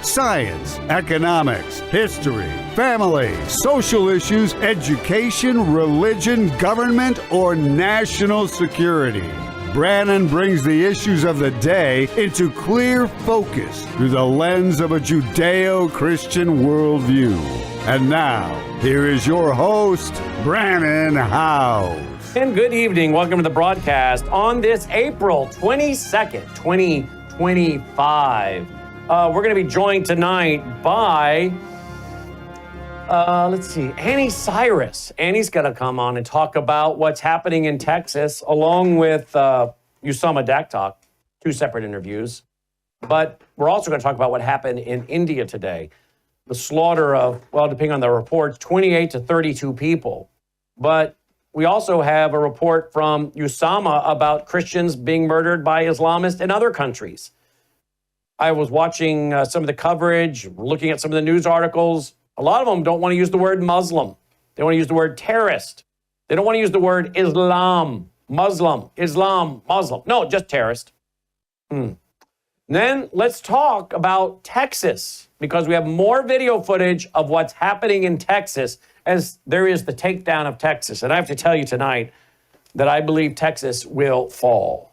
science, economics, history, family, social issues, education, religion, government, or national security. Brannon brings the issues of the day into clear focus through the lens of a Judeo-Christian worldview. And now, here is your host, Brannon Howse. And good evening. Welcome to the broadcast on this April 22nd, 2025. We're going to be joined tonight by, Annie Cyrus. Annie's going to come on and talk about what's happening in Texas, along with Usama Daktok, two separate interviews. But we're also going to talk about what happened in India today. The slaughter of, well, depending on the reports, 28 to 32 people. But we also have a report from Usama about Christians being murdered by Islamists in other countries. I was watching some of the coverage, looking at some of the news articles. A lot of them don't want to use the word Muslim. They want to use the word terrorist. They don't want to use the word Islam, Muslim, Islam, Muslim. No, just terrorist. Then let's talk about Texas, because we have more video footage of what's happening in Texas as there is the takedown of Texas. And I have to tell you tonight that I believe Texas will fall.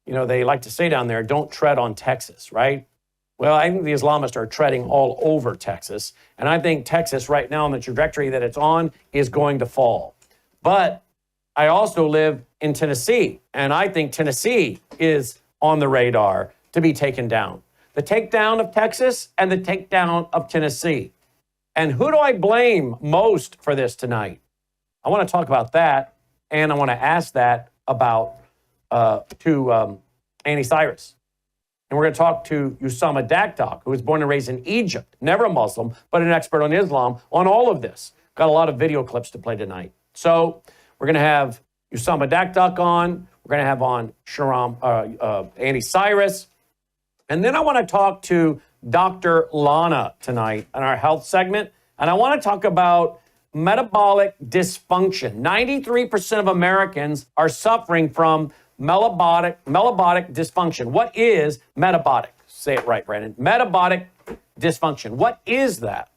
You know, they like to say down there, don't tread on Texas, right? Well, I think the Islamists are treading all over Texas. And I think Texas right now on the trajectory that it's on is going to fall. But I also live in Tennessee, and I think Tennessee is on the radar to be taken down. The takedown of Texas and the takedown of Tennessee. And who do I blame most for this tonight? I want to talk about that, and I want to ask that about to Annie Cyrus. And we're going to talk to Usama Daktok, who was born and raised in Egypt, never a Muslim, but an expert on Islam, on all of this. Got a lot of video clips to play tonight. So we're going to have Usama Daktok on. We're going to have on Annie Cyrus. And then I want to talk to Dr. Lana tonight in our health segment. And I want to talk about metabolic dysfunction. 93% of Americans are suffering from metabolic dysfunction. What is metabolic? Say it right, Brandon. Metabolic dysfunction. What is that?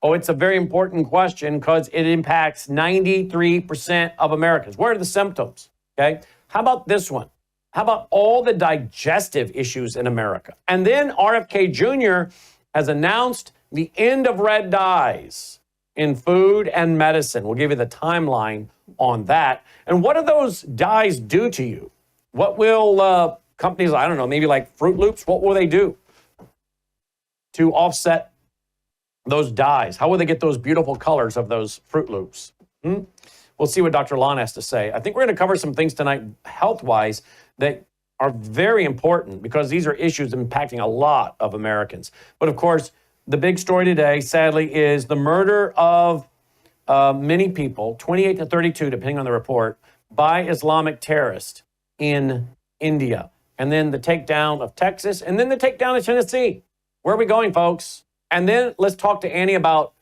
Oh, it's a very important question because it impacts 93% of Americans. What are the symptoms? Okay. How about this one? How about all the digestive issues in America? And then RFK Jr. has announced the end of red dyes in food and medicine. We'll give you the timeline on that. And what do those dyes do to you? What will companies, I don't know, maybe like Fruit Loops, what will they do to offset those dyes? How will they get those beautiful colors of those Fruit Loops? We'll see what Dr. Lon has to say. I think we're going to cover some things tonight, health-wise, that are very important because these are issues impacting a lot of Americans. But of course, the big story today, sadly, is the murder of many people, 28 to 32, depending on the report, by Islamic terrorists in India. And then the takedown of Texas, and then the takedown of Tennessee. Where are we going, folks? And then let's talk to Annie about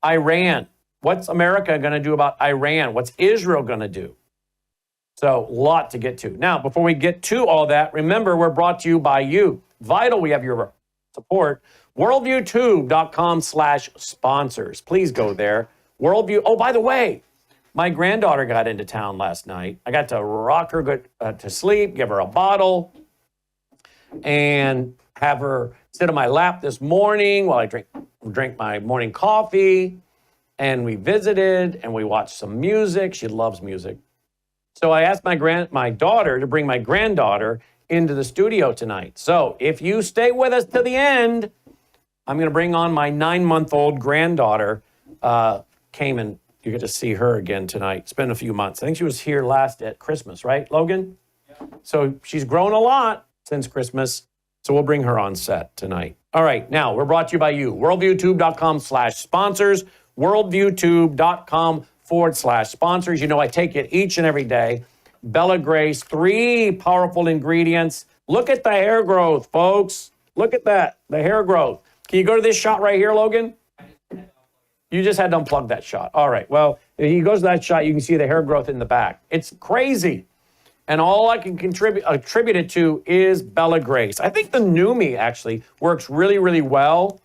Iran. What's America going to do about Iran? What's Israel going to do? So, a lot to get to. Now, before we get to all that, remember, we're brought to you by you. Vital we have your support. WorldviewTube.com/sponsors. Please go there. Worldview. Oh, by the way, my granddaughter got into town last night. I got to rock her to sleep, give her a bottle, and have her sit on my lap this morning while I drank my morning coffee. And we visited, and we watched some music. She loves music. So I asked my daughter to bring my granddaughter into the studio tonight. So if you stay with us to the end, I'm going to bring on my 9-month-old granddaughter. Came and you get to see her again tonight. It's been a few months. I think she was here last at Christmas, right, Logan? Yeah. So she's grown a lot since Christmas. So we'll bring her on set tonight. All right, now we're brought to you by you. WorldviewTube.com/sponsors. WorldviewTube.com/sponsors. You know, I take it each and every day. Bella Grace, 3 powerful ingredients. Look at the hair growth, folks. Look at that, the hair growth. Can you go to this shot right here, Logan? You just had to unplug that shot. All right, well, if he goes to that shot, you can see the hair growth in the back. It's crazy. And all I can attribute it to is Bella Grace. I think the Numi actually works really, really well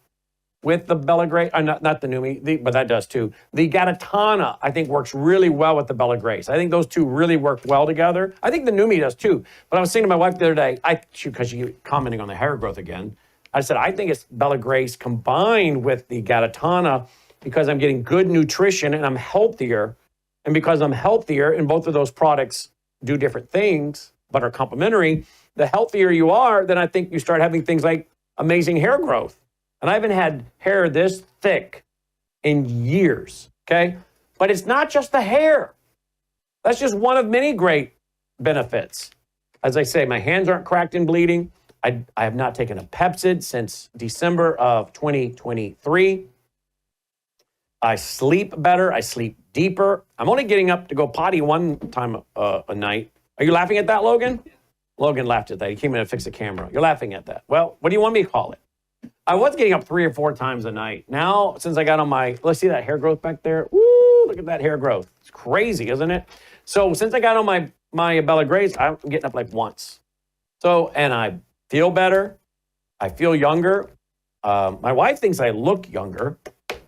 with the Bella Grace. Not the Numi, but that does too. The Gatatana, I think, works really well with the Bella Grace. I think those two really work well together. I think the Numi does too. But I was saying to my wife the other day, because she commenting on the hair growth again, I said, I think it's Bella Grace combined with the Gatatana because I'm getting good nutrition and I'm healthier. And because I'm healthier, and both of those products do different things, but are complementary, the healthier you are, then I think you start having things like amazing hair growth. And I haven't had hair this thick in years, okay? But it's not just the hair. That's just one of many great benefits. As I say, my hands aren't cracked and bleeding. I have not taken a Pepcid since December of 2023. I sleep better. I sleep deeper. I'm only getting up to go potty one time a night. Are you laughing at that, Logan? Logan laughed at that. He came in to fix the camera. You're laughing at that. Well, what do you want me to call it? I was getting up 3 or 4 times a night. Now, since I got on my, let's see that hair growth back there. Woo, look at that hair growth. It's crazy, isn't it? So since I got on my Bella Grace, I'm getting up like once. So, and I feel better. I feel younger. My wife thinks I look younger.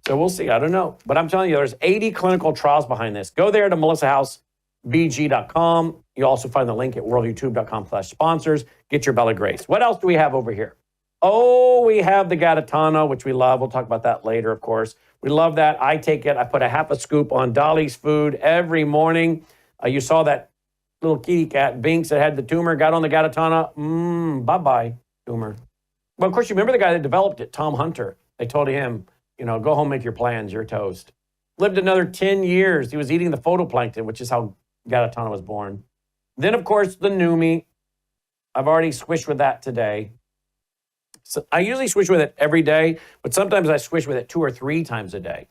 So we'll see. I don't know. But I'm telling you, there's 80 clinical trials behind this. Go there to melissahousebg.com. You also find the link at worldyoutube.com/sponsors. Get your Bella Grace. What else do we have over here? Oh, we have the Gatatana, which we love. We'll talk about that later, of course. We love that. I take it. I put a half a scoop on Dolly's food every morning. You saw that little kitty cat, Binks, that had the tumor, got on the Gatatana. Bye-bye, tumor. Well, of course, you remember the guy that developed it, Tom Hunter. They told him, go home, make your plans, you're toast. Lived another 10 years. He was eating the phytoplankton, which is how Gatatana was born. Then, of course, the Numi. I've already swished with that today. So I usually swish with it every day, but sometimes I swish with it 2 or 3 times a day,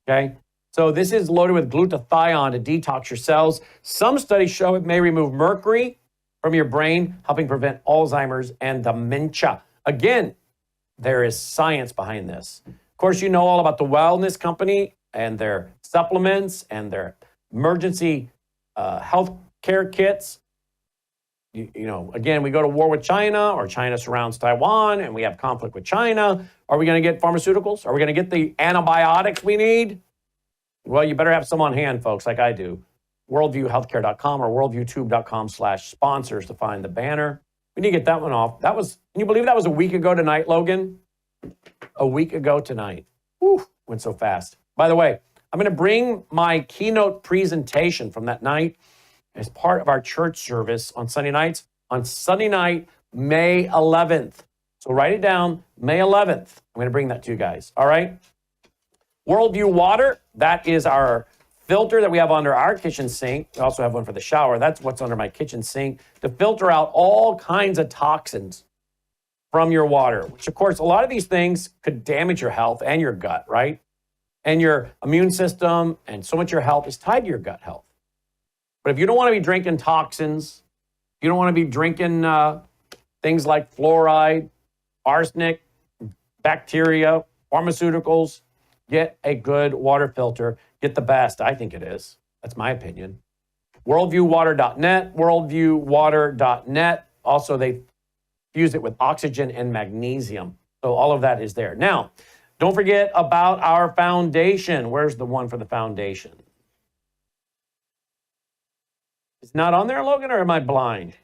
okay? So this is loaded with glutathione to detox your cells. Some studies show it may remove mercury from your brain, helping prevent Alzheimer's and dementia. Again, there is science behind this. Of course, you know all about the Wellness Company and their supplements and their emergency health care kits. Again, we go to war with China, or China surrounds Taiwan, and we have conflict with China. Are we going to get pharmaceuticals? Are we going to get the antibiotics we need? Well, you better have some on hand, folks, like I do. WorldviewHealthcare.com or WorldView2.com/sponsors to find the banner. We need to get that one off. Can you believe that was a week ago tonight, Logan? A week ago tonight. Whew, went so fast. By the way, I'm going to bring my keynote presentation from that night as part of our church service on Sunday nights, on Sunday night, May 11th. So write it down, May 11th. I'm going to bring that to you guys, all right? Worldview Water, that is our filter that we have under our kitchen sink. We also have one for the shower. That's what's under my kitchen sink to filter out all kinds of toxins from your water, which, of course, a lot of these things could damage your health and your gut, right? And your immune system, and so much of your health is tied to your gut health. But if you don't want to be drinking toxins, you don't want to be drinking things like fluoride, arsenic, bacteria, pharmaceuticals, get a good water filter. Get the best. I think it is. That's my opinion. WorldviewWater.net, WorldviewWater.net. Also, they fuse it with oxygen and magnesium. So all of that is there. Now, don't forget about our foundation. Where's the one for the foundation? It's not on there, Logan, or am I blind?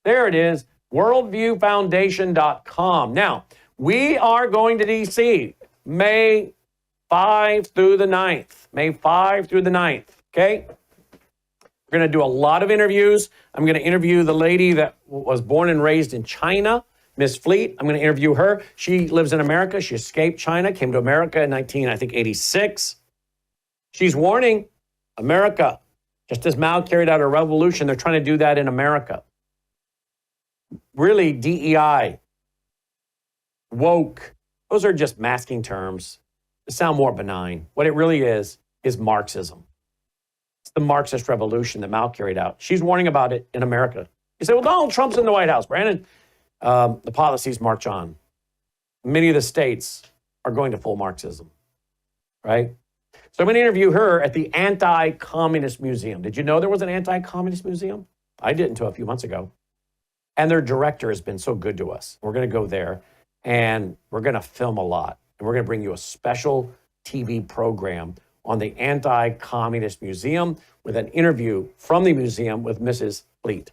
There it is, worldviewfoundation.com. Now, we are going to D.C. May 5 through the 9th. May 5 through the 9th, okay? We're going to do a lot of interviews. I'm going to interview the lady that was born and raised in China, Miss Fleet. I'm going to interview her. She lives in America. She escaped China, came to America in 1986. She's warning America. Just as Mao carried out a revolution, they're trying to do that in America. Really, DEI, woke, those are just masking terms. They sound more benign. What it really is Marxism. It's the Marxist revolution that Mao carried out. She's warning about it in America. You say, well, Donald Trump's in the White House, Brandon. The policies march on. Many of the states are going to full Marxism, right? So I'm going to interview her at the Anti-Communist Museum. Did you know there was an Anti-Communist Museum? I didn't until a few months ago. And their director has been so good to us. We're going to go there and we're going to film a lot. And we're going to bring you a special TV program on the Anti-Communist Museum with an interview from the museum with Mrs. Fleet.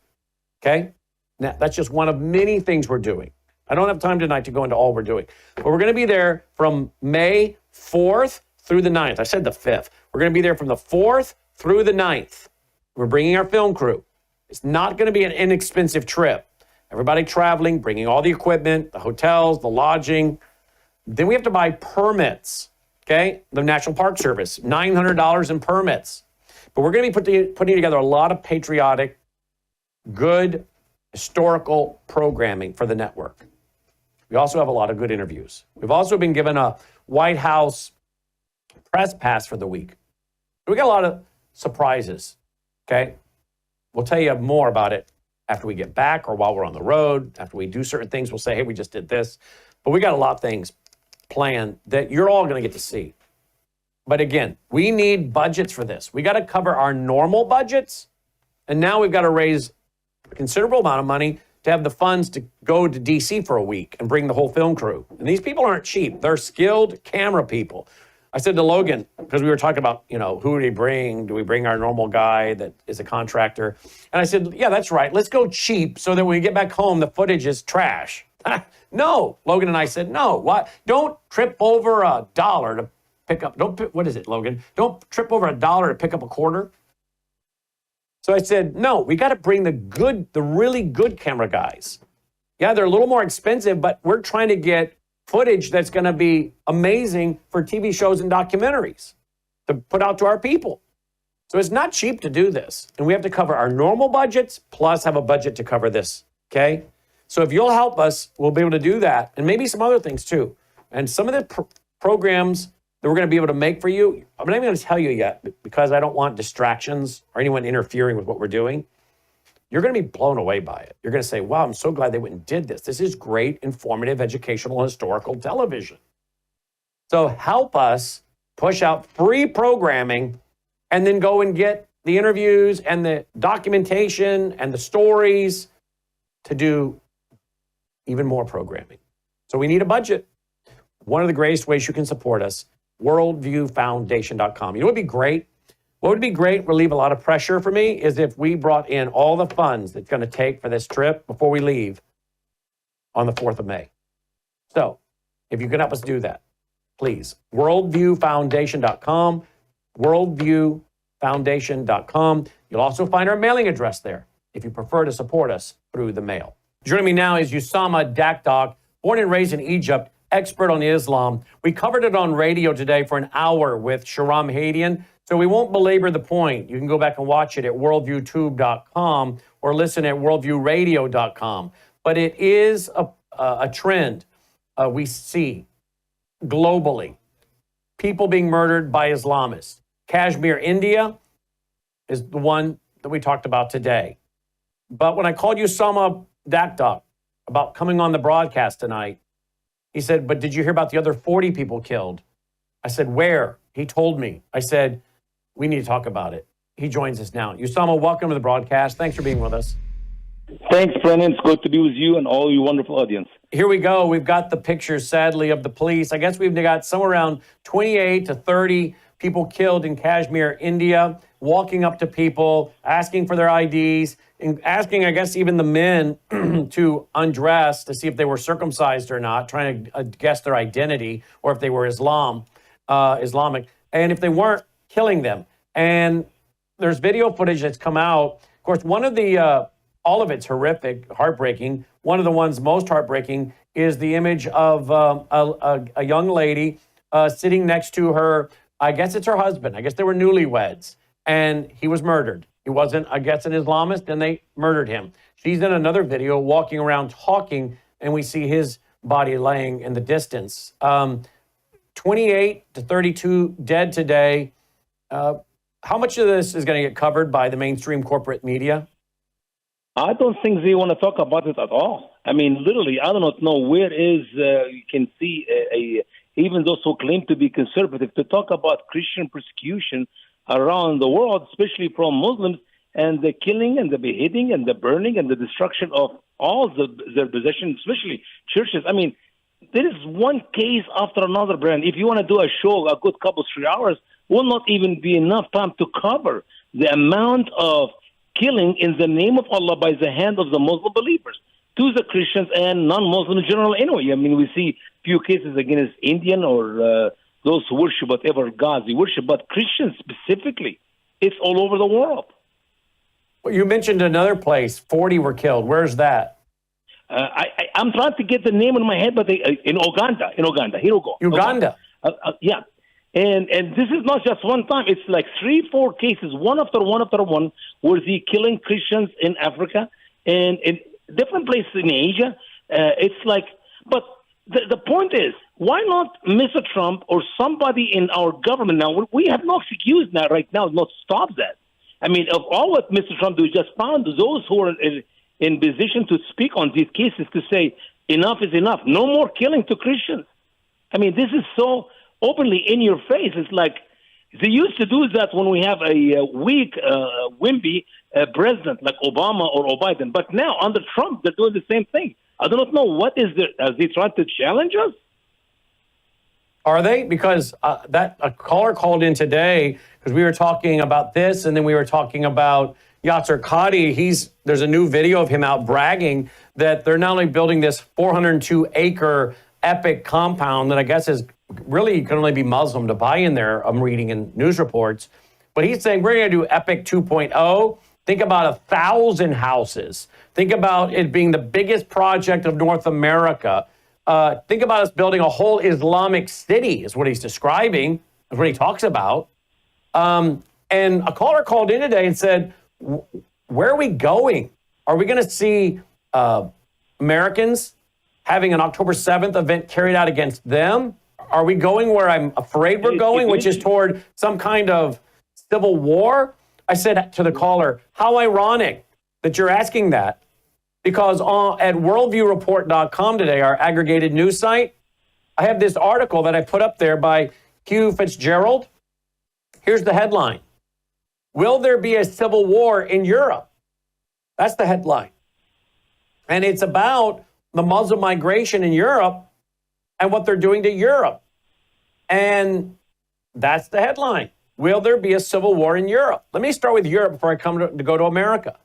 Okay? Now, that's just one of many things we're doing. I don't have time tonight to go into all we're doing. But we're going to be there from May 4th through the 9th. I said the 5th. We're going to be there from the 4th through the 9th. We're bringing our film crew. It's not going to be an inexpensive trip. Everybody traveling, bringing all the equipment, the hotels, the lodging. Then we have to buy permits, okay? The National Park Service, $900 in permits. But we're going to be putting together a lot of patriotic, good, historical programming for the network. We also have a lot of good interviews. We've also been given a White House press pass for the week. We got a lot of surprises, okay? We'll tell you more about it after we get back or while we're on the road. After we do certain things, we'll say, hey, we just did this. But we got a lot of things planned that you're all going to get to see. But again, we need budgets for this. We got to cover our normal budgets. And now we've got to raise a considerable amount of money to have the funds to go to DC for a week and bring the whole film crew. And these people aren't cheap. They're skilled camera people. I said to Logan, because we were talking about, who do we bring? Do we bring our normal guy that is a contractor? And I said, yeah, that's right. Let's go cheap so that when we get back home, the footage is trash. No, Logan and I said, no, what? Don't trip over $1 to pick up, what is it, Logan? Don't trip over $1 to pick up a quarter. So I said, no, we got to bring the really good camera guys. Yeah, they're a little more expensive, but we're trying to get footage that's going to be amazing for TV shows and documentaries to put out to our people. So it's not cheap to do this. And we have to cover our normal budgets plus have a budget to cover this, okay? So if you'll help us, we'll be able to do that and maybe some other things too. And some of the programs that we're going to be able to make for you, I'm not even going to tell you yet because I don't want distractions or anyone interfering with what we're doing. You're going to be blown away by it. You're going to say, wow, I'm so glad they went and did this. This is great, informative, educational, historical television. So help us push out free programming and then go and get the interviews and the documentation and the stories to do even more programming. So we need a budget. One of the greatest ways you can support us, worldviewfoundation.com. You know what would be great? What would be great, relieve a lot of pressure for me, is if we brought in all the funds that's going to take for this trip before we leave on the 4th of May. So if you can help us do that, please, worldviewfoundation.com, worldviewfoundation.com. You'll also find our mailing address there if you prefer to support us through the mail. Joining me now is Usama Dakdok, born and raised in Egypt, expert on Islam. We covered it on radio today for an hour with Shahram Hadian. So we won't belabor the point. You can go back and watch it at worldviewtube.com or listen at worldviewradio.com. But it is a trend we see globally. People being murdered by Islamists. Kashmir, India is the one that we talked about today. But when I called Usama Dakdok about coming on the broadcast tonight, he said, but did you hear about the other 40 people killed? I said, where? He told me. I said, we need to talk about it. He joins us now. Usama, welcome to the broadcast. Thanks for being with us. Thanks, Brennan. It's good to be with you and all your wonderful audience. Here we go. We've got the pictures, sadly, of the police. I guess we've got somewhere around 28 to 30 people killed in Kashmir, India, walking up to people, asking for their IDs, and asking, I guess, even the men to undress to see if they were circumcised or not, trying to guess their identity or if they were Islamic. And if they weren't, killing them. And there's video footage that's come out. Of course, one of the, all of it's horrific, heartbreaking. One of the ones most heartbreaking is the image of a young lady sitting next to her, I guess it's her husband. I guess they were newlyweds. And he was murdered. He wasn't, I guess, an Islamist, and they murdered him. She's in another video walking around talking, and we see his body laying in the distance. 28 to 32 dead today. How much of this is going to get covered by the mainstream corporate media? I don't think they want to talk about it at all. I mean, literally, I do not know where is you can see even those who claim to be conservative to talk about Christian persecution around the world, especially from Muslims, and the killing and the beheading and the burning and the destruction of all their possessions, especially churches. I mean, there is one case after another, Brian. If you want to do a show, a good couple, 3 hours, will not even be enough time to cover the amount of killing in the name of Allah by the hand of the Muslim believers to the Christians and non-Muslim in general anyway. I mean, we see few cases against Indian or those who worship whatever gods they worship, but Christians specifically, it's all over the world. Well, you mentioned another place, 40 were killed. Where's that? I'm trying to get the name in my head, but in Uganda. Here we go. Uganda. Yeah. And this is not just one time. It's like 3-4 cases, one after one, where they killing Christians in Africa and in different places in Asia. It's like, but the point is, why not Mr. Trump or somebody in our government now? We have no excuse now, right now, not to stop that. I mean, of all what Mr. Trump did, just found those who are in position to speak on these cases to say enough is enough. No more killing to Christians. I mean, this is so openly in your face. It's like they used to do that when we have a weak, wimpy president like Obama or Biden. But now under Trump, they're doing the same thing. I do not know what is the. Are they trying to challenge us? Are they? Because a caller called in today because we were talking about this, and then we were talking about Yasser Qadi. There's a new video of him out bragging that they're not only building this 402-acre epic compound that I guess is really can only be Muslim to buy in there. I'm reading in news reports, but he's saying we're going to do Epic 2.0. Think about 1,000 houses. Think about it being the biggest project of North America. Think about us building a whole Islamic city is what he's describing, is what he talks about. And a caller called in today and said, where are we going? Are we going to see Americans having an October 7th event carried out against them? Are we going where I'm afraid we're going, which is toward some kind of civil war? I said to the caller, how ironic that you're asking that. Because at worldviewreport.com today, our aggregated news site, I have this article that I put up there by Hugh Fitzgerald. Here's the headline. Will there be a civil war in Europe? That's the headline. And it's about the Muslim migration in Europe and what they're doing to Europe. And that's the headline. Will there be a civil war in Europe? Let me start with Europe before I come to go to America.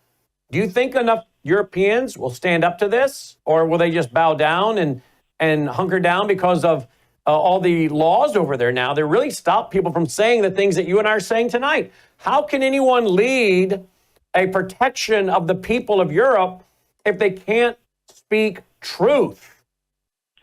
Do you think enough Europeans will stand up to this, or will they just bow down and hunker down because of all the laws over there now? They really stop people from saying the things that you and I are saying tonight. How can anyone lead a protection of the people of Europe if they can't speak truth?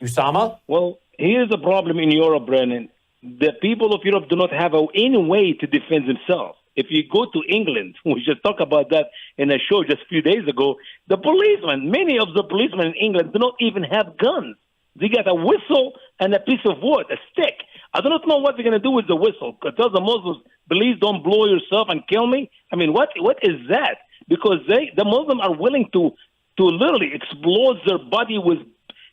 Usama? Well, here's the problem in Europe, Brennan. The people of Europe do not have any way to defend themselves. If you go to England, we just talked about that in a show just a few days ago, the policemen, many of the policemen in England do not even have guns. They got a whistle and a piece of wood, a stick. I do not know what they're going to do with the whistle. Tell the Muslims, please don't blow yourself and kill me. I mean, what is that? Because the Muslims are willing to literally explode their body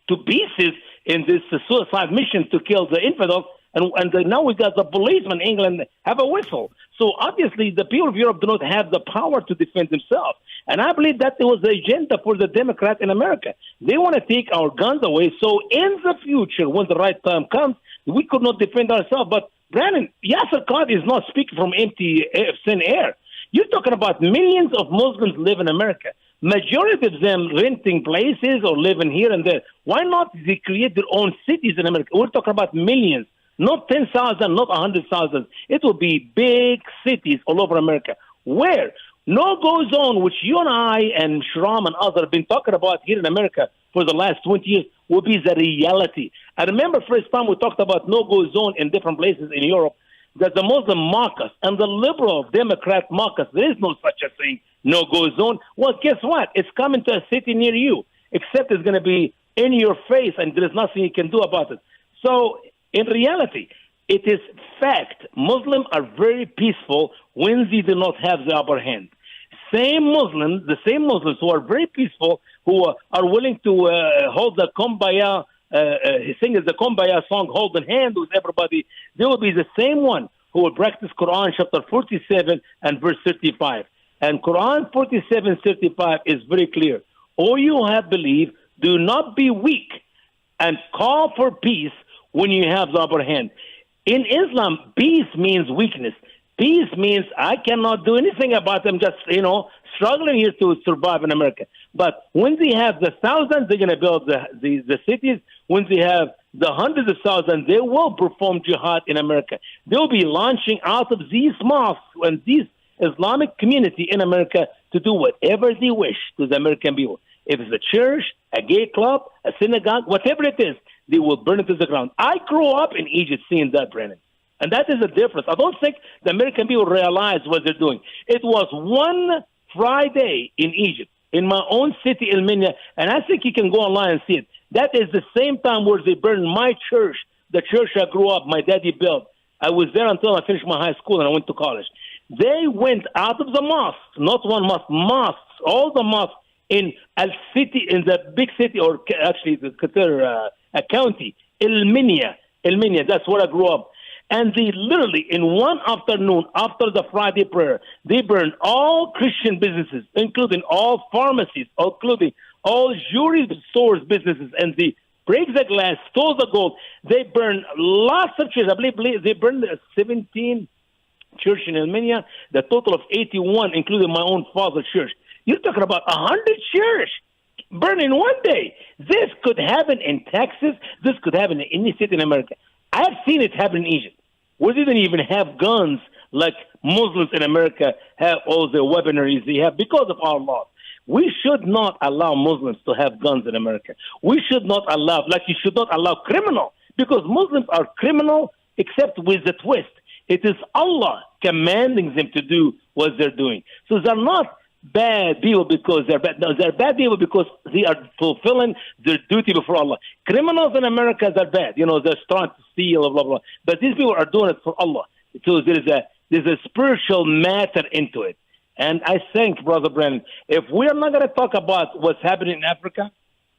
to pieces in this suicide mission to kill the infidels. And now we got the policemen in England have a whistle. So obviously the people of Europe do not have the power to defend themselves. And I believe that was the agenda for the Democrats in America. They want to take our guns away. So in the future, when the right time comes, we could not defend ourselves. But Brandon, Yasser Qadi is not speaking from empty thin air. You're talking about millions of Muslims live in America. Majority of them renting places or living here and there. Why not they create their own cities in America? We're talking about millions. Not 10,000, not 100,000. It will be big cities all over America. Where no-go zone, which you and I and Shram and others have been talking about here in America for the last 20 years, will be the reality. I remember first time we talked about no-go zone in different places in Europe, that the Muslim mock us and the liberal Democrat mock us. There is no such a thing, no-go zone. Well, guess what? It's coming to a city near you, except it's going to be in your face and there is nothing you can do about it. So, in reality, it is fact. Muslims are very peaceful when they do not have the upper hand. The same Muslims who are very peaceful, who are willing to hold the kumbaya, sing the kumbaya song, hold in hand with everybody, they will be the same one who will practice Quran chapter 47 and verse 35. And Quran 47:35 is very clear. All you have believed, do not be weak and call for peace when you have the upper hand. In Islam, peace means weakness. Peace means I cannot do anything about them, just, struggling here to survive in America. But when they have the thousands, they're going to build the cities. When they have the hundreds of thousands, they will perform jihad in America. They'll be launching out of these mosques and these Islamic community in America to do whatever they wish to the American people. If it's a church, a gay club, a synagogue, whatever it is, they will burn it to the ground. I grew up in Egypt seeing that, Brandon. And that is a difference. I don't think the American people realize what they're doing. It was one Friday in Egypt, in my own city, El Minya, and I think you can go online and see it. That is the same time where they burned my church, the church I grew up, my daddy built. I was there until I finished my high school and I went to college. They went out of the mosques, not one mosque, mosques, all the mosques in a city, in the big city, or actually the a county, El Minya, that's where I grew up. And they literally, in one afternoon, after the Friday prayer, they burned all Christian businesses, including all pharmacies, including all jewelry stores businesses, and they break the glass, stole the gold. They burned lots of churches. I believe they burned 17 churches in El Minya, the total of 81, including my own father's church. You're talking about 100 churches burned in one day. This could happen in Texas. This could happen in any city in America. I've seen it happen in Egypt, where they didn't even have guns like Muslims in America have all the weaponry they have because of our laws. We should not allow Muslims to have guns in America. We should not allow, like you should not allow criminal, because Muslims are criminal except with the twist. It is Allah commanding them to do what they're doing. So they're not bad people because they're bad. No, they're bad people because they are fulfilling their duty before Allah. Criminals in America, they're bad. They're trying to steal, blah, blah. But these people are doing it for Allah. So there's a spiritual matter into it. And I think, Brother Brennan, if we are not going to talk about what's happening in Africa,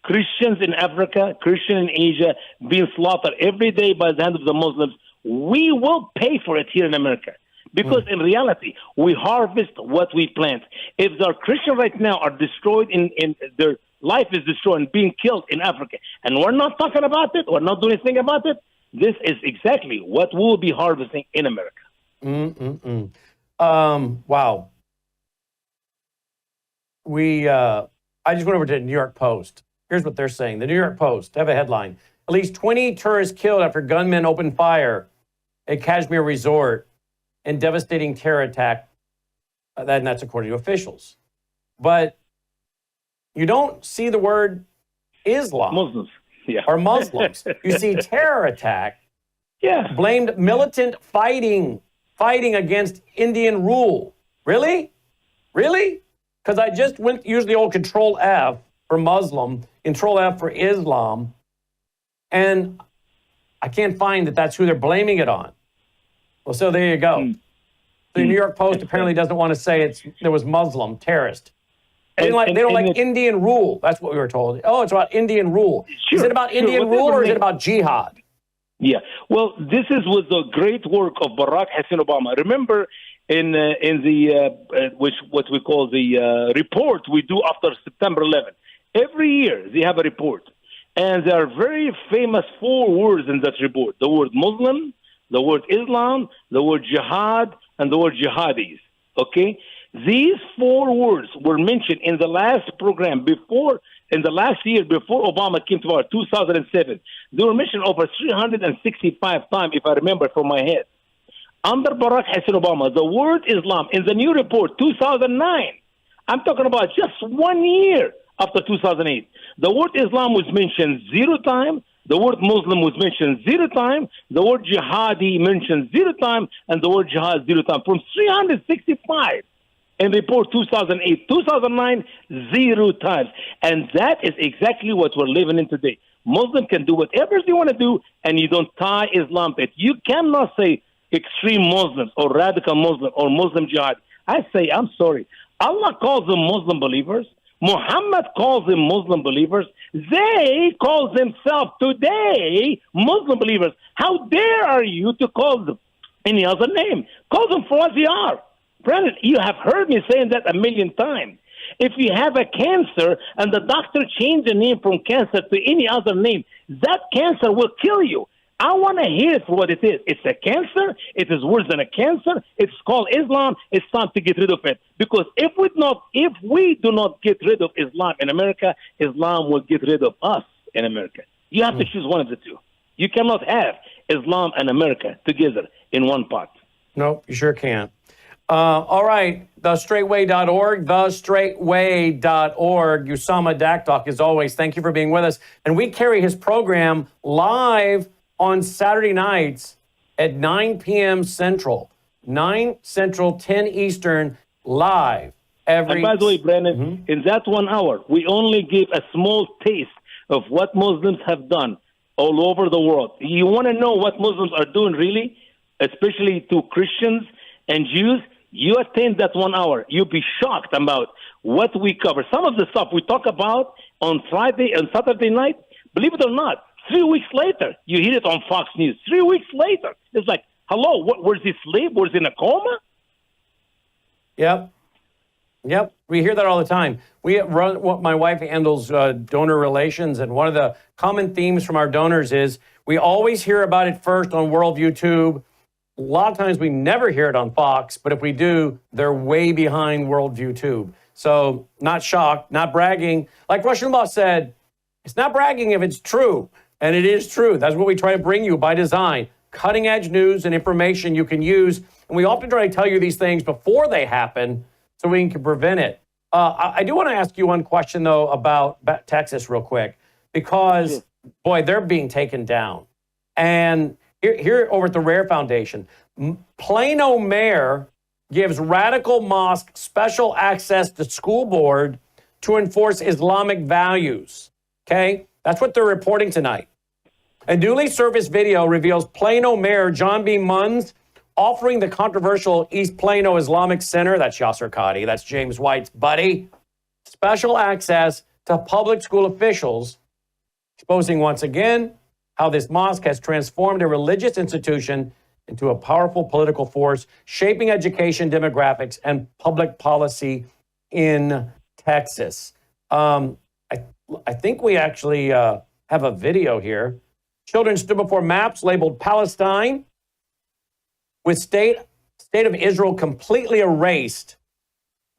Christians in Africa, Christians in Asia being slaughtered every day by the hand of the Muslims, we will pay for it here in America. Because in reality, we harvest what we plant. If our Christians right now are destroyed, in their life is destroyed and being killed in Africa, and we're not talking about it, we're not doing anything about it, this is exactly what we'll be harvesting in America. Wow. I just went over to the New York Post. Here's what they're saying. The New York Post, have a headline. At least 20 tourists killed after gunmen opened fire at Kashmir resort in devastating terror attack. And that's according to officials. But you don't see the word Islam. Muslims, yeah. Or Muslims. You see terror attack. Yeah. Blamed militant fighting against Indian rule. Really? Really? Because I just used the old Control F for Muslim, Control F for Islam, and I can't find that that's who they're blaming it on. Well, so there you go. The New York Post apparently doesn't want to say there was Muslim terrorist. They don't like Indian rule. That's what we were told. Oh, it's about Indian rule. Sure, is it about Indian rule or is it about jihad? Yeah. Well, this was the great work of Barack Hussein Obama. Remember, in the what we call the report we do after September 11th. Every year they have a report, and there are very famous 4 words in that report: the word Muslim, the word Islam, the word jihad, and the word jihadis. Okay, these 4 words were mentioned in the last program in the last year before Obama came to power, 2007. They were mentioned over 365 times, if I remember from my head. Under Barack Hussein Obama, the word Islam in the new report, 2009, I'm talking about just 1 year after 2008. The word Islam was mentioned 0 times. The word Muslim was mentioned 0 times. The word jihadi mentioned 0 times. And the word jihad 0 times. From 365 in report 2008, 2009, 0 times. And that is exactly what we're living in today. Muslims can do whatever they want to do, and you don't tie Islam to it. You cannot say extreme Muslims or radical Muslim or Muslim jihad. I say, I'm sorry. Allah calls them Muslim believers. Muhammad calls them Muslim believers. They call themselves today Muslim believers. How dare are you to call them any other name? Call them for what they are. Brandon, you have heard me saying that a million times. If you have a cancer and the doctor changed the name from cancer to any other name, that cancer will kill you. I want to hear it for what it is. It's a cancer. It is worse than a cancer. It's called Islam. It's time to get rid of it. Because if we do not get rid of Islam in America, Islam will get rid of us in America. You have to choose one of the two. You cannot have Islam and America together in one pot. No, you sure can't. All right, thestraightway.org, thestraightway.org. Usama Dakdok, as always, thank you for being with us. And we carry his program live on Saturday nights at 9 p.m. Central. 9 Central, 10 Eastern, live. And by the way, Brandon, in that 1 hour, we only give a small taste of what Muslims have done all over the world. You want to know what Muslims are doing really, especially to Christians and Jews? You attend that 1 hour. You'll be shocked about what we cover. Some of the stuff we talk about on Friday and Saturday night, believe it or not, 3 weeks later, you hear it on Fox News. 3 weeks later, it's like, hello, was he asleep? Was he in a coma? Yep. We hear that all the time. My wife handles donor relations, and one of the common themes from our donors is we always hear about it first on Worldview Tube. A lot of times we never hear it on Fox, but if we do, they're way behind Worldview Tube. So not shocked, not bragging. Like Rush Limbaugh said, it's not bragging if it's true, and it is true. That's what we try to bring you by design. Cutting edge news and information you can use, and we often try to tell you these things before they happen so we can prevent it. I do want to ask you one question, though, about Texas real quick, because, boy, they're being taken down. And here over at the Rare Foundation, Plano mayor gives radical mosque special access to school board to enforce Islamic values. Okay? That's what they're reporting tonight. A newly surfaced video reveals Plano Mayor John B. Munns offering the controversial East Plano Islamic Center, that's Yasser Qadi, that's James White's buddy, special access to public school officials, exposing once again how this mosque has transformed a religious institution into a powerful political force, shaping education, demographics, and public policy in Texas. I think we actually have a video here. Children stood before maps labeled Palestine, with state of Israel completely erased,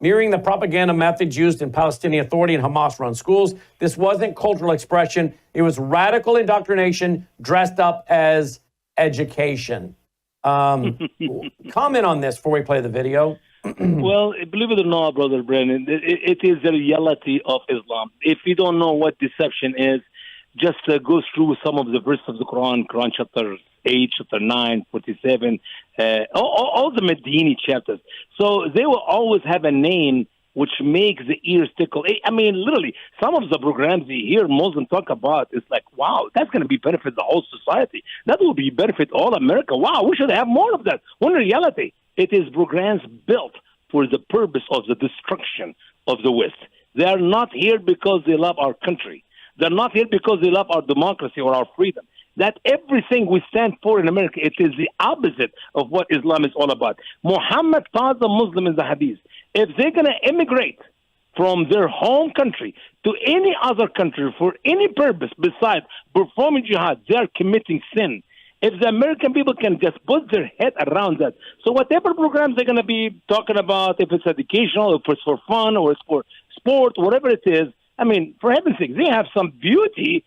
mirroring the propaganda methods used in Palestinian Authority and Hamas-run schools. This wasn't cultural expression. It was radical indoctrination dressed up as education. Comment on this before we play the video. Well, believe it or not, Brother Brennan, it is the reality of Islam. If you don't know what deception is, just go through some of the verses of the Quran chapter 8, chapter 9, 47, all the Medini chapters. So they will always have a name which makes the ears tickle. I mean, literally, some of the programs you hear Muslims talk about, it's like, wow, that's going to be benefit the whole society. That will be benefit all America. Wow, we should have more of that. When in reality, it is programs built for the purpose of the destruction of the West. They are not here because they love our country. They're not here because they love our democracy or our freedom. That everything we stand for in America, it is the opposite of what Islam is all about. Muhammad taught the Muslim in the Hadith, if they're going to immigrate from their home country to any other country for any purpose besides performing jihad, they are committing sin. If the American people can just put their head around that. So whatever programs they're going to be talking about, if it's educational, if it's for fun, or it's for sport, whatever it is, I mean, for heaven's sake, they have some beauty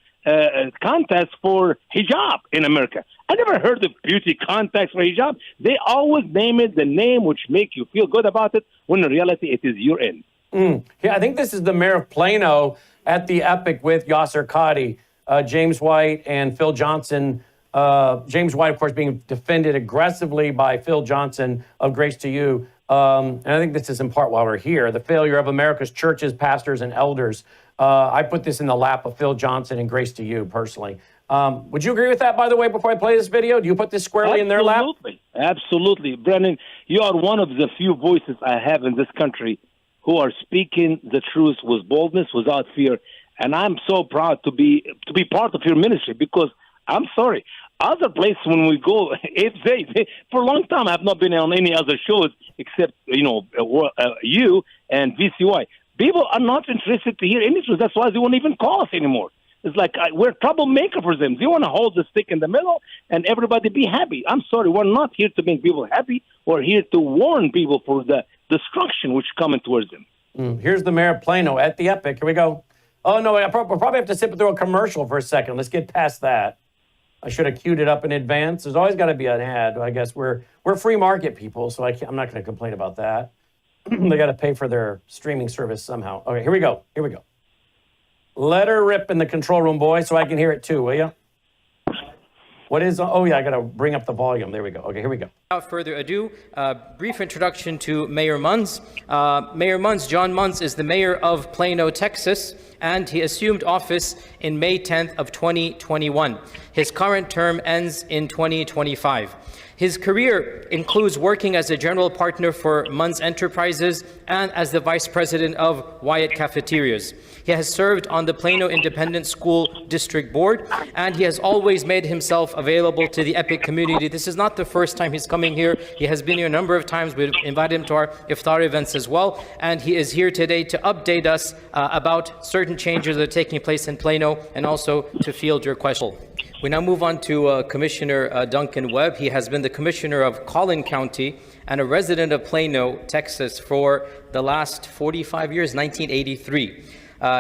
contests for hijab in America. I never heard of beauty contests for hijab. They always name it the name which make you feel good about it, when in reality it is your end. Yeah, I think this is the mayor of Plano at the Epic with Yasser Qadi, James White and Phil Johnson. James White, of course, being defended aggressively by Phil Johnson of Grace to You. And I think this is in part why we're here. The failure of America's churches, pastors, and elders. I put this in the lap of Phil Johnson and Grace to You personally. Would you agree with that, by the way, before I play this video? Do you put this squarely in their lap? Absolutely. Brennan, you are one of the few voices I have in this country who are speaking the truth with boldness, without fear. And I'm so proud to be part of your ministry, because I'm sorry, other places when we go, for a long time, I've not been on any other shows except, you and VCY. People are not interested to hear any truth. That's why they won't even call us anymore. It's like we're a troublemaker for them. They want to hold the stick in the middle and everybody be happy. I'm sorry, we're not here to make people happy. We're here to warn people for the destruction which is coming towards them. Here's the mayor of Plano at the Epic. Here we go. Oh, no, we'll probably have to sit through a commercial for a second. Let's get past that. I should have queued it up in advance. There's always got to be an ad. I guess we're free market people, so I'm not going to complain about that. They got to pay for their streaming service somehow. Okay, here we go. Let her rip in the control room, boy, so I can hear it too, will you? What is, oh yeah, I got to bring up the volume. There we go. Okay, here we go. Without further ado, brief introduction to Mayor Munz. Mayor Munz, John Munz, is the mayor of Plano, Texas, and he assumed office in May 10th of 2021. His current term ends in 2025. His career includes working as a general partner for Munz Enterprises and as the vice president of Wyatt Cafeterias. He has served on the Plano Independent School District Board, and he has always made himself available to the Epic community. This is not the first time he's coming here. He has been here a number of times. We've invited him to our iftar events as well, and he is here today to update us about certain changes that are taking place in Plano and also to field your question. We now move on to Commissioner Duncan Webb. He has been the Commissioner of Collin County and a resident of Plano, Texas for the last 45 years, 1983.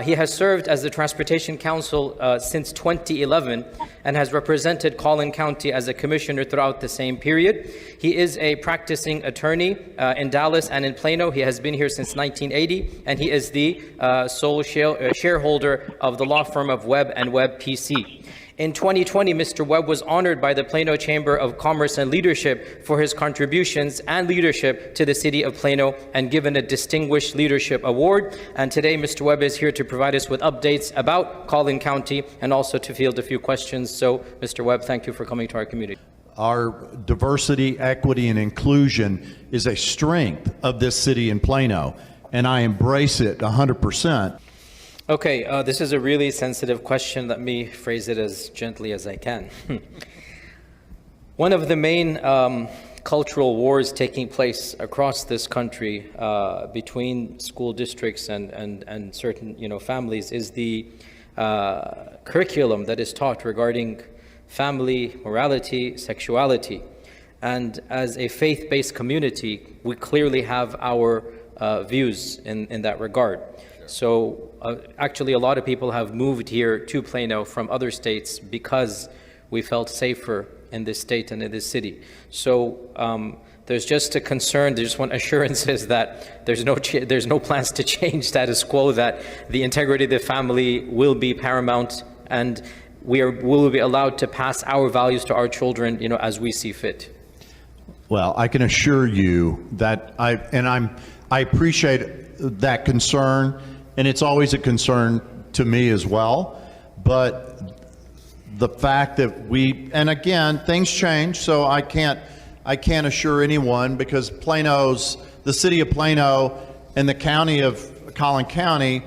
He has served as the Transportation Council since 2011 and has represented Collin County as a commissioner throughout the same period. He is a practicing attorney in Dallas and in Plano. He has been here since 1980, and he is the sole shareholder of the law firm of Webb & Webb PC. In 2020, Mr. Webb was honored by the Plano Chamber of Commerce and Leadership for his contributions and leadership to the city of Plano and given a Distinguished Leadership Award. And today, Mr. Webb is here to provide us with updates about Collin County and also to field a few questions. So, Mr. Webb, thank you for coming to our community. Our diversity, equity, and inclusion is a strength of this city in Plano, and I embrace it 100%. Okay, this is a really sensitive question. Let me phrase it as gently as I can. One of the main cultural wars taking place across this country between school districts and certain families is the curriculum that is taught regarding family, morality, sexuality. And as a faith-based community, we clearly have our views in that regard. So actually, a lot of people have moved here to Plano from other states because we felt safer in this state and in this city. So there's just a concern, there's one assurances that there's no plans to change status quo, that the integrity of the family will be paramount, and will be allowed to pass our values to our children, as we see fit. Well, I can assure you that I appreciate that concern, and it's always a concern to me as well. But the fact that and again, things change, so I can't assure anyone, because the city of Plano and the county of Collin County,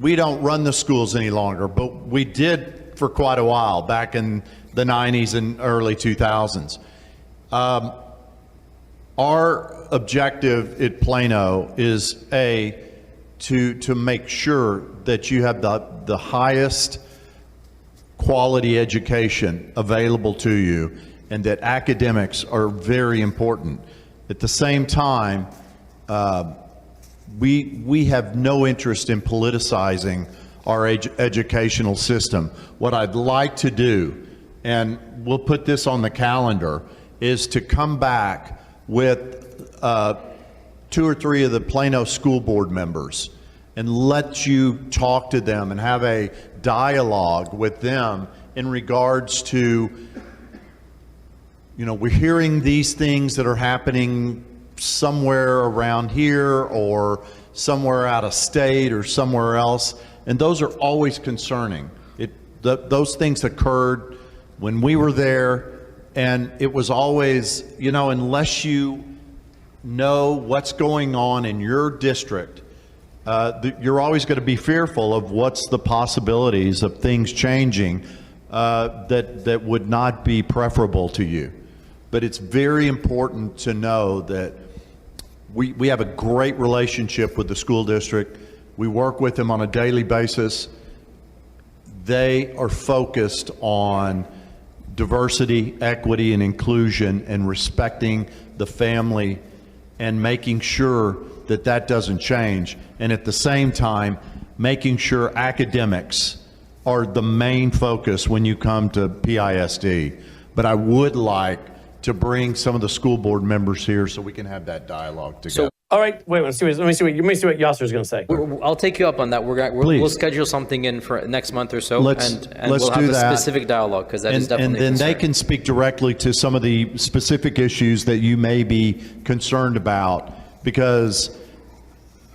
we don't run the schools any longer, but we did for quite a while back in the 90s and early 2000s. Our objective at Plano is to make sure that you have the highest quality education available to you, and that academics are very important. At the same time, we have no interest in politicizing our educational system. What I'd like to do, and we'll put this on the calendar, is to come back with 2 or 3 of the Plano school board members and let you talk to them and have a dialogue with them in regards to, we're hearing these things that are happening somewhere around here or somewhere out of state or somewhere else, and those are always concerning. Those things occurred when we were there, and it was always, unless you know what's going on in your district, you're always going to be fearful of what's the possibilities of things changing. that would not be preferable to you. But it's very important to know that we have a great relationship with the school district. We work with them on a daily basis. They are focused on diversity, equity, and inclusion, and respecting the family and making sure that that doesn't change. And at the same time, making sure academics are the main focus when you come to PISD. But I would like to bring some of the school board members here so we can have that dialogue together. All right, wait, let me see what Yasser's going to say. I'll take you up on that. We'll schedule something in for next month or so, and we'll have a specific dialogue, because that is definitely and then they can speak directly to some of the specific issues that you may be concerned about, because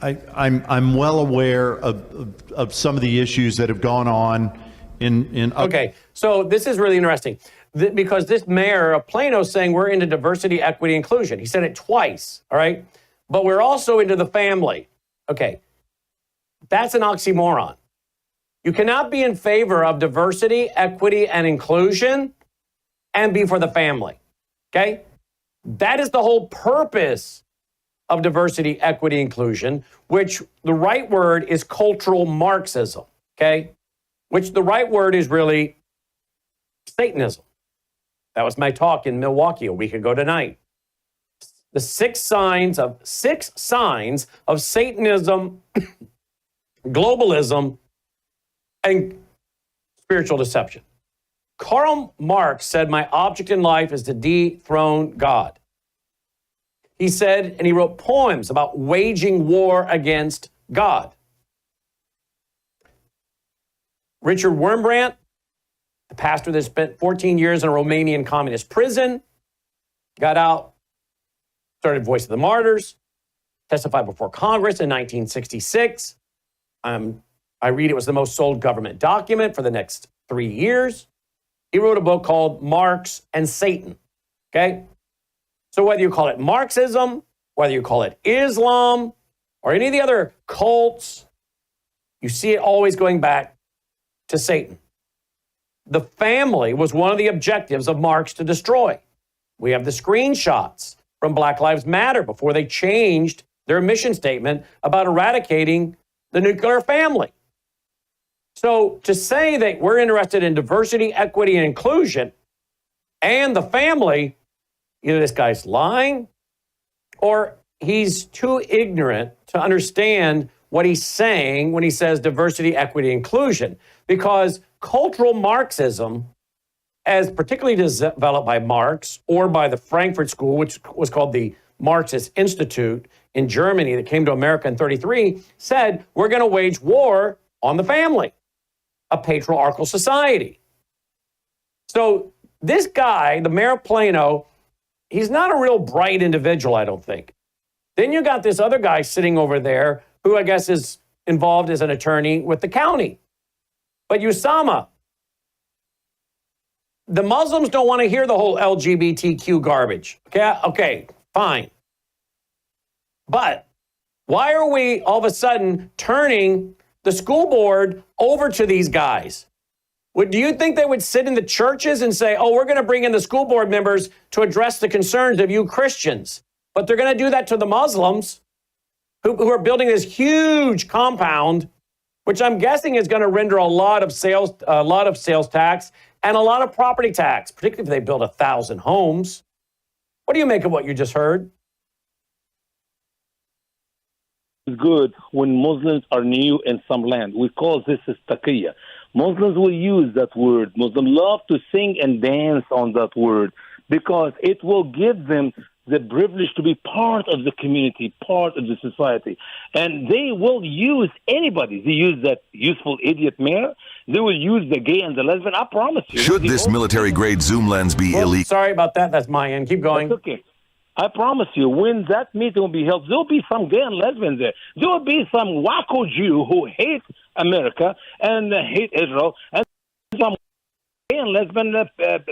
I'm well aware of some of the issues that have gone on in Okay, so this is really interesting, because this mayor of Plano is saying we're into diversity, equity, inclusion. He said it twice, all right? But we're also into the family. Okay, that's an oxymoron. You cannot be in favor of diversity, equity, and inclusion and be for the family, okay? That is the whole purpose of diversity, equity, inclusion, which the right word is cultural Marxism, okay? Which the right word is really Satanism. That was my talk in Milwaukee a week ago tonight. The six signs of Satanism, globalism, and spiritual deception. Karl Marx said, "My object in life is to dethrone God." He said, and he wrote poems about waging war against God. Richard Wurmbrand, the pastor that spent 14 years in a Romanian communist prison, got out, started Voice of the Martyrs, testified before Congress in 1966. I read it was the most sold government document for the next 3 years. He wrote a book called Marx and Satan, okay? So whether you call it Marxism, whether you call it Islam, or any of the other cults, you see it always going back to Satan. The family was one of the objectives of Marx to destroy. We have the screenshots from Black Lives Matter before they changed their mission statement about eradicating the nuclear family. So to say that we're interested in diversity, equity, and inclusion and the family, either this guy's lying or he's too ignorant to understand what he's saying when he says diversity, equity, inclusion. Because cultural Marxism, as particularly developed by Marx or by the Frankfurt School, which was called the Marxist Institute in Germany that came to America in 1933, said we're going to wage war on the family, a patriarchal society. So this guy, the mayor of Plano, he's not a real bright individual, I don't think. Then you got this other guy sitting over there who I guess is involved as an attorney with the county. But Usama, the Muslims don't want to hear the whole LGBTQ garbage. Okay, fine. But why are we all of a sudden turning the school board over to these guys? Do you think they would sit in the churches and say, oh, we're going to bring in the school board members to address the concerns of you Christians? But they're going to do that to the Muslims who are building this huge compound, which I'm guessing is going to render a lot of sales tax and a lot of property tax, particularly if they build 1,000 homes. What do you make of what you just heard? It's good when Muslims are new in some land. We call this taqiyya. Muslims will use that word. Muslims love to sing and dance on that word because it will give them the privilege to be part of the community, part of the society. And they will use anybody. They use that useful idiot mayor. They will use the gay and the lesbian. I promise you. Should this military-grade zoom lens be illegal? Sorry about that. That's my end. Keep going. That's okay. I promise you, when that meeting will be held, there will be some gay and lesbian there. There will be some wacko Jew who hates America and hate Israel, and some and lesbian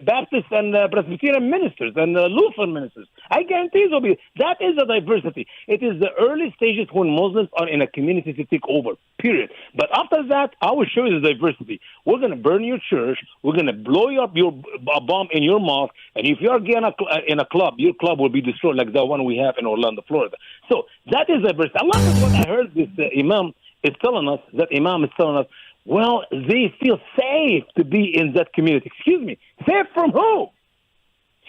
Baptist and Presbyterian ministers and Lutheran ministers. I guarantee it will be. That is a diversity. It is the early stages when Muslims are in a community to take over, period. But after that, I will show you the diversity. We're going to burn your church. We're going to blow up your bomb in your mosque. And if you are in a club, your club will be destroyed like the one we have in Orlando, Florida. So that is diversity. A lot of what I heard this Imam is telling us, well, they feel safe to be in that community. Excuse me. Safe from who?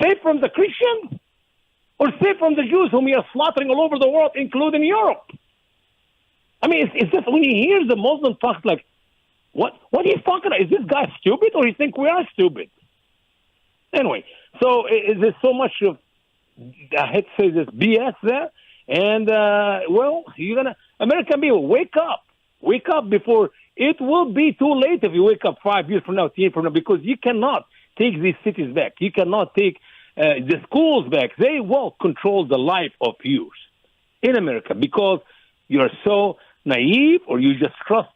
Safe from the Christians? Or safe from the Jews whom we are slaughtering all over the world, including Europe? I mean, it's just when you hear the Muslim talk like, what are you talking about? Is this guy stupid or you think we are stupid? Anyway, so there's so much of, I hate to say this, BS there. And, well, American people, wake up. Wake up before it will be too late if you wake up 5 years from now, 10 years from now, because you cannot take these cities back. You cannot take the schools back. They will control the life of yours in America because you're so naive or you just trust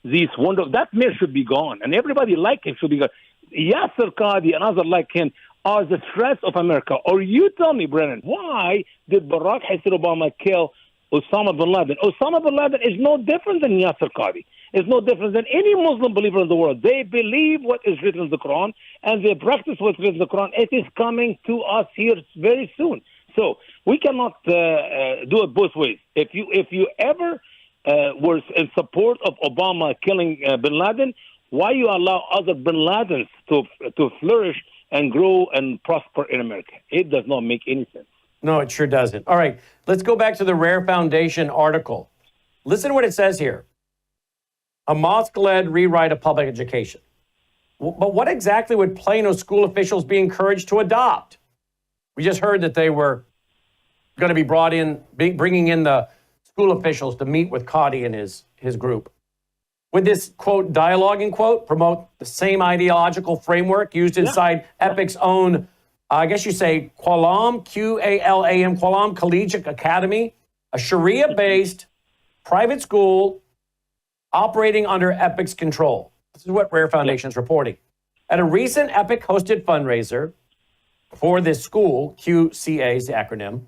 these wonderful. That mayor should be gone, and everybody like him should be gone. Yasser Qadi and others like him are the threats of America. Or you tell me, Brennan, why did Barack Hussein Obama kill Osama bin Laden? Osama bin Laden is no different than Yasser Qadi. It's no different than any Muslim believer in the world. They believe what is written in the Quran, and they practice what's written in the Quran. It is coming to us here very soon. So we cannot do it both ways. If you ever were in support of Obama killing bin Laden, why you allow other bin Ladens to flourish and grow and prosper in America? It does not make any sense. No, it sure doesn't. All right, let's go back to the Rare Foundation article. Listen to what it says here. A mosque-led rewrite of public education. But what exactly would Plano school officials be encouraged to adopt? We just heard that they were going to be bringing in the school officials to meet with Qadi and his group. Would this, quote, dialoguing, quote, promote the same ideological framework used inside EPIC's own, I guess you say, Qualam, Q-A-L-A-M, Qualam Collegiate Academy, a Sharia-based private school operating under EPIC's control? This is what Rare Foundation is reporting. At a recent EPIC-hosted fundraiser for this school, QCA is the acronym,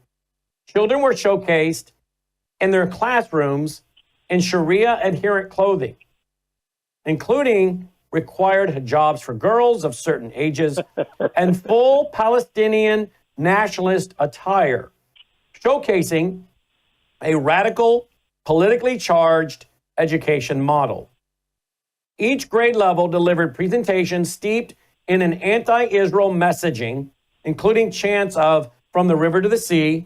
children were showcased in their classrooms in Sharia-adherent clothing, including required hijabs for girls of certain ages and full Palestinian nationalist attire, showcasing a radical, politically charged education model. Each grade level delivered presentations steeped in an anti-Israel messaging, including chants of "From the River to the Sea,"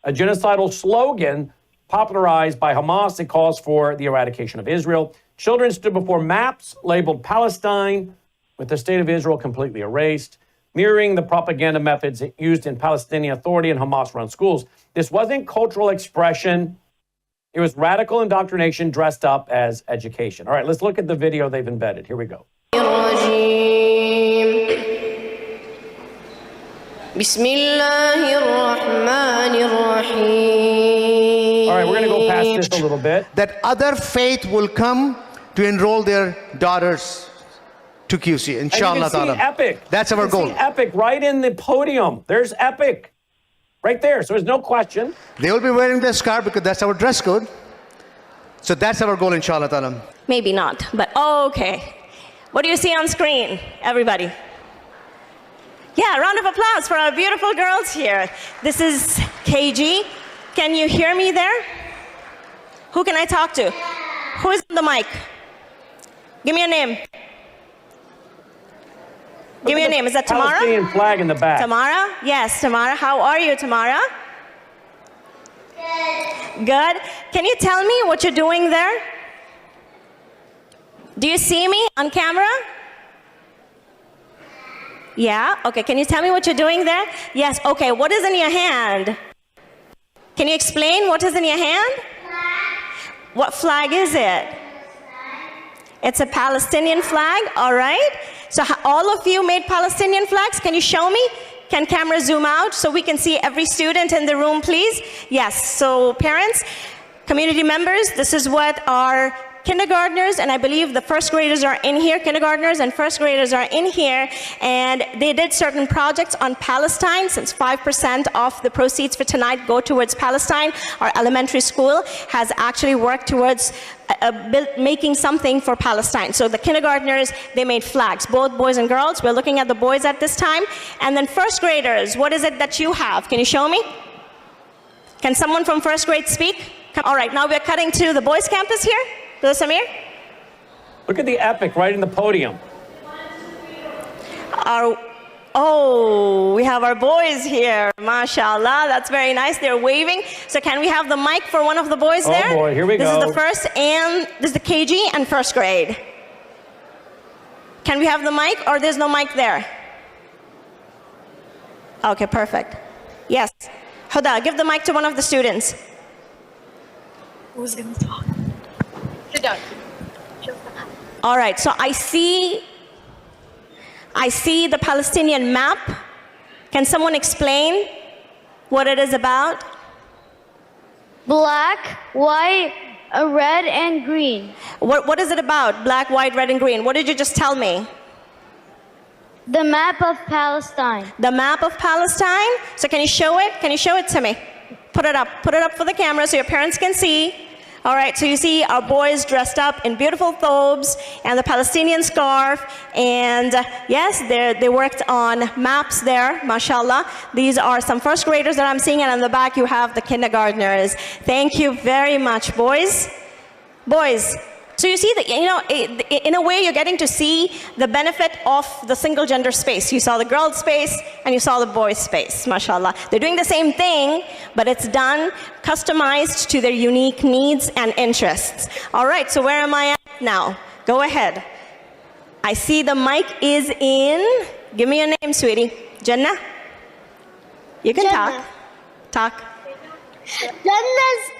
a genocidal slogan popularized by Hamas that calls for the eradication of Israel. Children stood before maps labeled Palestine, with the state of Israel completely erased, mirroring the propaganda methods used in Palestinian Authority and Hamas-run schools. This wasn't cultural expression. It was radical indoctrination dressed up as education. All right, let's look at the video they've embedded. Here we go. All right, we're going to go past this a little bit. That other faith will come to enroll their daughters to QC, inshallah. And you can see EPIC. That's our goal. See EPIC right in the podium. There's EPIC right there. So there's no question. They will be wearing the scarf because that's our dress code. So that's our goal, inshallah ta'ala. Maybe not, but okay. What do you see on screen, everybody? Yeah, round of applause for our beautiful girls here. This is KG. Can you hear me there? Who can I talk to? Who is on the mic? Give me a name. Give me a name. Is that Tamara? Palestinian flag in the back. Tamara? Yes, Tamara. How are you, Tamara? Good. Good. Can you tell me what you're doing there? Do you see me on camera? Yeah? Okay, can you tell me what you're doing there? Yes, okay. What is in your hand? Can you explain what is in your hand? Flag. What flag is it? It's a Palestinian flag, all right. So all of you made Palestinian flags. Can you show me? Can camera zoom out so we can see every student in the room, please? Yes, so parents, community members, this is what our kindergartners, and I believe the first graders are in here. Kindergartners and first graders are in here, and they did certain projects on Palestine. Since 5% of the proceeds for tonight go towards Palestine, our elementary school has actually worked towards making something for Palestine. So the kindergartners, they made flags, both boys and girls. We're looking at the boys at this time. And then first graders, what is it that you have? Can you show me? Can someone from first grade speak? All right, now we're cutting to the boys' campus here. Brother Samir? Look at the epic right in the podium. Oh, we have our boys here. MashaAllah, that's very nice. They're waving. So can we have the mic for one of the boys there? Oh boy, here we go. This is the first and this is the KG and first grade. Can we have the mic, or there's no mic there? Okay, perfect. Yes. Huda, give the mic to one of the students. Who's going to talk? All right, so I see the Palestinian map. Can someone explain what it is about? Black, white, red, and green. What is it about? Black, white, red, and green. What did you just tell me? The map of Palestine. The map of Palestine? So can you show it? Can you show it to me? Put it up. Put it up for the camera so your parents can see. All right, so you see our boys dressed up in beautiful thobes and the Palestinian scarf. And yes, they worked on maps there, mashallah. These are some first graders that I'm seeing, and in the back you have the kindergartners. Thank you very much, boys. Boys. So you see that, you know, in a way you're getting to see the benefit of the single gender space. You saw the girls' space and you saw the boys' space, mashallah. They're doing the same thing, but it's done customized to their unique needs and interests. All right, so where am I at now? Go ahead. I see the mic is in, give me your name, sweetie. Jannah? You can Jannah. Talk. Jannah's.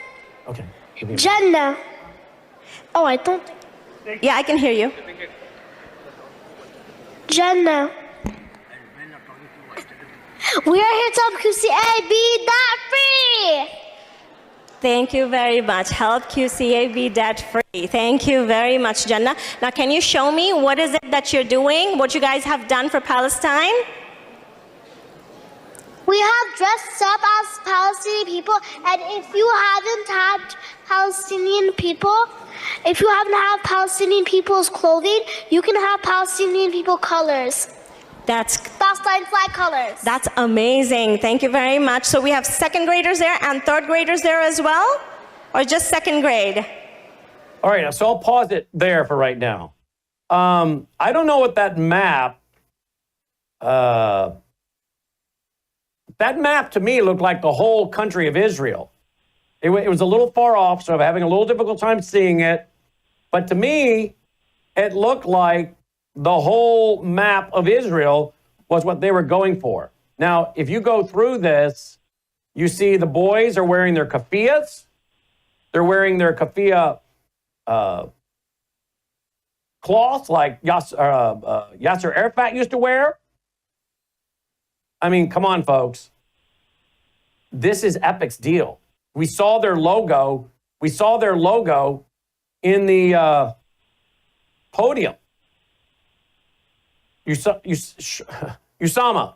Okay. Jannah. Oh, I don't. Yeah, I can hear you. Jannah. We are here to help QCA be debt-free. Thank you very much. Help QCA be debt-free. Thank you very much, Jannah. Now, can you show me what is it that you're doing, what you guys have done for Palestine? We have dressed up as Palestinian people, and if you haven't had Palestinian people, if you haven't had Palestinian people's clothing, you can have Palestinian people colors. That's Palestine flag colors. That's amazing. Thank you very much. So we have second graders there and third graders there as well? Or just second grade? All right, so I'll pause it there for right now. I don't know what that map to me looked like the whole country of Israel. It was a little far off, so I'm having a little difficult time seeing it. But to me, it looked like the whole map of Israel was what they were going for. Now, if you go through this, you see the boys are wearing their keffiyehs. They're wearing their keffiyeh cloths like Yasser Arafat used to wear. I mean, come on, folks. This is Epic's deal. We saw their logo. We saw their logo in the podium. Usama,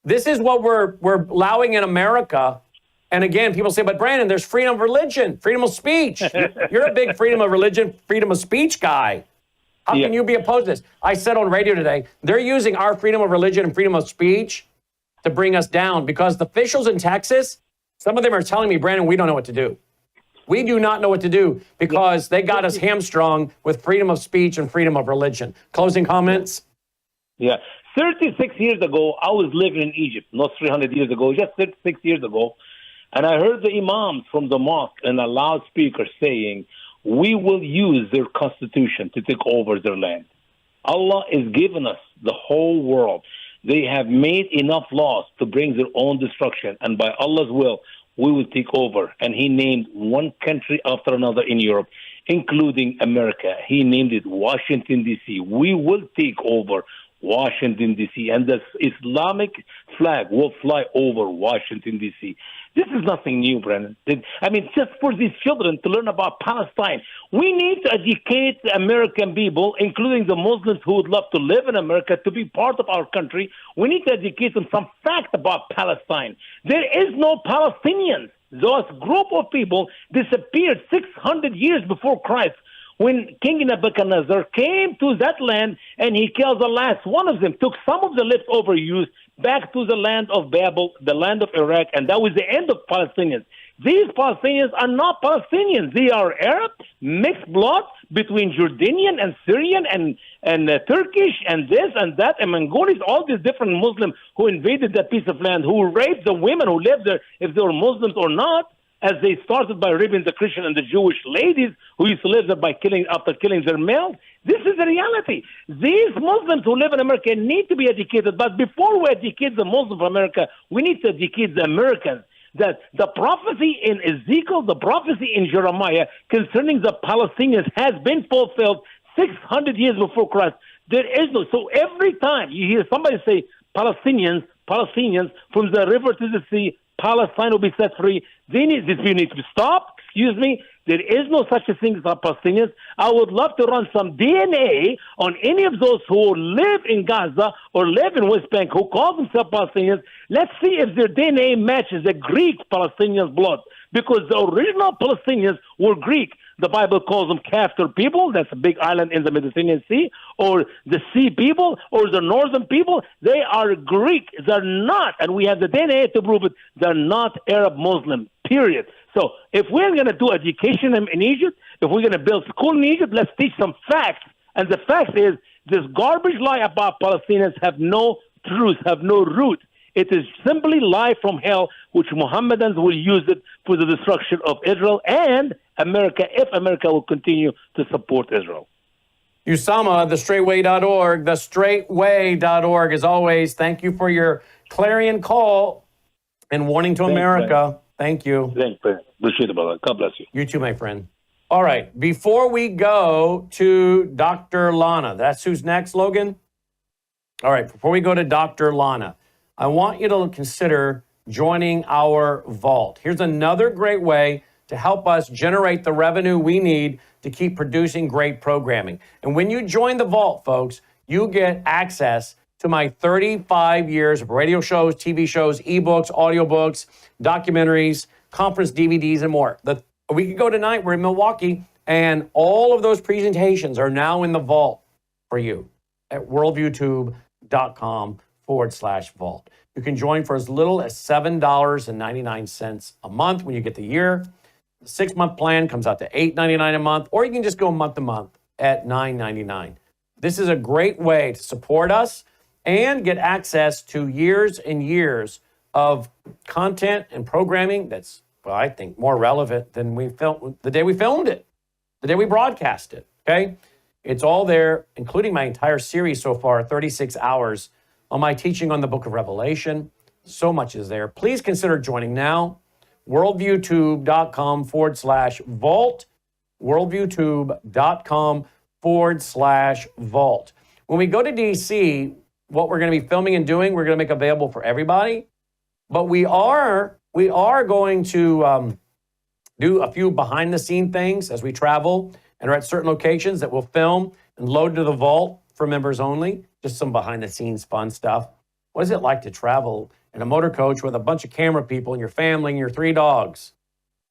this is what we're allowing in America. And again, people say, but Brandon, there's freedom of religion, freedom of speech. You're a big freedom of religion, freedom of speech guy. How can you be opposed to this? I said on radio today, they're using our freedom of religion and freedom of speech to bring us down because the officials in Texas, some of them are telling me, Brandon, we don't know what to do. We do not know what to do because they got us hamstrung with freedom of speech and freedom of religion. Closing comments? Yeah. 36 years ago, I was living in Egypt, not 300 years ago, just 36 years ago. And I heard the imams from the mosque and a loudspeaker saying, we will use their constitution to take over their land. Allah is giving us the whole world. They have made enough laws to bring their own destruction. And by Allah's will, we will take over. And he named one country after another in Europe, including America. He named it Washington, D.C. We will take over Washington, D.C. And the Islamic flag will fly over Washington, D.C. This is nothing new, Brennan. I mean, just for these children to learn about Palestine, we need to educate the American people, including the Muslims who would love to live in America, to be part of our country. We need to educate them some fact about Palestine. There is no Palestinians. Those group of people disappeared 600 years before Christ, when King Nebuchadnezzar came to that land and he killed the last one of them, took some of the leftover youth back to the land of Babel, the land of Iraq, and that was the end of Palestinians. These Palestinians are not Palestinians. They are Arab, mixed blood between Jordanian and Syrian and Turkish and this and that and Mongolis, all these different Muslims who invaded that piece of land, who raped the women who lived there, if they were Muslims or not, as they started by raping the Christian and the Jewish ladies who used to live there after killing their males. This is the reality. These Muslims who live in America need to be educated. But before we educate the Muslims of America, we need to educate the Americans that the prophecy in Ezekiel, the prophecy in Jeremiah concerning the Palestinians has been fulfilled 600 years before Christ. There is no. So every time you hear somebody say Palestinians, from the river to the sea, Palestine will be set free. This need to stop. Excuse me. There is no such a thing as Palestinians. I would love to run some DNA on any of those who live in Gaza or live in West Bank who call themselves Palestinians. Let's see if their DNA matches the Greek Palestinians' blood, because the original Palestinians were Greek. The Bible calls them Kafir people. That's a big island in the Mediterranean Sea. Or the Sea people, or the Northern people. They are Greek. They're not, and we have the DNA to prove it, they're not Arab Muslim, period. So if we're going to do education in Egypt, if we're going to build school in Egypt, let's teach some facts. And the fact is, this garbage lie about Palestinians have no truth, have no root. It is simply lie from hell, which Mohammedans will use it for the destruction of Israel and America, if America will continue to support Israel. Usama, thestraightway.org, thestraightway.org. As always, thank you for your clarion call and warning to America. Thank you. Thanks, man. Appreciate it, brother. God bless you. You too, my friend. All right. Before we go to Dr. Lana, that's who's next, Logan? All right. Before we go to Dr. Lana, I want you to consider joining our vault. Here's another great way to help us generate the revenue we need to keep producing great programming. And when you join the vault, folks, you get access to my 35 years of radio shows, TV shows, ebooks, audiobooks, documentaries, conference DVDs, and more. A week ago tonight, we're in Milwaukee, and all of those presentations are now in the vault for you at worldviewtube.com/vault. You can join for as little as $7.99 a month when you get the year. The 6-month plan comes out to $8.99 a month, or you can just go month to month at $9.99. This is a great way to support us and get access to years and years of content and programming that's, well, I think, more relevant than we filmed the day we filmed it, the day we broadcast it, okay? It's all there, including my entire series so far, 36 hours on my teaching on the book of Revelation. So much is there. Please consider joining now. worldviewtube.com/vault. worldviewtube.com/vault. When we go to DC, what we're going to be filming and doing, we're going to make available for everybody. But we are going to do a few behind-the-scene things as we travel and are at certain locations that we'll film and load to the vault for members only. Just some behind-the-scenes fun stuff. What is it like to travel in a motor coach with a bunch of camera people and your family and your 3 dogs?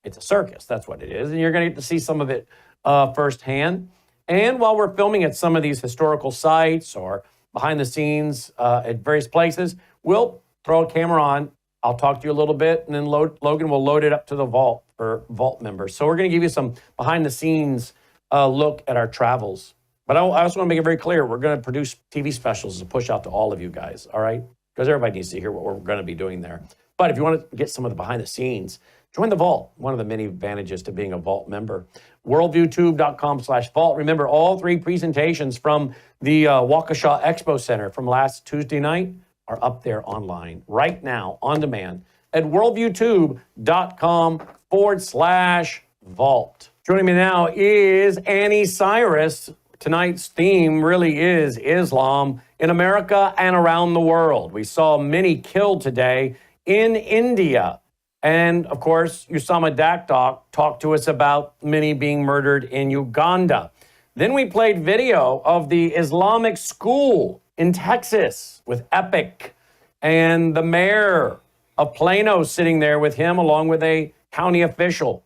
It's a circus, that's what it is. And you're going to get to see some of it firsthand. And while we're filming at some of these historical sites or behind the scenes at various places, we'll throw a camera on. I'll talk to you a little bit, and then Logan will load it up to the vault for vault members. So we're going to give you some behind the scenes look at our travels. But I also want to make it very clear, we're going to produce TV specials to push out to all of you guys, all right? Because everybody needs to hear what we're going to be doing there. But if you want to get some of the behind the scenes, join the vault. One of the many advantages to being a vault member. worldviewtube.com/vault. Remember, all 3 presentations from the Waukesha Expo Center from last Tuesday night are up there online right now on demand at worldviewtube.com/vault. Joining me now is Annie Cyrus. Tonight's theme really is Islam in America and around the world. We saw many killed today in India. And of course, Usama Dakdok talked to us about many being murdered in Uganda. Then we played video of the Islamic school in Texas with Epic and the mayor of Plano sitting there with him along with a county official.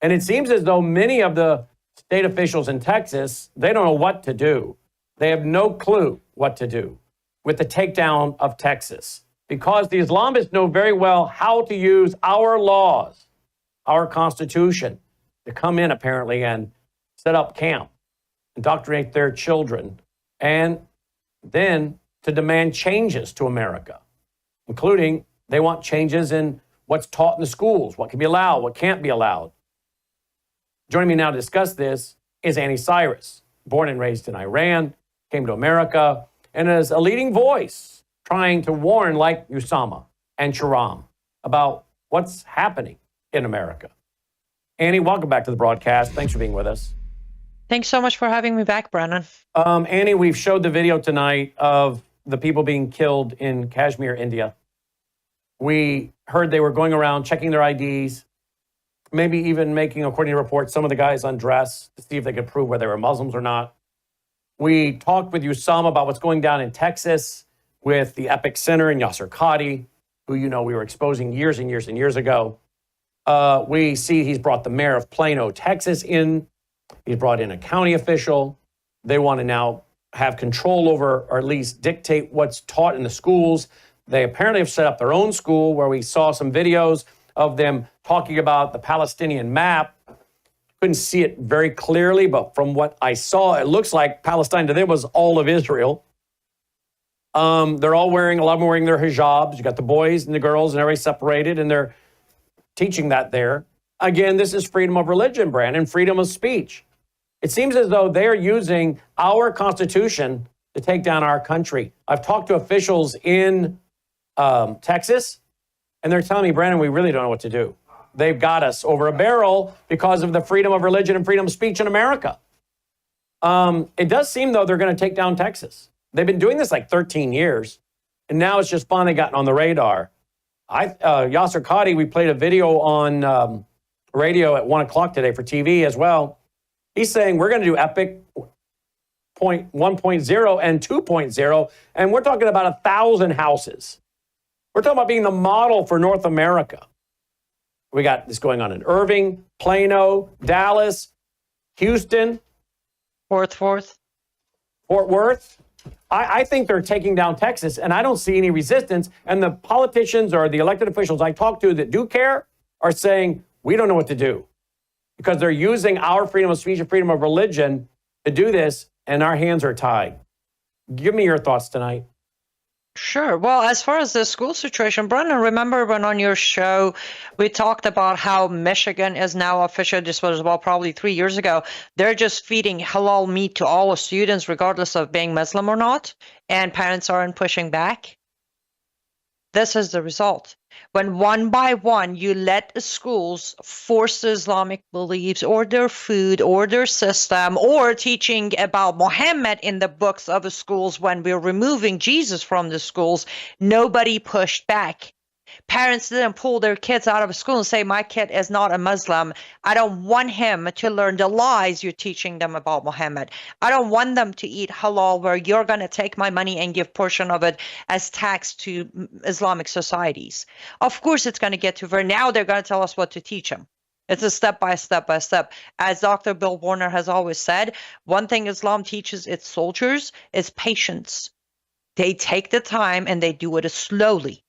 And it seems as though many of the state officials in Texas, they don't know what to do. They have no clue what to do with the takedown of Texas, because the Islamists know very well how to use our laws, our Constitution, to come in apparently and set up camp, indoctrinate their children, and then to demand changes to America, including they want changes in what's taught in the schools, what can be allowed, what can't be allowed. Joining me now to discuss this is Annie Cyrus, born and raised in Iran, came to America, and is a leading voice trying to warn, like Usama and Sharam, about what's happening in America. Annie, welcome back to the broadcast. Thanks for being with us. Thanks so much for having me back, Brennan. Annie, we've showed the video tonight of the people being killed in Kashmir, India. We heard they were going around checking their IDs, maybe even making, according to reports, some of the guys undress to see if they could prove whether they were Muslims or not. We talked with Usama about what's going down in Texas with the Epic Center and Yasser Qadi, who, you know, we were exposing years and years and years ago. We see he's brought the mayor of Plano, Texas in. He's brought in a county official. They want to now have control over, or at least dictate what's taught in the schools. They apparently have set up their own school where we saw some videos of them talking about the Palestinian map. Couldn't see it very clearly, but from what I saw, it looks like Palestine to them was all of Israel. They're all wearing, a lot of them wearing their hijabs. You got the boys and the girls and everybody separated, and they're teaching that there. Again, this is freedom of religion, Brandon, freedom of speech. It seems as though they're using our Constitution to take down our country. I've talked to officials in Texas, and they're telling me, Brandon, we really don't know what to do. They've got us over a barrel because of the freedom of religion and freedom of speech in America. It does seem, though, they're going to take down Texas. They've been doing this like 13 years, and now it's just finally gotten on the radar. Yasser Qadi, we played a video on radio at 1 o'clock today for TV as well. He's saying we're going to do Epic 1.0 and 2.0, and we're talking about 1,000 houses. We're talking about being the model for North America. We got this going on in Irving, Plano, Dallas, Houston. Fort Worth. I think they're taking down Texas, and I don't see any resistance. And the politicians or the elected officials I talk to that do care are saying, we don't know what to do, because they're using our freedom of speech and freedom of religion to do this, and our hands are tied. Give me your thoughts tonight. Sure. Well, as far as the school situation, Brennan, remember when on your show we talked about how Michigan is now official, this was probably 3 years ago, they're just feeding halal meat to all the students regardless of being Muslim or not, and parents aren't pushing back? This is the result. When one by one you let the schools force the Islamic beliefs or their food or their system or teaching about Muhammad in the books of the schools, when we're removing Jesus from the schools, nobody pushed back. Parents didn't pull their kids out of school and say, my kid is not a Muslim. I don't want him to learn the lies you're teaching them about Muhammad. I don't want them to eat halal where you're going to take my money and give portion of it as tax to Islamic societies. Of course, it's going to get to where now they're going to tell us what to teach them. It's a step by step by step. As Dr. Bill Warner has always said, one thing Islam teaches its soldiers is patience. They take the time and they do it slowly.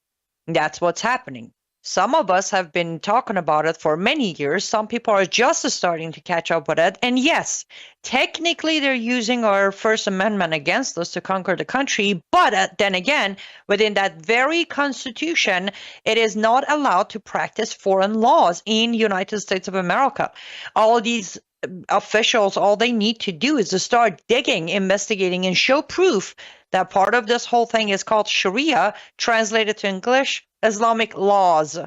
That's what's happening. Some of us have been talking about it for many years. Some people are just starting to catch up with it. And yes, technically they're using our First Amendment against us to conquer the country. But then again, within that very Constitution, it is not allowed to practice foreign laws in the United States of America. All these officials, all they need to do is to start digging, investigating, and show proof that part of this whole thing is called Sharia, translated to English, Islamic laws.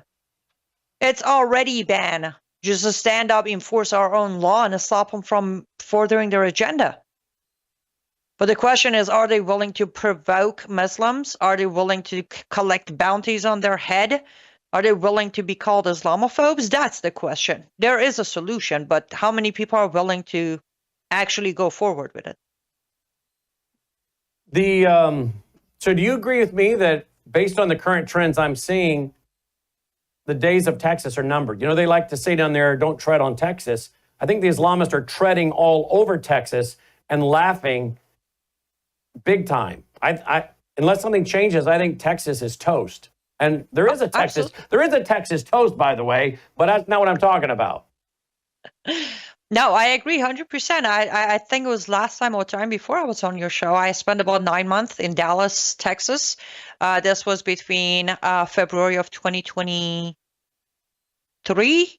It's already banned. Just to stand up, enforce our own law, and stop them from furthering their agenda. But the question is, are they willing to provoke Muslims? Are they willing to collect bounties on their head? Are they willing to be called Islamophobes? That's the question. There is a solution, but how many people are willing to actually go forward with it? So do you agree with me that based on the current trends I'm seeing, the days of Texas are numbered? You know, they like to say down there, don't tread on Texas. I think the Islamists are treading all over Texas and laughing big time. Unless something changes, I think Texas is toast. And there is a Texas toast, by the way, but that's not what I'm talking about. No, I agree 100%. I think it was last time or time before I was on your show. I spent about 9 months in Dallas, Texas. This was between February of 2023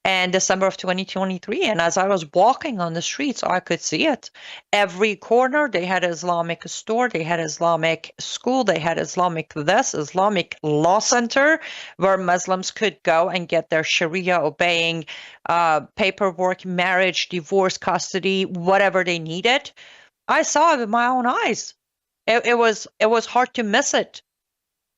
and December of 2023. And as I was walking on the streets, I could see it. Every corner, they had Islamic store, they had Islamic school, they had Islamic law center, where Muslims could go and get their Sharia obeying paperwork, marriage, divorce, custody, whatever they needed. I saw it with my own eyes. It was hard to miss it.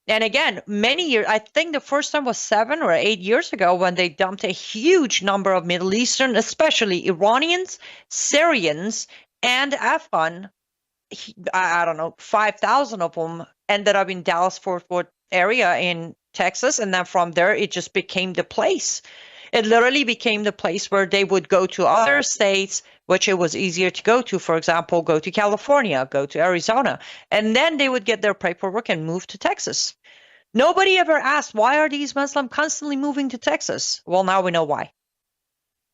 And again, many years, I think the first time was 7 or 8 years ago when they dumped a huge number of Middle Eastern, especially Iranians, Syrians, and Afghan. I don't know, 5,000 of them ended up in Dallas-Fort Worth area in Texas. And then from there, it just became the place. It literally became the place where they would go to other states, which it was easier to go to. For example, go to California, go to Arizona, and then they would get their paperwork and move to Texas. Nobody ever asked, why are these Muslims constantly moving to Texas? Well, now we know why.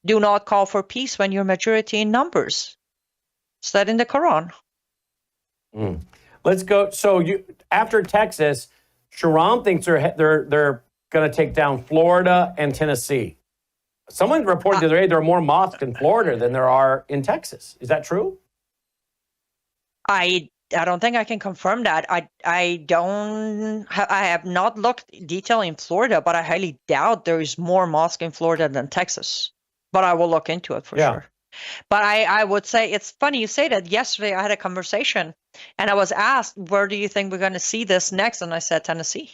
Do not call for peace when you're majority in numbers. It's that in the Quran. Let's go. So after Texas, Sharam thinks they're going to take down Florida and Tennessee. Someone reported the other day there are more mosques in Florida than there are in Texas. Is that true? I don't think I can confirm that. I have not looked detail in Florida, but I highly doubt there is more mosque in Florida than Texas. But I will look into it for sure. But I would say it's funny you say that. Yesterday I had a conversation and I was asked, where do you think we're going to see this next? And I said Tennessee.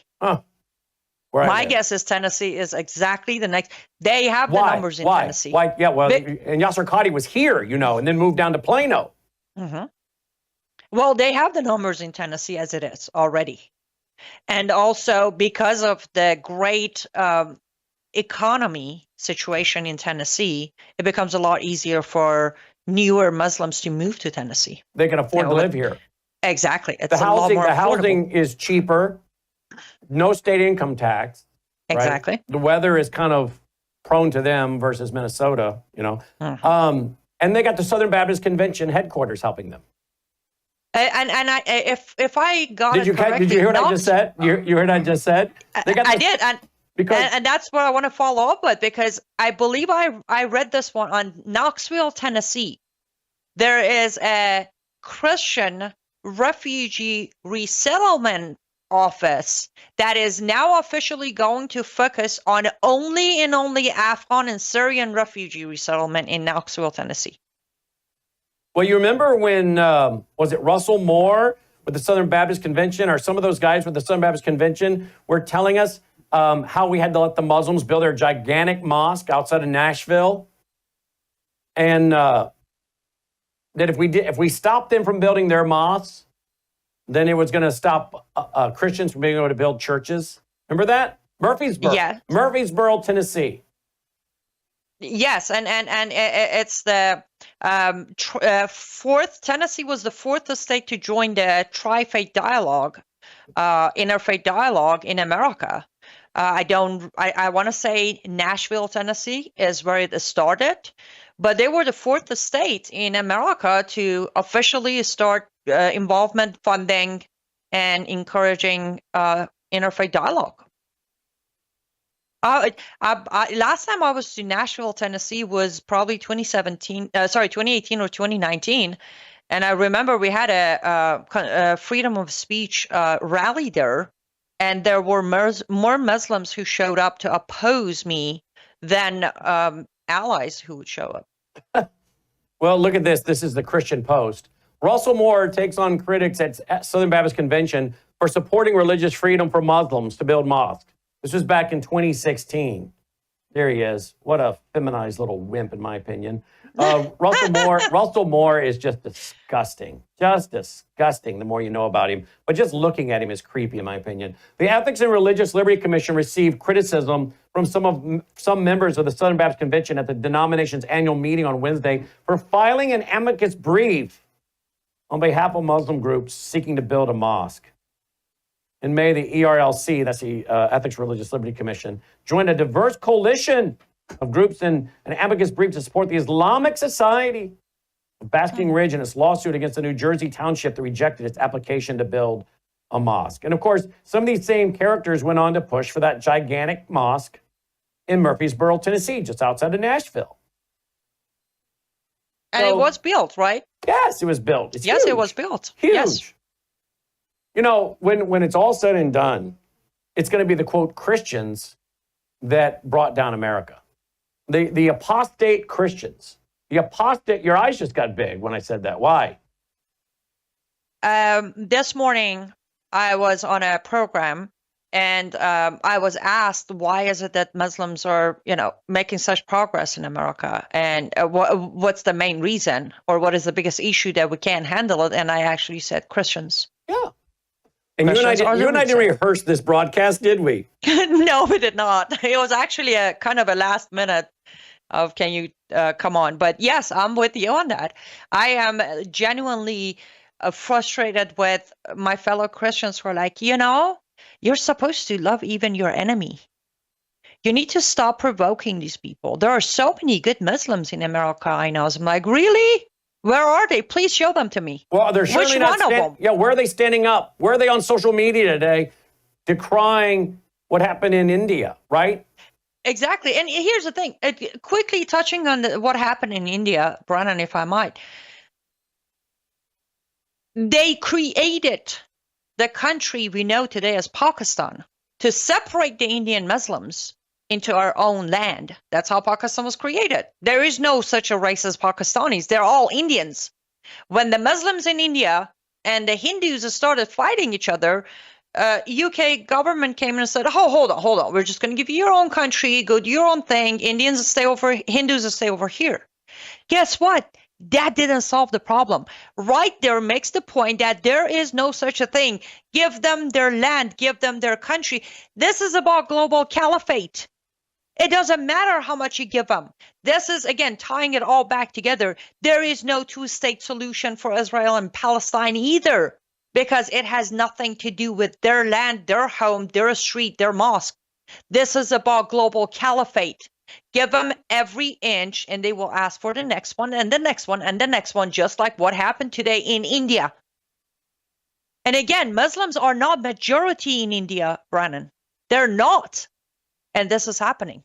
My guess is Tennessee is exactly the next. They have the numbers in Tennessee. Why? Yeah, well, and Yasser Qadhi was here, and then moved down to Plano. Mm-hmm. Well, they have the numbers in Tennessee as it is already. And also because of the great economy situation in Tennessee, it becomes a lot easier for newer Muslims to move to Tennessee. They can afford to live here. Exactly. It's the housing is cheaper. No state income tax. Exactly. Right? The weather is kind of prone to them versus Minnesota, Mm-hmm. And they got the Southern Baptist Convention headquarters helping them. And if I got did you hear what I just said? You heard what I just said? I did, and that's what I want to follow up with, because I believe I read this one on Knoxville, Tennessee. There is a Christian refugee resettlement office that is now officially going to focus on only Afghan and Syrian refugee resettlement in Knoxville, Tennessee. Well, you remember when, was it Russell Moore with the Southern Baptist Convention, or some of those guys with the Southern Baptist Convention were telling us how we had to let the Muslims build their gigantic mosque outside of Nashville? And that if we stopped them from building their mosques, then it was going to stop Christians from being able to build churches. Remember that? Murfreesboro. Yeah. Murfreesboro, Tennessee. Yes, and it's the fourth. Tennessee was the fourth state to join the Tri-Faith Dialogue, Interfaith Dialogue in America. I want to say Nashville, Tennessee is where it started, but they were the fourth state in America to officially start involvement, funding, and encouraging interfaith dialogue. Last time I was to Nashville, Tennessee was probably 2018 or 2019. And I remember we had a freedom of speech rally there. And there were more Muslims who showed up to oppose me than allies who would show up. Well, look at this. This is the Christian Post. Russell Moore takes on critics at Southern Baptist Convention for supporting religious freedom for Muslims to build mosques. This was back in 2016. There he is. What a feminized little wimp, in my opinion. Russell Moore is just disgusting. Just disgusting the more you know about him. But just looking at him is creepy, in my opinion. The Ethics and Religious Liberty Commission received criticism from some members of the Southern Baptist Convention at the denomination's annual meeting on Wednesday for filing an amicus brief on behalf of Muslim groups seeking to build a mosque. In May, the ERLC, that's the Ethics Religious Liberty Commission, joined a diverse coalition of groups in an amicus brief to support the Islamic Society of Basking Ridge in its lawsuit against a New Jersey township that rejected its application to build a mosque. And of course, some of these same characters went on to push for that gigantic mosque in Murfreesboro, Tennessee, just outside of Nashville. And it was built, right? Yes, it was built. It's yes, huge. it was built. Huge. Yes. You know, when it's all said and done, it's going to be the, quote, Christians that brought down America. The apostate Christians. The apostate, your eyes just got big when I said that. Why? This morning, I was on a program, and I was asked, why is it that Muslims are, making such progress in America? And what's the main reason? Or what is the biggest issue that we can't handle it? And I actually said Christians. Yeah. And you and I didn't rehearse this broadcast, did we? No, we did not. It was actually a kind of a last minute of, can you come on? But yes, I'm with you on that. I am genuinely frustrated with my fellow Christians who are like, you're supposed to love even your enemy. You need to stop provoking these people. There are so many good Muslims in America, I know. So I'm like, really? Where are they? Please show them to me. Well, they're certainly not one of them? Yeah, where are they standing up? Where are they on social media today decrying what happened in India, right? Exactly. And here's the thing. Quickly touching on what happened in India, Brannon, if I might. They created the country we know today as Pakistan to separate the Indian Muslims into our own land. That's how Pakistan was created. There is no such a race as Pakistanis. They're all Indians. When the Muslims in India and the Hindus started fighting each other, UK government came in and said, oh, hold on. We're just going to give you your own country, go do your own thing. Indians stay over, Hindus stay over here. Guess what? That didn't solve the problem. Right there makes the point that there is no such a thing. Give them their land, give them their country. This is about global caliphate. It doesn't matter how much you give them. This is, again, tying it all back together. There is no two-state solution for Israel and Palestine either, because it has nothing to do with their land, their home, their street, their mosque. This is about global caliphate. Give them every inch, and they will ask for the next one, and the next one, and the next one, just like what happened today in India. And again, Muslims are not majority in India, Brannon. They're not. And this is happening.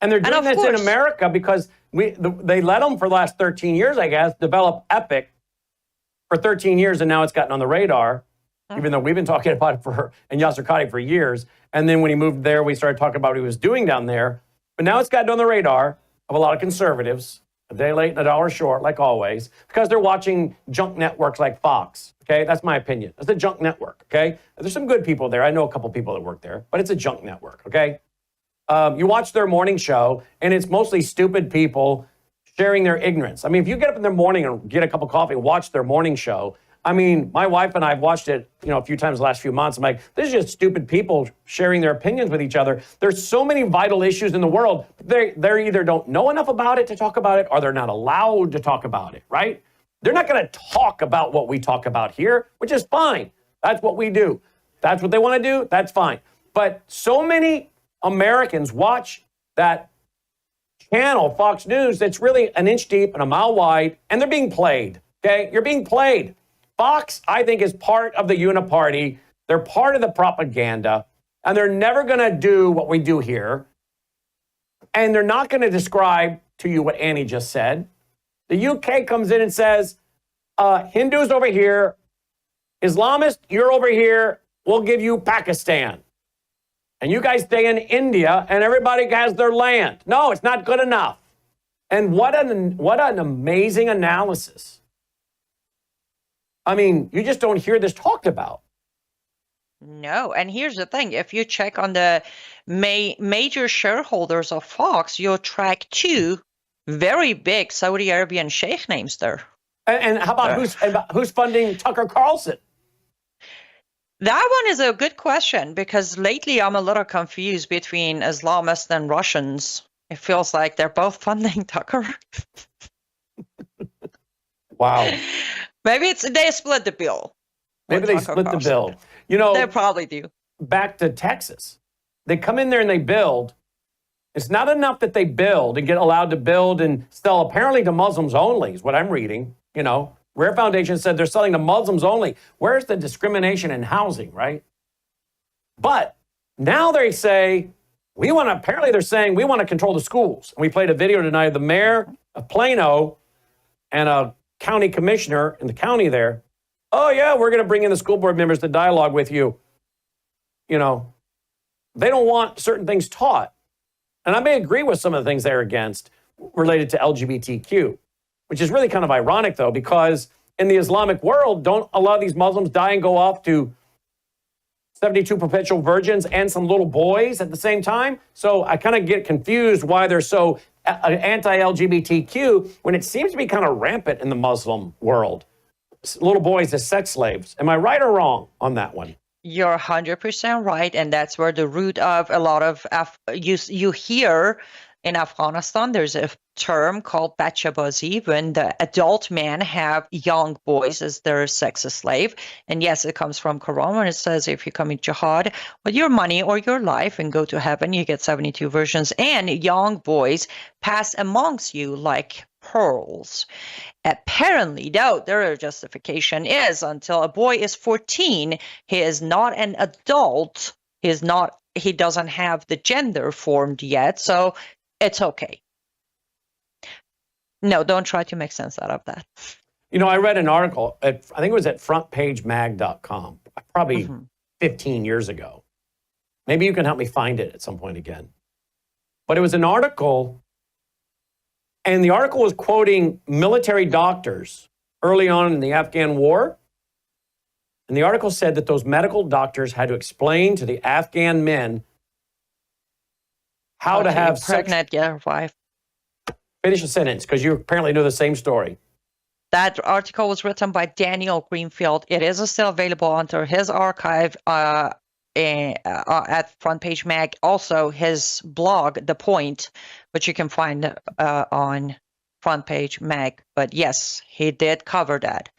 And they're doing this in America because they let them for the last 13 years, I guess, develop Epic for 13 years, and now it's gotten on the radar, even though we've been talking about it and Yasser Qadhi for years. And then when he moved there, we started talking about what he was doing down there. But now it's gotten on the radar of a lot of conservatives, a day late and a dollar short, like always, because they're watching junk networks like Fox. Okay, that's my opinion. It's a junk network, okay? There's some good people there. I know a couple people that work there, but it's a junk network, okay? You watch their morning show, and it's mostly stupid people sharing their ignorance. I mean, if you get up in the morning and get a cup of coffee and watch their morning show, I mean, my wife and I have watched it, a few times the last few months. I'm like, this is just stupid people sharing their opinions with each other. There's so many vital issues in the world. They either don't know enough about it to talk about it, or they're not allowed to talk about it, right? They're not going to talk about what we talk about here, which is fine. That's what we do. That's what they want to do. That's fine. But so many Americans watch that channel, Fox News, that's really an inch deep and a mile wide, and they're being played, okay? You're being played. Fox, I think, is part of the uniparty. They're part of the propaganda, and they're never going to do what we do here. And they're not going to describe to you what Annie just said. The UK comes in and says, Hindus over here, Islamists, you're over here, we'll give you Pakistan. And you guys stay in India, and everybody has their land. No, it's not good enough. And what an amazing analysis I mean, you just don't hear this talked about. No, and here's the thing. If you check on the major shareholders of Fox, you'll track two very big Saudi Arabian sheikh names there. And how about who's funding Tucker Carlson? That one is a good question because lately I'm a little confused between Islamists and Russians. It feels like they're both funding Tucker. Wow. Maybe they split the bill. Maybe they split the bill. You know, they probably do. Back to Texas. They come in there and they build. It's not enough that they build and get allowed to build and sell apparently to Muslims only is what I'm reading. You know, Rare Foundation said they're selling to Muslims only. Where's the discrimination in housing, right? But now they say, apparently they're saying we want to control the schools. And we played a video tonight of the mayor of Plano and a county commissioner in the county there. Oh, yeah, we're going to bring in the school board members to dialogue with you. You know, they don't want certain things taught. And I may agree with some of the things they're against related to LGBTQ, which is really kind of ironic, though, because in the Islamic world, don't a lot of these Muslims die and go off to 72 perpetual virgins and some little boys at the same time? So I kind of get confused why they're so anti-LGBTQ when it seems to be kind of rampant in the Muslim world. Little boys as sex slaves. Am I right or wrong on that one? You're 100% right, and that's where the root of a lot of you hear in Afghanistan. There's a term called bachabazi when the adult men have young boys as their sex slave. And yes, it comes from Quran when it says if you commit jihad with your money or your life and go to heaven, you get 72 virgins and young boys pass amongst you like pearls. Apparently, though, their justification is until a boy is 14, he is not an adult. He doesn't have the gender formed yet, so it's okay. No, don't try to make sense out of that. You know, I read an article, I think it was at frontpagemag.com, probably 15 years ago. Maybe you can help me find it at some point again. But it was an article, and the article was quoting military doctors early on in the Afghan war. And the article said that those medical doctors had to explain to the Afghan men how to have pregnant your wife. Finish a sentence, because you apparently know the same story. That article was written by Daniel Greenfield. It is still available under his archive at Front Page Mag. Also, his blog, The Point, which you can find on Front Page Mag. But yes, he did cover that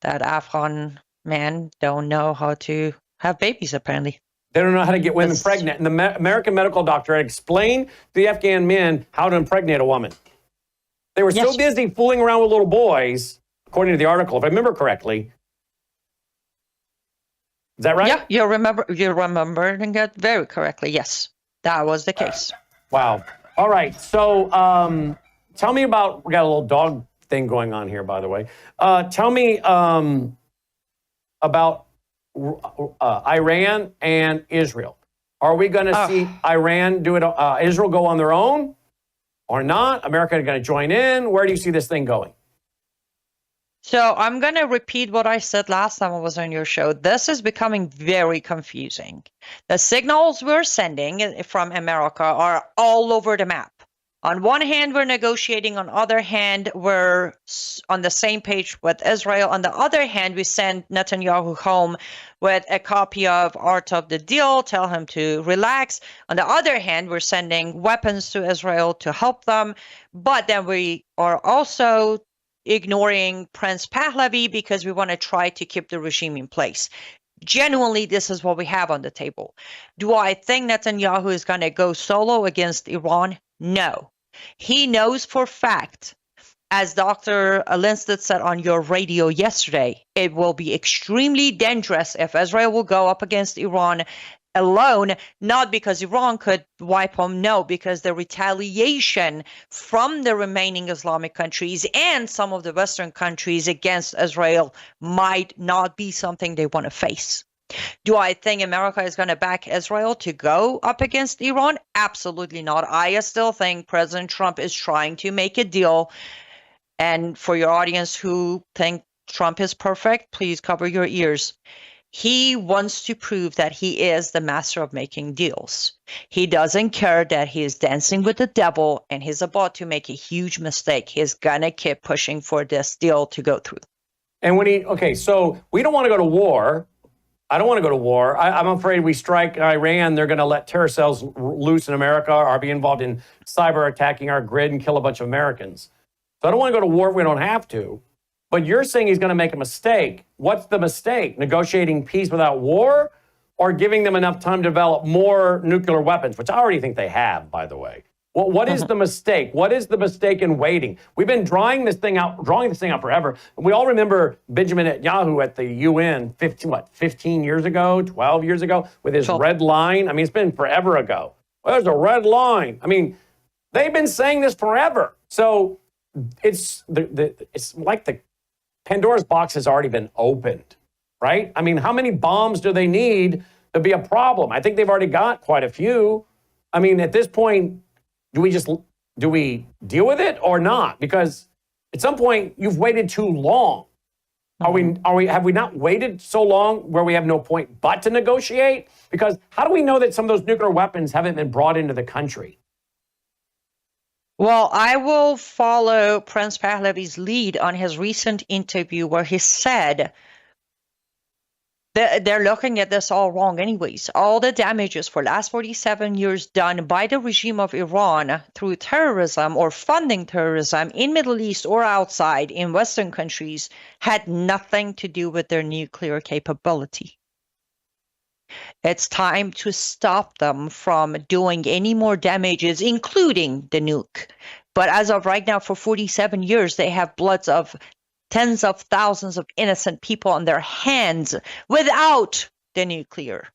Afghan men don't know how to have babies, apparently. They don't know how to get women pregnant. And the American medical doctor had explained to the Afghan men how to impregnate a woman. They were so busy fooling around with little boys, according to the article, if I remember correctly. Is that right? Yeah, you're remembering it very correctly. Yes, that was the case. Wow. All right. So tell me about, we got a little dog thing going on here, by the way. Tell me about Iran and Israel. Are we going to see Iran do it, Israel go on their own or not? America going to join in? Where do you see this thing going? So I'm going to repeat what I said last time I was on your show. This is becoming very confusing. The signals we're sending from America are all over the map. On one hand, we're negotiating. On the other hand, we're on the same page with Israel. On the other hand, we send Netanyahu home with a copy of Art of the Deal, tell him to relax. On the other hand, we're sending weapons to Israel to help them. But then we are also ignoring Prince Pahlavi because we want to try to keep the regime in place. Genuinely, this is what we have on the table. Do I think Netanyahu is going to go solo against Iran? No. He knows for fact, as Dr. Lindstedt said on your radio yesterday, it will be extremely dangerous if Israel will go up against Iran alone, not because Iran could wipe them, no, because the retaliation from the remaining Islamic countries and some of the Western countries against Israel might not be something they want to face. Do I think America is going to back Israel to go up against Iran? Absolutely not. I still think President Trump is trying to make a deal. And for your audience who think Trump is perfect. Please cover your ears. He wants to prove that he is the master of making deals. He doesn't care that he is dancing with the devil and he's about to make a huge mistake. He's gonna keep pushing for this deal to go through. And when so we don't want to go to war. I don't want to go to war. I'm afraid we strike Iran, they're going to let terror cells loose in America or be involved in cyber attacking our grid and kill a bunch of Americans. So I don't want to go to war if we don't have to. But you're saying he's going to make a mistake. What's the mistake? Negotiating peace without war or giving them enough time to develop more nuclear weapons, which I already think they have, by the way. Well, what is the mistake? What is the mistake in waiting? We've been drawing this thing out forever. We all remember Benjamin Netanyahu at the UN 15 years ago, 12 years ago, with his red line. I mean, it's been forever ago. Well, there's a red line. I mean, they've been saying this forever. So it's like the Pandora's box has already been opened, right? I mean, how many bombs do they need to be a problem? I think they've already got quite a few. I mean, at this point, do we deal with it or not? Because at some point you've waited too long. Have we not waited so long where we have no point but to negotiate? Because how do we know that some of those nuclear weapons haven't been brought into the country? Well, I will follow Prince Pahlavi's lead on his recent interview where he said they're looking at this all wrong anyways. All the damages for last 47 years done by the regime of Iran through terrorism or funding terrorism in Middle East or outside in Western countries had nothing to do with their nuclear capability. It's time to stop them from doing any more damages, including the nuke. But as of right now, for 47 years, they have bloods of tens of thousands of innocent people on their hands without the nuclear.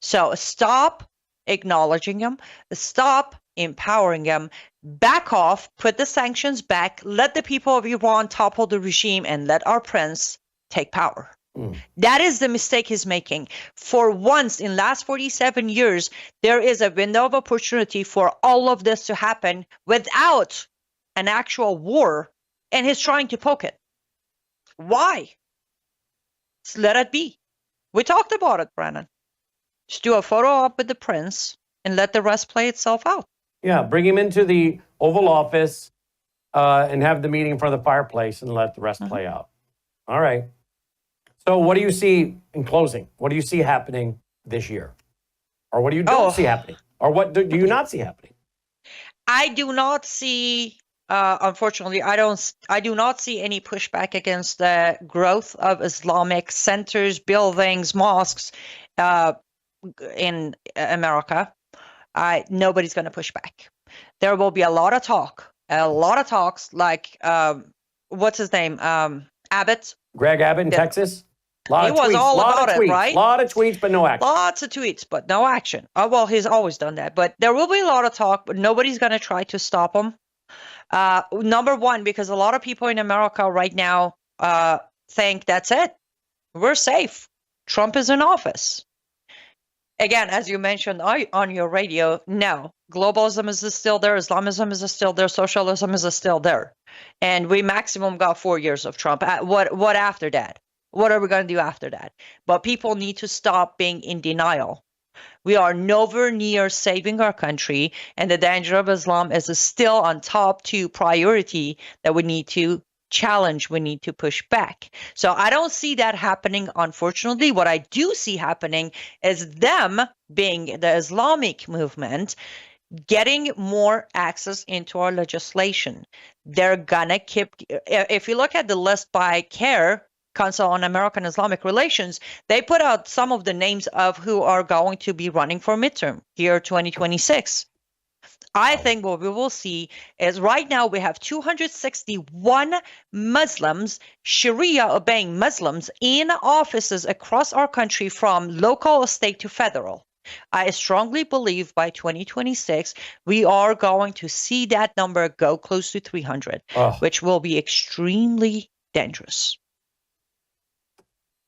So stop acknowledging them, stop empowering them, back off, put the sanctions back, let the people of Iran topple the regime, and let our prince take power. That is the mistake he's making. For once in last 47 years, there is a window of opportunity for all of this to happen without an actual war, and he's trying to poke it. Why? Just let it be. We talked about it, Brandon. Just do a photo op with the prince and let the rest play itself out. Yeah, bring him into the Oval Office and have the meeting in front of the fireplace and let the rest play out. All right. So what do you see in closing? What do you see happening this year? Or what do you don't see happening? Or what do you not see happening? I do not see, unfortunately, I do not see any pushback against the growth of Islamic centers, buildings, mosques in America. Nobody's going to push back. There will be a lot of talks like, what's his name? Abbott. Greg Abbott in Texas? He was all about it, right? A lot of tweets, but no action. Lots of tweets, but no action. Oh, well, he's always done that. But there will be a lot of talk, but nobody's going to try to stop him. Number one, because a lot of people in America right now think that's it. We're safe. Trump is in office. Again, as you mentioned on your radio, no. Globalism is still there. Islamism is still there. Socialism is still there. And we maximum got 4 years of Trump. What after that? What are we going to do after that? But people need to stop being in denial. We are nowhere near saving our country, and the danger of Islam is still on top 2 priority that we need to challenge, we need to push back. So I don't see that happening, unfortunately. What I do see happening is them, being the Islamic movement, getting more access into our legislation. They're gonna keep, if you look at the list by CARE, Council on American Islamic Relations, they put out some of the names of who are going to be running for midterm here 2026. I think what we will see is right now we have 261 Muslims, Sharia obeying Muslims in offices across our country from local, state to federal. I strongly believe by 2026, we are going to see that number go close to 300, which will be extremely dangerous.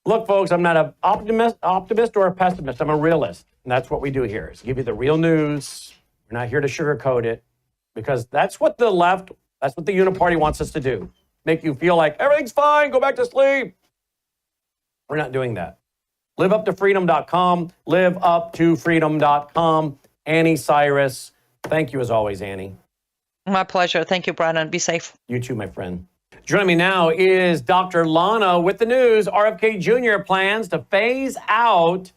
Look, folks, I'm not an optimist or a pessimist. I'm a realist. And that's what we do here, is give you the real news. We're not here to sugarcoat it, because that's what the left, that's what the Uniparty wants us to do. make you feel like everything's fine, go back to sleep. We're not doing that. LiveUpToFreedom.com, LiveUpToFreedom.com. Annie Cyrus, thank you as always, Annie. My pleasure. Thank you, Brandon. Be safe. You too, my friend. Joining me now is Dr. Lana with the news. RFK Jr. plans to phase out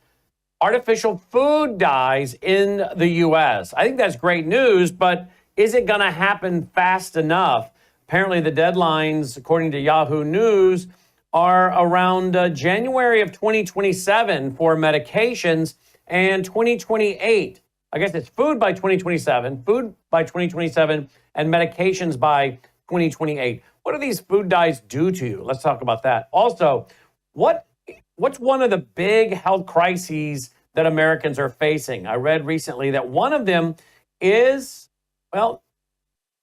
artificial food dyes in the U.S. I think that's great news, but is it going to happen fast enough? Apparently, the deadlines, according to Yahoo News, are around January of 2027 for medications and 2028. I guess it's food by 2027, and medications by 2028. What do these food dyes do to you? Let's talk about that. Also, what's one of the big health crises that Americans are facing? I read recently that one of them is, well,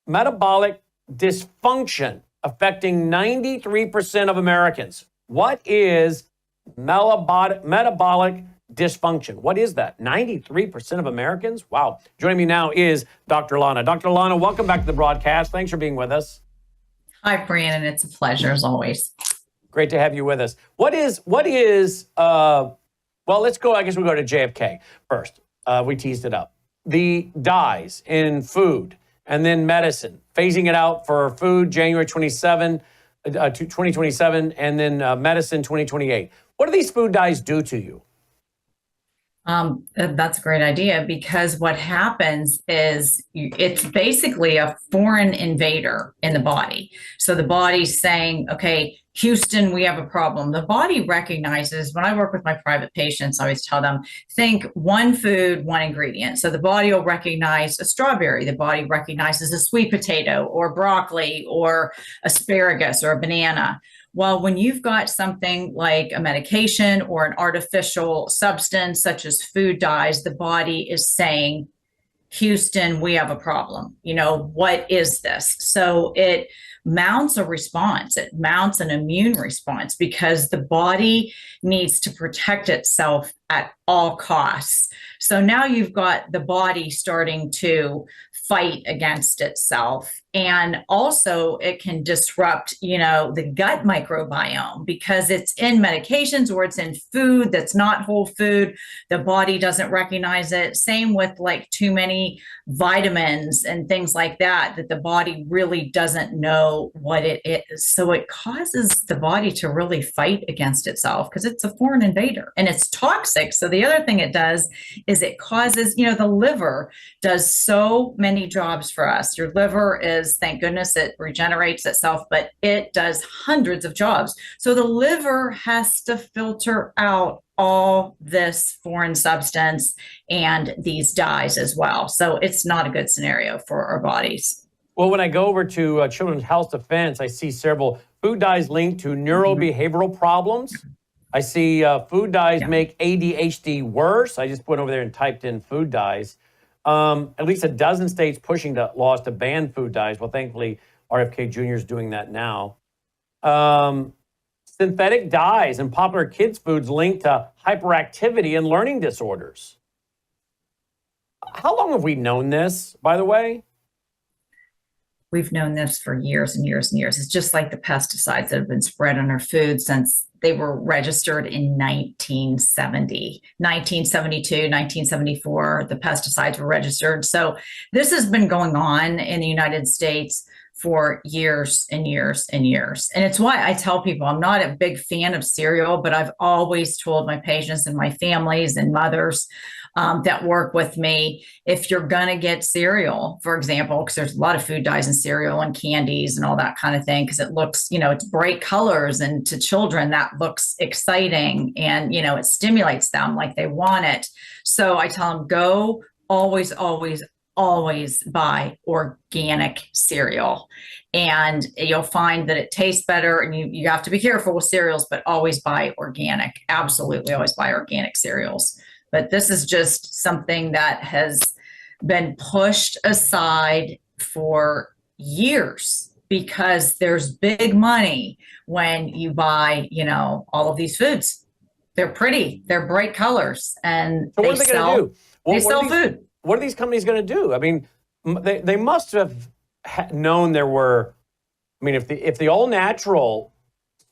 metabolic dysfunction affecting 93% of Americans. What is metabolic dysfunction? What is that? 93% of Americans? Wow. Joining me now is Dr. Lana. Dr. Lana, welcome back to the broadcast. Thanks for being with us. Hi, Brandon. It's a pleasure as always. Great to have you with us. Well, let's go, I guess we'll go to JFK first. We teased it up. The dyes in food and then medicine, phasing it out for food January 2027, and then medicine 2028. What do these food dyes do to you? That's a great idea, because what happens is it's basically a foreign invader in the body. So the body's saying, okay, Houston, we have a problem. The body recognizes, when I work with my private patients, I always tell them, think one food, one ingredient. So the body will recognize a strawberry. The body recognizes a sweet potato or broccoli or asparagus or a banana. Well, when you've got something like a medication or an artificial substance such as food dyes, the body is saying, Houston, we have a problem. What is this? So it mounts a response. It mounts an immune response because the body needs to protect itself at all costs. So now you've got the body starting to fight against itself. And also it can disrupt, the gut microbiome because it's in medications or it's in food that's not whole food. The body doesn't recognize it. Same with like too many vitamins and things like that the body really doesn't know what it is. So it causes the body to really fight against itself because it's a foreign invader and it's toxic. So the other thing it does is it causes, the liver does so many jobs for us. Your liver is, thank goodness, it regenerates itself, but it does hundreds of jobs. So the liver has to filter out all this foreign substance and these dyes as well. So it's not a good scenario for our bodies. Well, when I go over to Children's Health Defense, I see several food dyes linked to neurobehavioral problems. I see food dyes make ADHD worse. I just went over there and typed in food dyes. At least a dozen states pushing laws to ban food dyes. Well, thankfully, RFK Jr. is doing that now. Synthetic dyes and popular kids' foods linked to hyperactivity and learning disorders. How long have we known this, by the way? We've known this for years and years and years. It's just like the pesticides that have been spread on our food since they were registered in 1970, 1972, 1974, the pesticides were registered. So this has been going on in the United States for years and years and years. And it's why I tell people I'm not a big fan of cereal, but I've always told my patients and my families and mothers that work with me, if you're going to get cereal, for example, because there's a lot of food dyes in cereal and candies and all that kind of thing, because it looks, it's bright colors, and to children that looks exciting, and, it stimulates them like they want it. So I tell them, go always, always, always buy organic cereal, and you'll find that it tastes better. And you have to be careful with cereals, but always buy organic. Absolutely always buy organic cereals. But this is just something that has been pushed aside for years because there's big money when you buy, all of these foods. They're pretty, they're bright colors, and so what are they going to do? They sell food. What are these companies going to do? I mean, they must have known there were I mean, if the all natural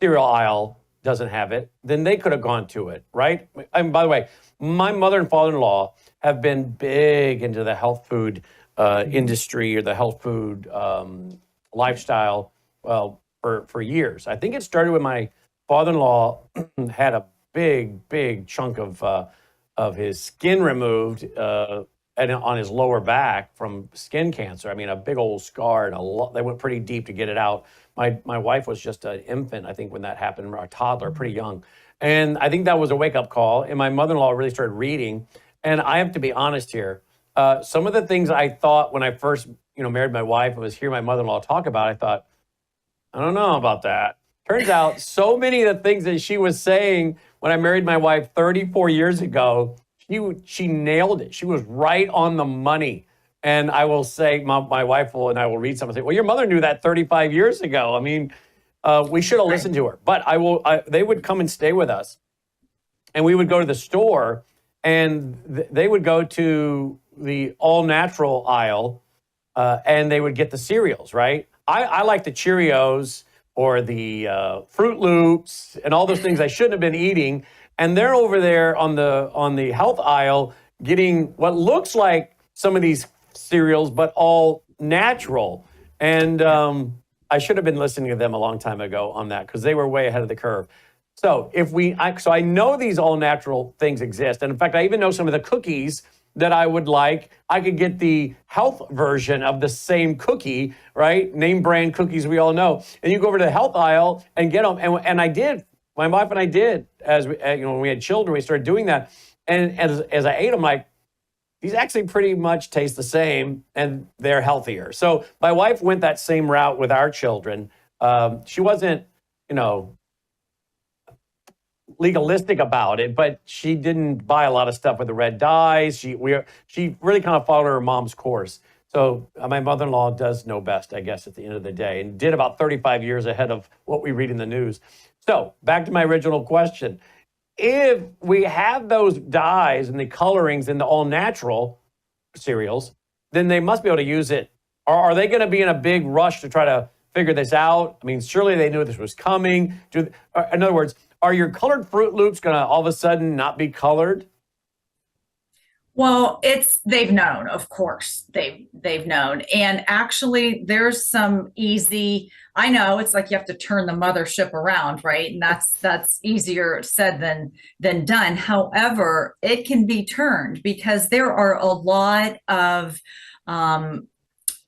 cereal aisle doesn't have it, then they could have gone to it, right? And by the way, my mother and father-in-law have been big into the health food industry or the health food lifestyle, well, for years. I think it started when my father-in-law had a big chunk of his skin removed and on his lower back from skin cancer. I mean, a big old scar, and they went pretty deep to get it out. My wife was just an infant, I think, when that happened, or a toddler, pretty young. And I think that was a wake-up call. And my mother-in-law really started reading. And I have to be honest here. Some of the things I thought when I first, married my wife and was hearing my mother-in-law talk about, I thought, I don't know about that. Turns out so many of the things that she was saying when I married my wife 34 years ago, she nailed it. She was right on the money. And I will say, my wife and I will read something and say, well, your mother knew that 35 years ago. I mean, we should have listened to her. But they would come and stay with us. And we would go to the store, and they would go to the all-natural aisle, and they would get the cereals, right? I like the Cheerios or the Fruit Loops and all those things I shouldn't have been eating. And they're over there on the health aisle getting what looks like some of these cereals, but all natural. And I should have been listening to them a long time ago on that, because they were way ahead of the curve. So I know these all natural things exist. And in fact, I even know some of the cookies that I would like. I could get the health version of the same cookie, right? Name brand cookies we all know. And you go over to the health aisle and get them. And I did. My wife and I did. As we, when we had children, we started doing that. And as I ate them, like, these actually pretty much taste the same, and they're healthier. So my wife went that same route with our children. She wasn't, legalistic about it, but she didn't buy a lot of stuff with the red dyes. She really kind of followed her mom's course. So my mother-in-law does know best, I guess, at the end of the day, and did about 35 years ahead of what we read in the news. So back to my original question. If we have those dyes and the colorings in the all-natural cereals, then they must be able to use it. Are they going to be in a big rush to try to figure this out? I mean, surely they knew this was coming. In other words, are your colored Fruit Loops going to all of a sudden not be colored? Well, they've known, of course, they've known. And actually there's some easy, I know it's like you have to turn the mothership around, right? And that's easier said than done. However, it can be turned, because there are a lot of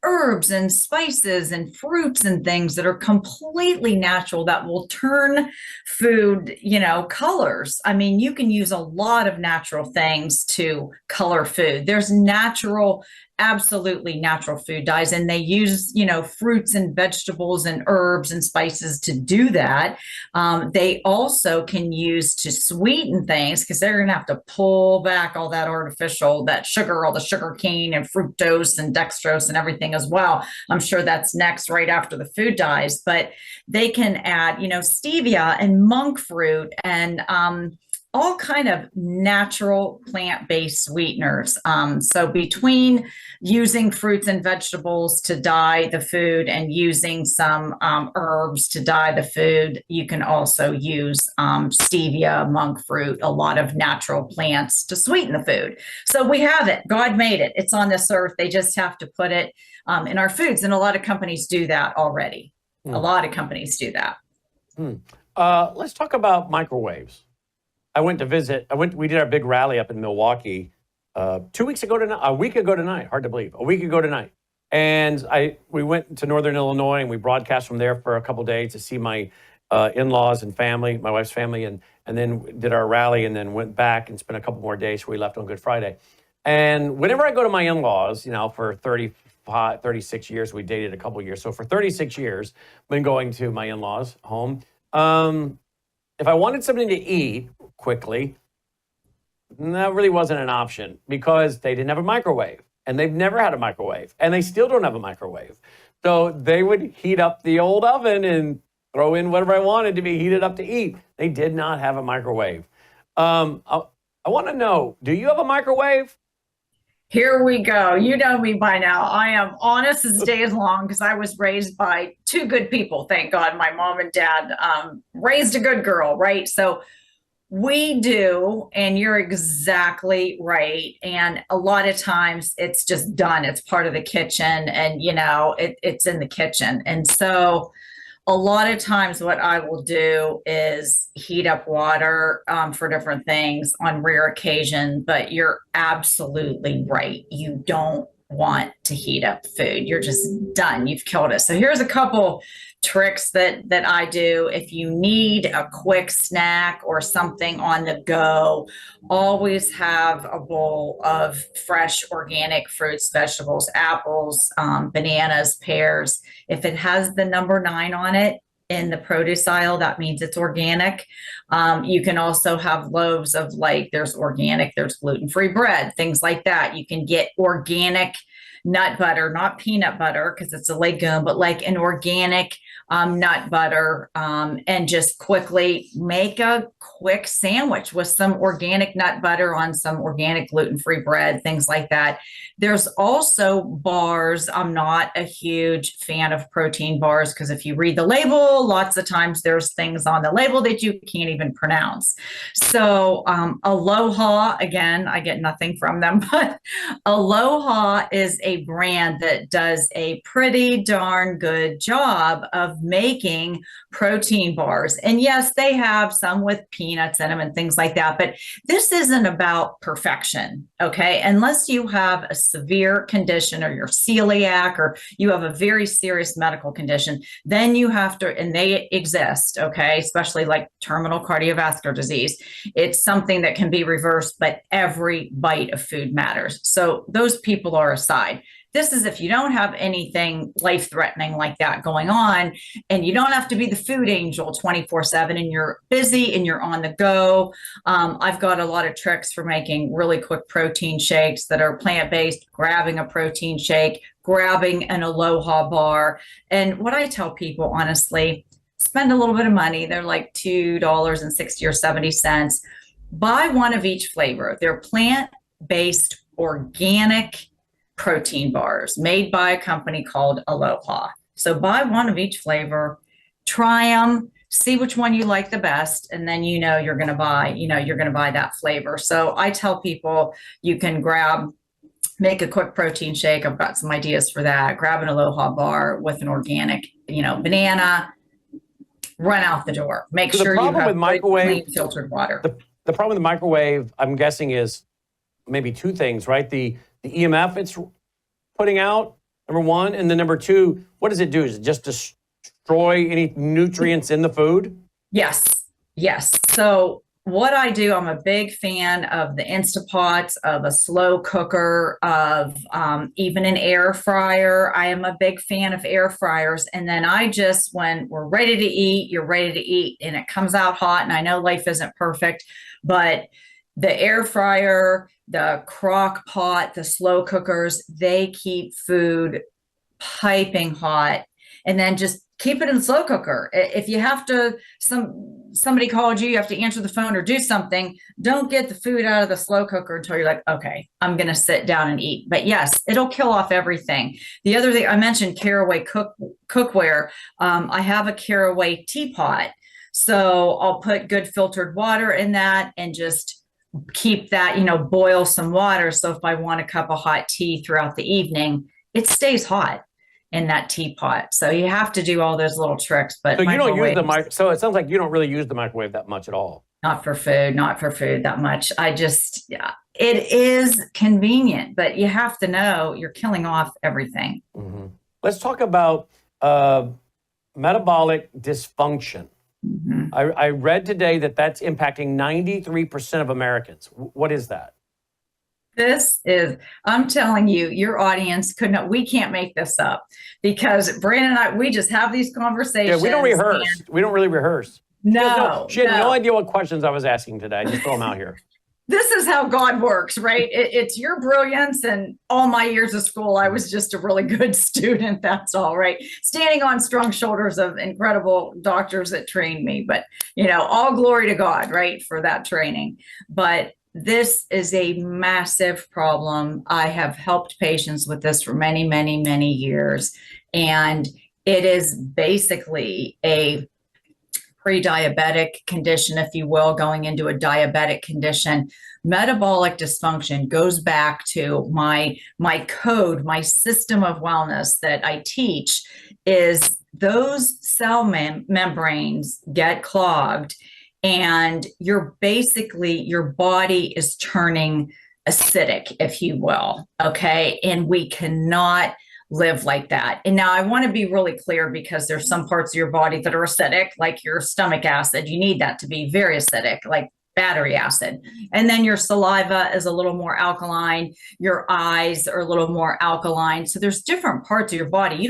herbs and spices and fruits and things that are completely natural that will turn food, colors. I mean, you can use a lot of natural things to color food. There's absolutely natural food dyes, and they use, fruits and vegetables and herbs and spices to do that. They also can use to sweeten things, because they're going to have to pull back all that artificial, that sugar, all the sugar cane and fructose and dextrose and everything as well. I'm sure that's next right after the food dyes, but they can add, stevia and monk fruit and all kind of natural plant-based sweeteners. So between using fruits and vegetables to dye the food and using some herbs to dye the food, you can also use stevia, monk fruit, a lot of natural plants to sweeten the food. So we have it. God made it. It's on this earth. They just have to put it in our foods. And a lot of companies do that already. A lot of companies do that. Let's talk about microwaves. I went to visit. We did our big rally up in Milwaukee 2 weeks ago tonight. A week ago tonight. Hard to believe. A week ago tonight. And we went to Northern Illinois, and we broadcast from there for a couple days to see my in-laws and family, my wife's family, and then did our rally, and then went back and spent a couple more days. So we left on Good Friday. And whenever I go to my in-laws, for 36 years, we dated a couple years. So for 36 years, I've been going to my in-laws' home. If I wanted something to eat quickly, that really wasn't an option, because they didn't have a microwave, and they've never had a microwave, and they still don't have a microwave. So they would heat up the old oven and throw in whatever I wanted to be heated up to eat. They did not have a microwave. I want to know, do you have a microwave? Here we go. You know me by now. I am honest as days long because I was raised by two good people. Thank God. My mom and dad raised a good girl, right? So we do, and you're exactly right. And a lot of times it's just done. It's part of the kitchen, and it's in the kitchen. And so a lot of times what I will do is heat up water for different things on rare occasion, but you're absolutely right. You don't want to heat up food. You're just done. You've killed it. So here's a couple tricks that I do. If you need a quick snack or something on the go, always have a bowl of fresh organic fruits, vegetables, apples, bananas, pears. If it has the number 9 on it in the produce aisle, that means it's organic. You can also have loaves of, like, there's organic, there's gluten-free bread, things like that. You can get organic nut butter, not peanut butter because it's a legume, but like an organic nut butter, and just quickly make a quick sandwich with some organic nut butter on some organic gluten-free bread, things like that. There's also bars. I'm not a huge fan of protein bars because if you read the label, lots of times there's things on the label that you can't even pronounce. So Aloha, again, I get nothing from them, but Aloha is a brand that does a pretty darn good job of making protein bars. And yes, they have some with peanuts in them and things like that, but this isn't about perfection, okay? Unless you have a severe condition or you're celiac or you have a very serious medical condition, then you have to, and they exist, okay? Especially like terminal cardiovascular disease. It's something that can be reversed, but every bite of food matters. So those people are aside. This is if you don't have anything life-threatening like that going on, and you don't have to be the food angel 24/7, and you're busy and you're on the go. I've got a lot of tricks for making really quick protein shakes that are plant-based, grabbing a protein shake, grabbing an Aloha bar. And what I tell people, honestly, spend a little bit of money. They're like $2.60 or 70 cents. Buy one of each flavor. They're plant-based, organic protein bars made by a company called Aloha. So buy one of each flavor, try them, see which one you like the best, and then you're going to buy that flavor. So I tell people you can make a quick protein shake. I've got some ideas for that. Grab an Aloha bar with an organic, banana, run out the door. Make sure you have clean filtered water. The problem with the microwave, I'm guessing, is maybe two things, right? The EMF it's putting out, number one, and then number two, what does it do? Does it just destroy any nutrients in the food? Yes. So what I do, I'm a big fan of the Instapots, of a slow cooker, of even an air fryer. I am a big fan of air fryers. And then when we're ready to eat, you're ready to eat, and it comes out hot. And I know life isn't perfect, but the air fryer, the crock pot, the slow cookers, they keep food piping hot, and then just keep it in the slow cooker. If you have to, somebody called you have to answer the phone or do something, don't get the food out of the slow cooker until you're like, okay, I'm going to sit down and eat. But yes, it'll kill off everything. The other thing I mentioned, Caraway cookware. I have a Caraway teapot. So I'll put good filtered water in that and just keep that, boil some water. So if I want a cup of hot tea throughout the evening, it stays hot in that teapot. So you have to do all those little tricks. But so you don't use the so it sounds like you don't really use the microwave that much at all. Not for food that much. It is convenient, but you have to know you're killing off everything. Mm-hmm. Let's talk about metabolic dysfunction. Mm-hmm. I read today that that's impacting 93% of Americans. What is that? I'm telling you, your audience we can't make this up, because Brandon and I, we just have these conversations. Yeah, we don't rehearse. We don't really rehearse. No. She had no idea what questions I was asking today. I just throw them out here. This is how God works, right? It's your brilliance, and all my years of school, I was just a really good student. That's all, right? Standing on strong shoulders of incredible doctors that trained me. But, all glory to God, right, for that training. But this is a massive problem. I have helped patients with this for many, many, many years. And it is basically a pre-diabetic condition, if you will, going into a diabetic condition. Metabolic dysfunction goes back to my code, my system of wellness that I teach is those cell membranes get clogged and your body is turning acidic, if you will. Okay. And we cannot live like that. And now I want to be really clear because there's some parts of your body that are acidic, like your stomach acid. You need that to be very acidic, like battery acid. And then your saliva is a little more alkaline. Your eyes are a little more alkaline. So there's different parts of your body. If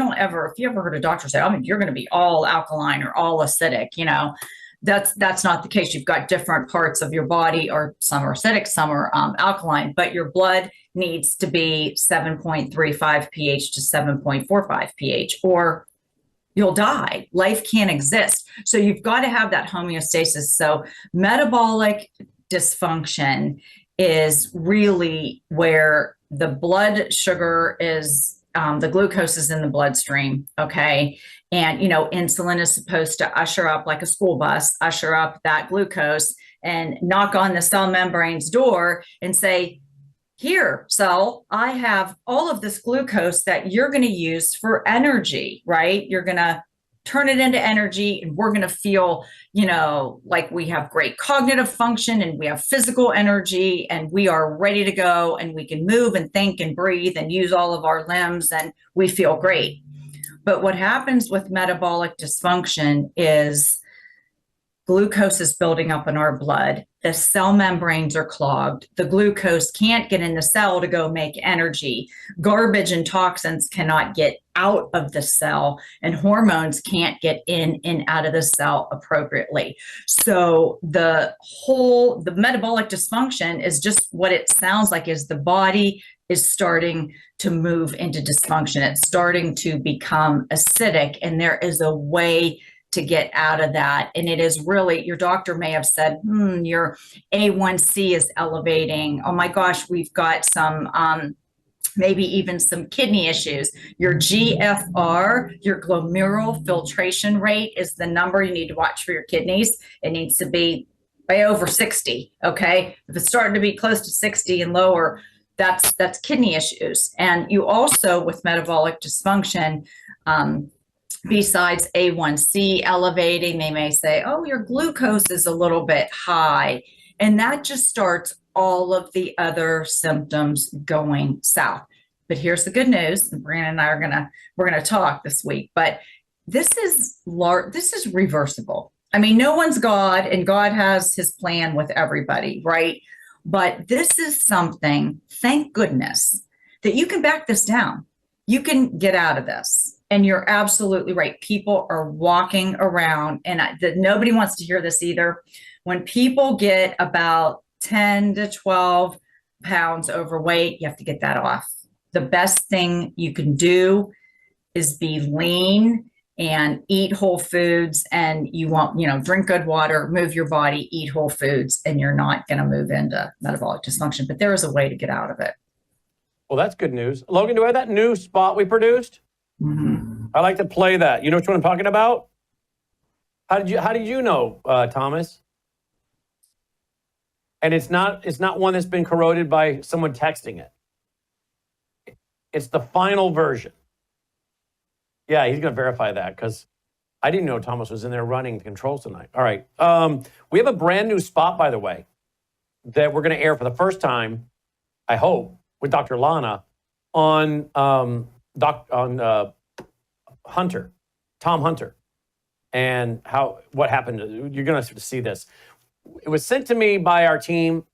you ever heard a doctor say, you're going to be all alkaline or all acidic, that's not the case. You've got different parts of your body, or some are acidic, some are alkaline, but your blood needs to be 7.35 pH to 7.45 pH, or you'll die. Life can't exist. So you've got to have that homeostasis. So metabolic dysfunction is really where the blood sugar is, the glucose is in the bloodstream. Okay. And, insulin is supposed to usher up, like a school bus, usher up that glucose and knock on the cell membrane's door and say, here, cell, I have all of this glucose that you're going to use for energy, right? You're going to turn it into energy, and we're going to feel, like we have great cognitive function and we have physical energy and we are ready to go and we can move and think and breathe and use all of our limbs and we feel great. But what happens with metabolic dysfunction is glucose is building up in our blood. The cell membranes are clogged. The glucose can't get in the cell to go make energy. Garbage and toxins cannot get out of the cell, and hormones can't get in and out of the cell appropriately. So the metabolic dysfunction is just what it sounds like, is the body is starting to move into dysfunction. It's starting to become acidic, and there is a way to get out of that. And it is really, your doctor may have said, your A1C is elevating. Oh my gosh, we've got some, maybe even some kidney issues. Your GFR, your glomerular filtration rate, is the number you need to watch for your kidneys. It needs to be way over 60. Okay. If it's starting to be close to 60 and lower, that's kidney issues. And you also, with metabolic dysfunction, besides A1C elevating, they may say, your glucose is a little bit high. And that just starts all of the other symptoms going south. But here's the good news, and Brandon and I we're gonna talk this week, but this is reversible. I mean, no one's God, and God has his plan with everybody, right? But this is something, thank goodness, that you can back this down. You can get out of this. And you're absolutely right. People are walking around, and nobody wants to hear this either. When people get about 10 to 12 pounds overweight, you have to get that off. The best thing you can do is be lean and eat whole foods, and you won't, drink good water, move your body, eat whole foods, and you're not going to move into metabolic dysfunction. But there is a way to get out of it. Well, that's good news. Logan, do I have that new spot we produced? Mm-hmm. I like to play that. You know which one I'm talking about? How did you know, Thomas? And it's not one that's been corroded by someone texting it. It's the final version. Yeah, he's going to verify that, because I didn't know Thomas was in there running the controls tonight. All right. We have a brand new spot, by the way, that we're going to air for the first time, I hope, with Dr. Lana on Hunter, Tom Hunter, and what happened. You're going to see this. It was sent to me by our team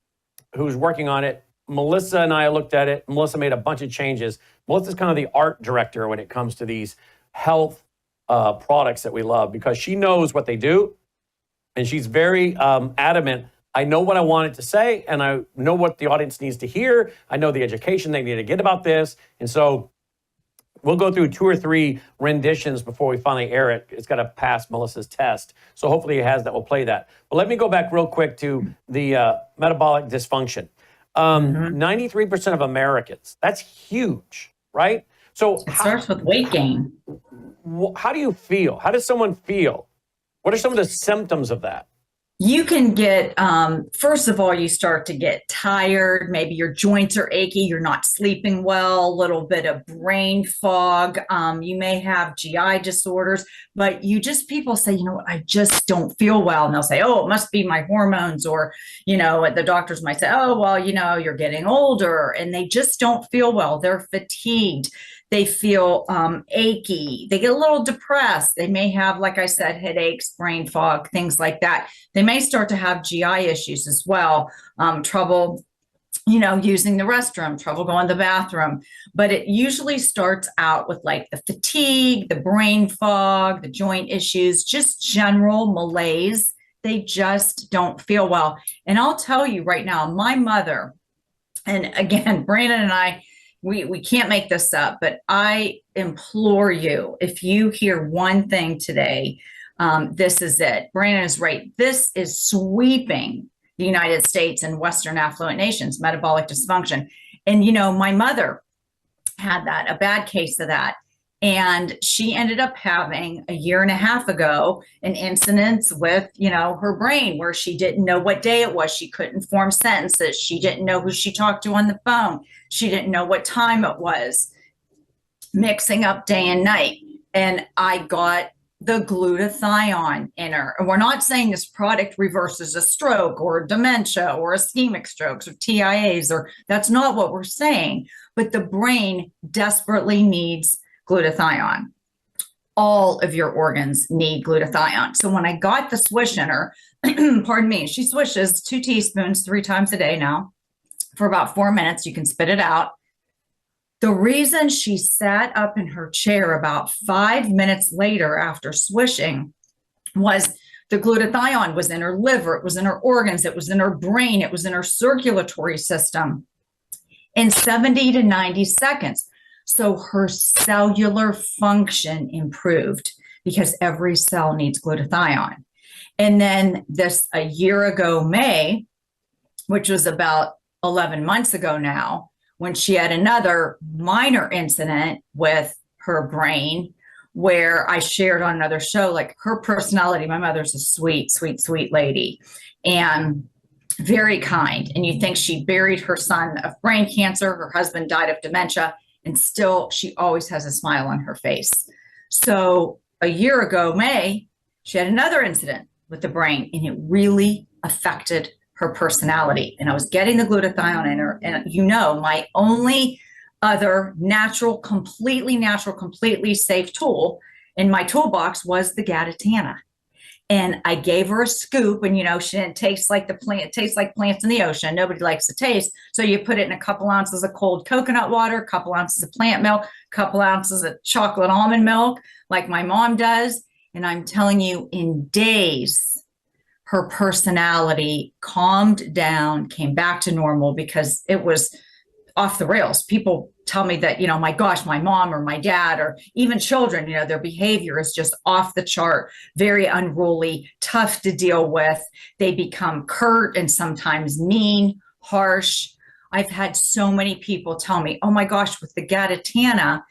who's working on it. Melissa and I looked at it. Melissa made a bunch of changes. Melissa's kind of the art director when it comes to these health products that we love, because she knows what they do, and she's very adamant. I know what I wanted to say, and I know what the audience needs to hear. I know the education they need to get about this. And so We'll go through 2 or 3 renditions before we finally air it. It's got to pass Melissa's test. So hopefully it has that. We'll play that. But let me go back real quick to the metabolic dysfunction. 93% of Americans, that's huge, right? So it starts with weight gain. How do you feel? How does someone feel? What are some of the symptoms of that? You can get, first of all, you start to get tired. Maybe your joints are achy. You're not sleeping well, a little bit of brain fog. You may have GI disorders, but people say, you know what, I just don't feel well. And they'll say, oh, it must be my hormones. Or, the doctors might say, oh, well, you're getting older, and they just don't feel well. They're fatigued. They feel achy. They get a little depressed. They may have, like I said, headaches, brain fog, things like that. They may start to have GI issues as well, trouble, using the restroom, trouble going to the bathroom. But it usually starts out with like the fatigue, the brain fog, the joint issues, just general malaise. They just don't feel well. And I'll tell you right now, my mother, and again, Brandon and I, we can't make this up, but I implore you, if you hear one thing today, this is it. Brandon is right. This is sweeping the United States and Western affluent nations, metabolic dysfunction. And, my mother had that, a bad case of that. And she ended up having a year and a half ago an incident with, her brain where she didn't know what day it was. She couldn't form sentences. She didn't know who she talked to on the phone. She didn't know what time it was, mixing up day and night. And I got the glutathione in her. And we're not saying this product reverses a stroke or dementia or ischemic strokes or TIAs, or that's not what we're saying. But the brain desperately needs glutathione. All of your organs need glutathione. So when I got the swish in her, pardon me, she swishes 2 teaspoons 3 times a day now for about 4 minutes. You can spit it out. The reason she sat up in her chair about 5 minutes later after swishing was the glutathione was in her liver, it was in her organs, it was in her brain, it was in her circulatory system in 70 to 90 seconds. So her cellular function improved because every cell needs glutathione. And then a year ago, May, which was about 11 months ago now, when she had another minor incident with her brain, where I shared on another show, like her personality, my mother's a sweet, sweet, sweet lady and very kind. And you think she buried her son of brain cancer, her husband died of dementia, and still she always has a smile on her face. So a year ago, May, she had another incident with the brain, and it really affected her personality. And I was getting the glutathione in her. And my only other completely safe tool in my toolbox was the Gatatana. And I gave her a scoop, and she didn't taste like the plant. It tastes like plants in the ocean. Nobody likes the taste. So you put it in a couple ounces of cold coconut water, a couple ounces of plant milk, a couple ounces of chocolate almond milk, like my mom does. And I'm telling you, in days, her personality calmed down, came back to normal, because it was off the rails. People tell me that, my gosh, my mom or my dad or even children, their behavior is just off the chart, very unruly, tough to deal with. They become curt and sometimes mean, harsh. I've had so many people tell me, oh my gosh, with the Gatatana,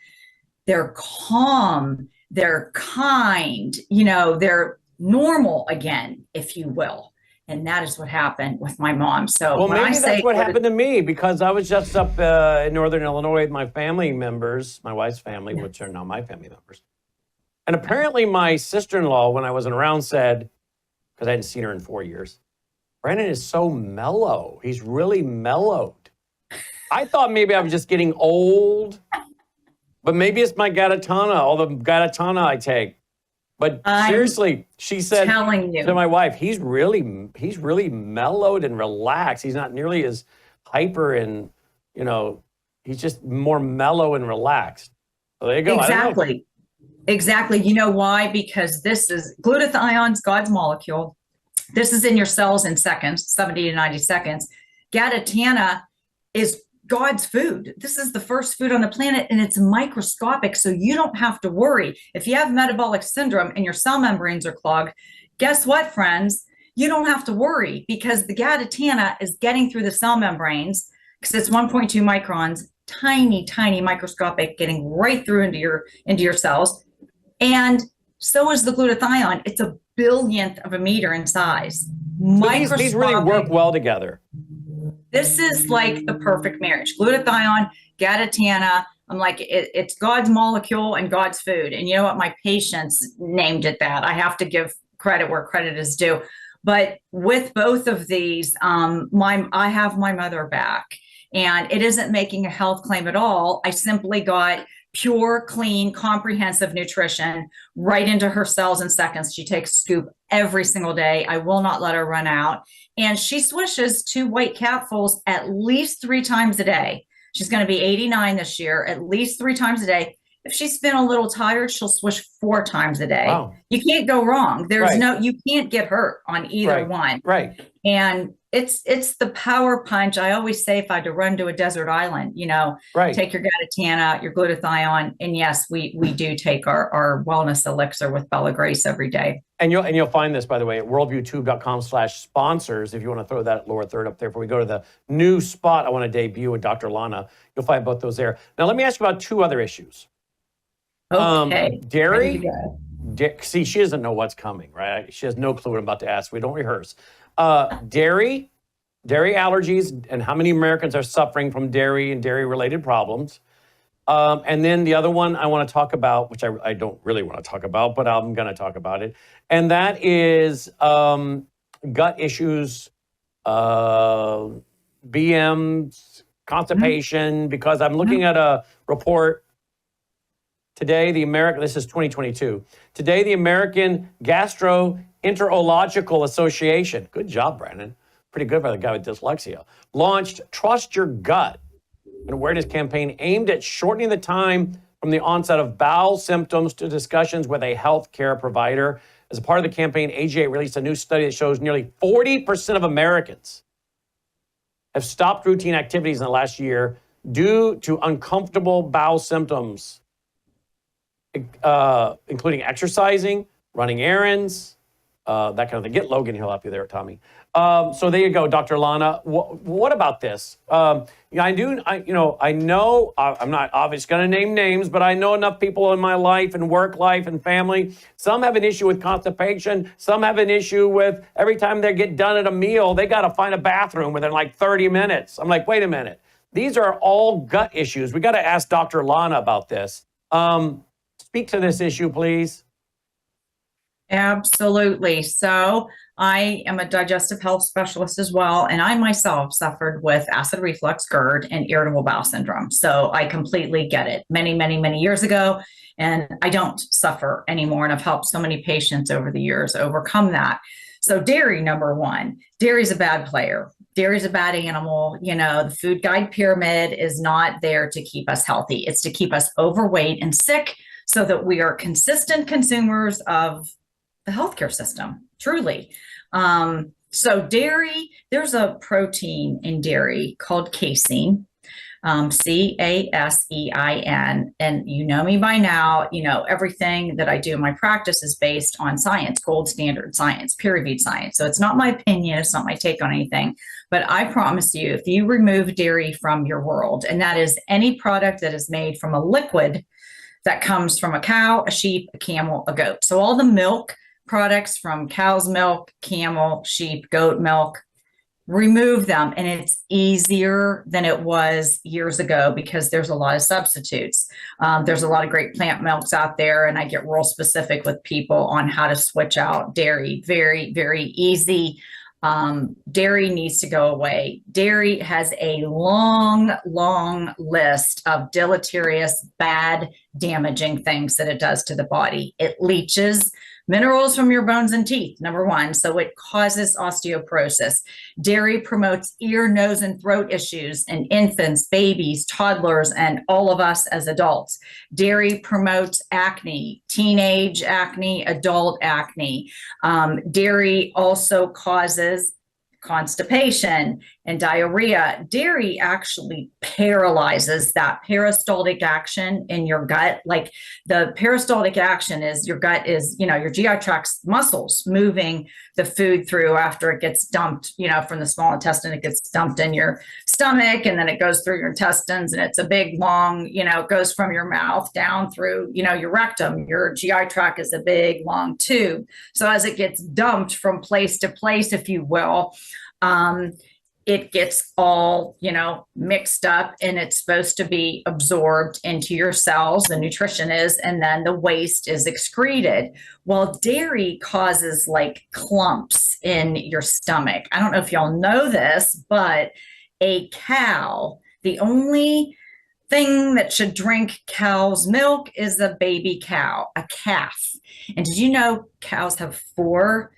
they're calm, they're kind, they're normal again, if you will. And that is what happened with my mom. So well, maybe that's what happened to me, because I was just up in Northern Illinois with my family members, my wife's family, which are now my family members. And apparently my sister-in-law, when I wasn't around, said, because I hadn't seen her in 4 years, Brandon is so mellow. He's really mellowed. I thought maybe I was just getting old, but maybe it's my Gatatana, all the Gatatana I take. But seriously, she said to my wife, he's really mellowed and relaxed. He's not nearly as hyper and, he's just more mellow and relaxed. So there you go. Exactly. Exactly. You know why? Because this is glutathione's God's molecule. This is in your cells in seconds, 70 to 90 seconds. Gatatana is God's food. This is the first food on the planet, and it's microscopic, so you don't have to worry. If you have metabolic syndrome and your cell membranes are clogged, guess what, friends? You don't have to worry, because the gaditana is getting through the cell membranes, because it's 1.2 microns, tiny, tiny microscopic, getting right through into your cells. And so is the glutathione. It's a billionth of a meter in size. So these really work well together. This is like the perfect marriage. Glutathione, gaditana. I'm like, it's God's molecule and God's food. And you know what? My patients named it that. I have to give credit where credit is due. But with both of these, I have my mother back. And it isn't making a health claim at all. I simply got pure, clean, comprehensive nutrition right into her cells in seconds. She takes a scoop every single day. I will not let her run out. And she swishes 2 white capfuls at least 3 times a day. She's going to be 89 this year, at least 3 times a day. If she's been a little tired, she'll swish 4 times a day. Wow. You can't go wrong. You can't get hurt on either one. Right. And it's the power punch. I always say, if I had to run to a desert island, take your gaditana, your glutathione, and yes, we do take our wellness elixir with Bella Grace every day. And you'll find this, by the way, at worldviewtube.com/sponsors. If you want to throw that lower third up there before we go to the new spot I want to debut with Dr. Lana, you'll find both those there. Now, let me ask you about 2 other issues. Okay. Dairy. See, she doesn't know what's coming, right? She has no clue what I'm about to ask. We don't rehearse. Dairy allergies, and how many Americans are suffering from dairy and dairy-related problems. And then the other one I want to talk about, which I don't really want to talk about, but I'm going to talk about it. And that is gut issues, BMs, constipation, because I'm looking at a report today, this is 2022. Today, the American Gastroenterological Association, good job, Brandon, pretty good by the guy with dyslexia, launched Trust Your Gut, an awareness campaign aimed at shortening the time from the onset of bowel symptoms to discussions with a healthcare provider. As a part of the campaign, AGA released a new study that shows nearly 40% of Americans have stopped routine activities in the last year due to uncomfortable bowel symptoms, including exercising, running errands, that kind of thing. Get Logan, he'll help you there, Tommy. So there you go, Dr. Lana. What about this? I know I'm not obviously going to name names, but I know enough people in my life and work life and family. Some have an issue with constipation. Some have an issue with every time they get done at a meal, they got to find a bathroom within like 30 minutes. I'm like, wait a minute. These are all gut issues. We got to ask Dr. Lana about this. Speak to this issue, please. Absolutely. So I am a digestive health specialist as well, and I myself suffered with acid reflux, GERD, and irritable bowel syndrome. So I completely get it many, many, many years ago, and I don't suffer anymore, and I've helped so many patients over the years overcome that. So dairy, number one, dairy's a bad player. Dairy's a bad animal. The food guide pyramid is not there to keep us healthy. It's to keep us overweight and sick so that we are consistent consumers of the healthcare system, truly. So dairy, there's a protein in dairy called casein, CASEIN. And you know me by now, everything that I do in my practice is based on science, gold standard science, peer-reviewed science. So it's not my opinion, it's not my take on anything, but I promise you, if you remove dairy from your world, and that is any product that is made from a liquid that comes from a cow, a sheep, a camel, a goat. So all the milk products from cow's milk, camel, sheep, goat milk, remove them. And it's easier than it was years ago because there's a lot of substitutes. There's a lot of great plant milks out there, and I get real specific with people on how to switch out dairy. Very, very easy. Dairy needs to go away. Dairy has a long, long list of deleterious, bad, damaging things that it does to the body. It leaches minerals from your bones and teeth, number one. So it causes osteoporosis. Dairy promotes ear, nose, and throat issues in infants, babies, toddlers, and all of us as adults. Dairy promotes acne, teenage acne, adult acne. Dairy also causes constipation and diarrhea. Dairy actually paralyzes that peristaltic action in your gut. Like the peristaltic action is your gut is, your GI tract's muscles moving the food through after it gets dumped, from the small intestine, it gets dumped in your stomach, and then it goes through your intestines, and it's a big, long, it goes from your mouth down through, your rectum. Your GI tract is a big, long tube. So as it gets dumped from place to place, if you will, it gets all, mixed up, and it's supposed to be absorbed into your cells, the nutrition is, and then the waste is excreted. Well, dairy causes like clumps in your stomach. I don't know if y'all know this, but a cow, the only thing that should drink cow's milk is a baby cow, a calf. And did you know cows have four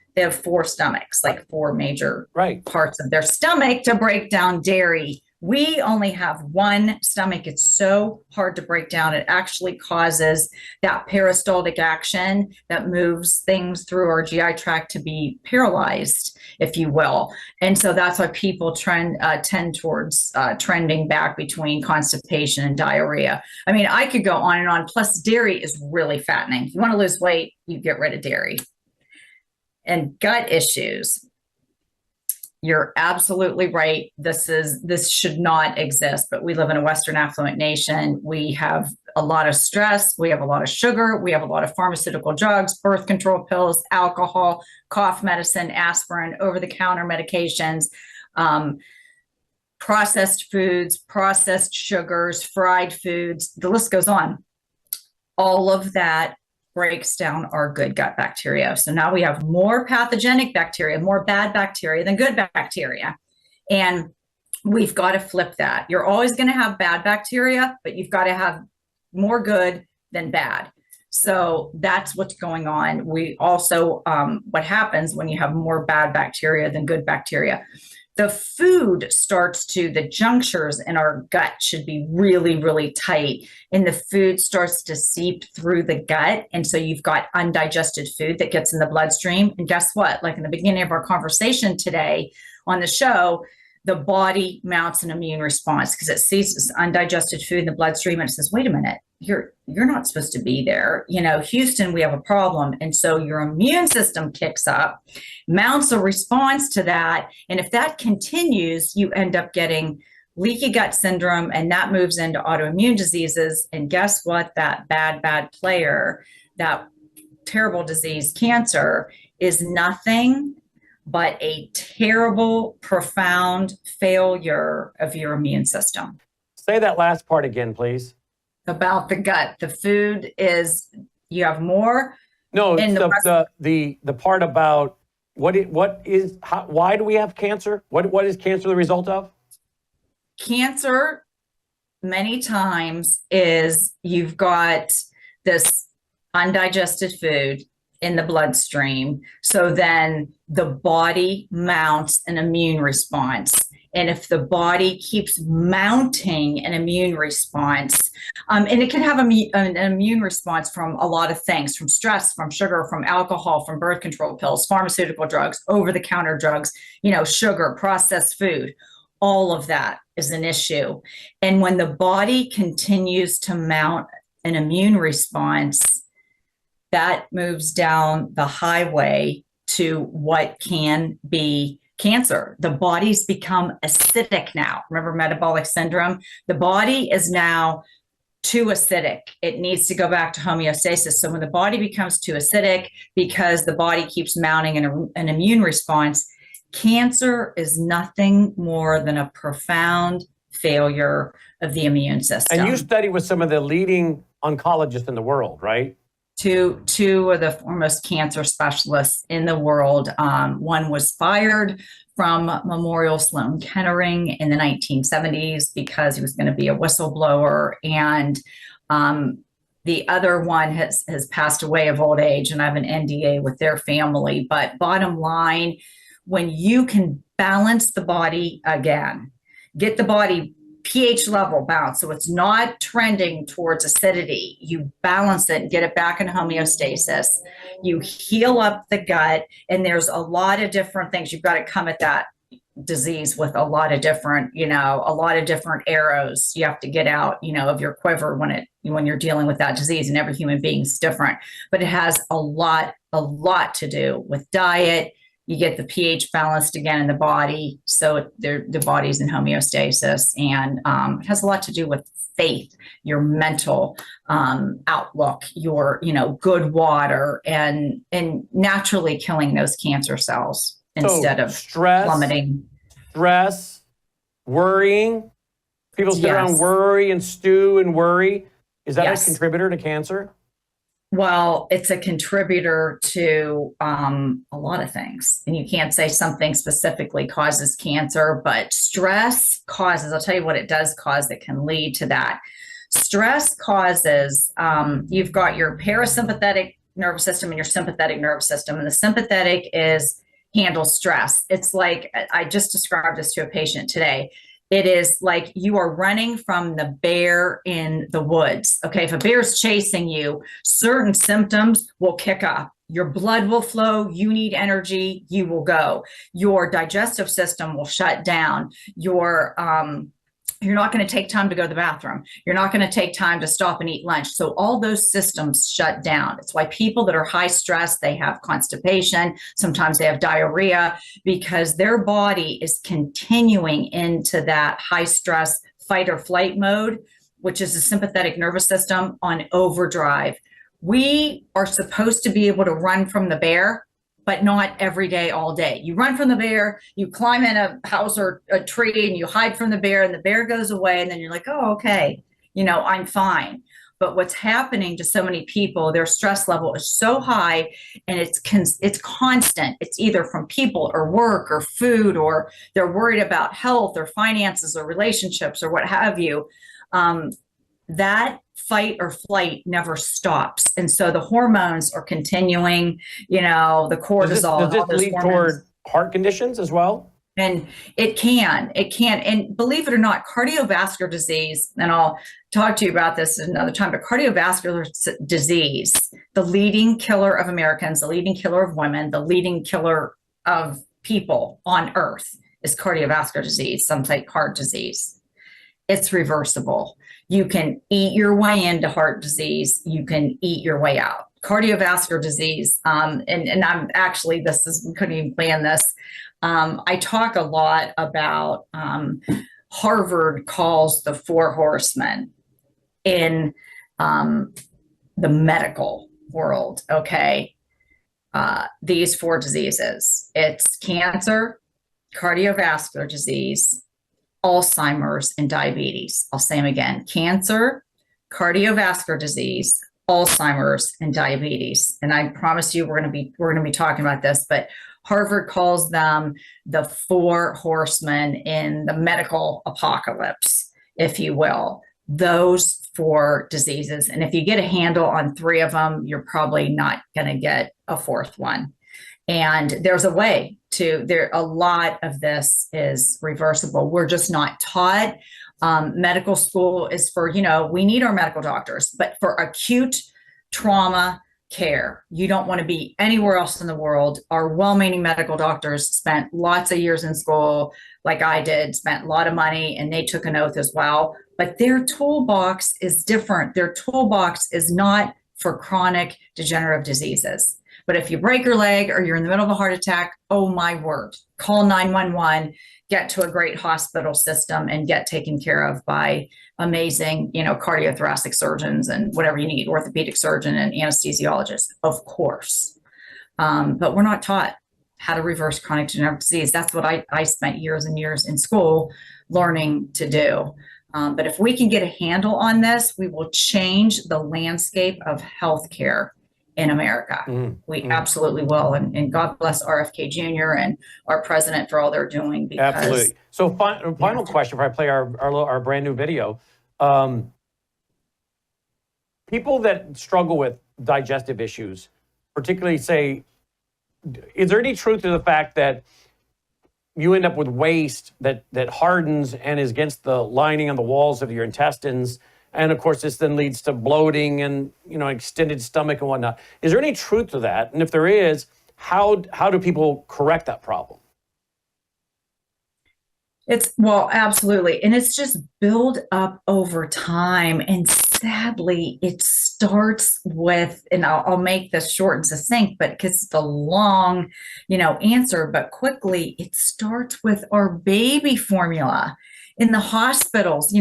stomachs, like four major parts of their stomach to break down dairy. We only have one stomach. It's so hard to break down. It actually causes that peristaltic action that moves things through our GI tract to be paralyzed, if you will. And so that's why people tend towards trending back between constipation and diarrhea. I mean, I could go on and on. Plus, dairy is really fattening. If you want to lose weight, you get rid of dairy. And gut issues. You're absolutely right. This should not exist, but we live in a Western affluent nation. We have a lot of stress. We have a lot of sugar. We have a lot of pharmaceutical drugs, birth control pills, alcohol, cough medicine, aspirin, over-the-counter medications, processed foods, processed sugars, fried foods. The list goes on. All of that breaks down our good gut bacteria. So now we have more pathogenic bacteria, more bad bacteria than good bacteria. And we've got to flip that. You're always going to have bad bacteria, but you've got to have more good than bad. So that's what's going on. We also, what happens when you have more bad bacteria than good bacteria? The food the junctures in our gut should be really, really tight, and the food starts to seep through the gut. And so you've got undigested food that gets in the bloodstream. And guess what? Like in the beginning of our conversation today on the show, the body mounts an immune response because it sees this undigested food in the bloodstream and it says, wait a minute, you're not supposed to be there. Houston, we have a problem. And so your immune system kicks up, mounts a response to that. And if that continues, you end up getting leaky gut syndrome, and that moves into autoimmune diseases. And guess what? That bad player, that terrible disease, cancer, is nothing but a terrible, profound failure of your immune system. Say that last part again, please. About the gut. The food is, you have more. No, the part about why do we have cancer? What is cancer the result of? Cancer, many times, is you've got this undigested food in the bloodstream. So then the body mounts an immune response. And if the body keeps mounting an immune response, and it can have an immune response from a lot of things, from stress, from sugar, from alcohol, from birth control pills, pharmaceutical drugs, over-the-counter drugs, sugar, processed food, all of that is an issue. And when the body continues to mount an immune response, that moves down the highway to what can be cancer. The body's become acidic now. Remember metabolic syndrome? The body is now too acidic. It needs to go back to homeostasis. So when the body becomes too acidic because the body keeps mounting an immune response, cancer is nothing more than a profound failure of the immune system. And you study with some of the leading oncologists in the world, right? Two of the foremost cancer specialists in the world. One was fired from Memorial Sloan Kettering in the 1970s because he was going to be a whistleblower. And the other one has passed away of old age, and I have an NDA with their family. But bottom line, when you can balance the body again, get the body pH level balanced, so it's not trending towards acidity. You balance it and get it back in homeostasis. You heal up the gut, and there's a lot of different things. You've got to come at that disease with a lot of different, a lot of different arrows you have to get out, of your quiver when you're dealing with that disease, and every human being is different. But it has a lot to do with diet. You get the pH balanced again in the body, so the body's in homeostasis, and it has a lot to do with faith, your mental outlook, your good water, and naturally killing those cancer cells instead of plummeting. Stress, worrying. People sit around worry and stew and worry. Is that a contributor to cancer? Well, it's a contributor to a lot of things. And you can't say something specifically causes cancer, but stress causes, I'll tell you what it does cause that can lead to that. Stress causes, you've got your parasympathetic nervous system and your sympathetic nervous system. And the sympathetic handles stress. It's like, I just described this to a patient today. It is like you are running from the bear in the woods. Okay, if a bear is chasing you, certain symptoms will kick up. Your blood will flow, you need energy, you will go. Your digestive system will shut down. You're not going to take time to go to the bathroom. You're not going to take time to stop and eat lunch. So all those systems shut down. It's why people that are high stress, they have constipation. Sometimes they have diarrhea because their body is continuing into that high stress fight or flight mode, which is the sympathetic nervous system on overdrive. We are supposed to be able to run from the bear, but not every day, all day. You run from the bear, you climb in a house or a tree and you hide from the bear, and the bear goes away, and then you're like, oh, okay, I'm fine. But what's happening to so many people, their stress level is so high, and it's constant. It's either from people or work or food, or they're worried about health or finances or relationships or what have you. That fight or flight never stops. And so the hormones are continuing, the cortisol. Does this lead toward heart conditions as well? And it can. And believe it or not, cardiovascular disease, and I'll talk to you about this another time, but cardiovascular disease, the leading killer of Americans, the leading killer of women, the leading killer of people on earth is cardiovascular disease, some say heart disease. It's reversible. You can eat your way into heart disease. You can eat your way out. Cardiovascular disease, and I'm actually, we couldn't even plan this. I talk a lot about Harvard calls the 4 horsemen in the medical world, okay? These 4 diseases. It's cancer, cardiovascular disease, Alzheimer's, and diabetes. I'll say them again: cancer, cardiovascular disease, Alzheimer's, and diabetes. And I promise you, we're going to be talking about this, but Harvard calls them the 4 horsemen in the medical apocalypse, if you will. Those 4 diseases. And if you get a handle on 3 of them, you're probably not going to get a 4th one. And there's a way a lot of this is reversible. We're just not taught. Medical school is for, we need our medical doctors, but for acute trauma care, you don't want to be anywhere else in the world. Our well-meaning medical doctors spent lots of years in school, like I did, spent a lot of money, and they took an oath as well. But their toolbox is different. Their toolbox is not for chronic degenerative diseases. But if you break your leg or you're in the middle of a heart attack, oh my word, call 911, get to a great hospital system, and get taken care of by amazing, cardiothoracic surgeons and whatever you need, orthopedic surgeon and anesthesiologist, of course. But we're not taught how to reverse chronic degenerative disease. That's what I spent years and years in school learning to do. But if we can get a handle on this, we will change the landscape of healthcare in America. We absolutely will. And God bless RFK Jr. and our president for all they're doing. Because, absolutely. So final question before I play our brand new video. People that struggle with digestive issues, particularly say, is there any truth to the fact that you end up with waste that hardens and is against the lining on the walls of your intestines? And of course, this then leads to bloating and, extended stomach and whatnot. Is there any truth to that? And if there is, how do people correct that problem? Well, absolutely. And it's just build up over time. And sadly, it starts with, and I'll make this short and succinct, but because it's a long, answer, but quickly, it starts with our baby formula in the hospitals.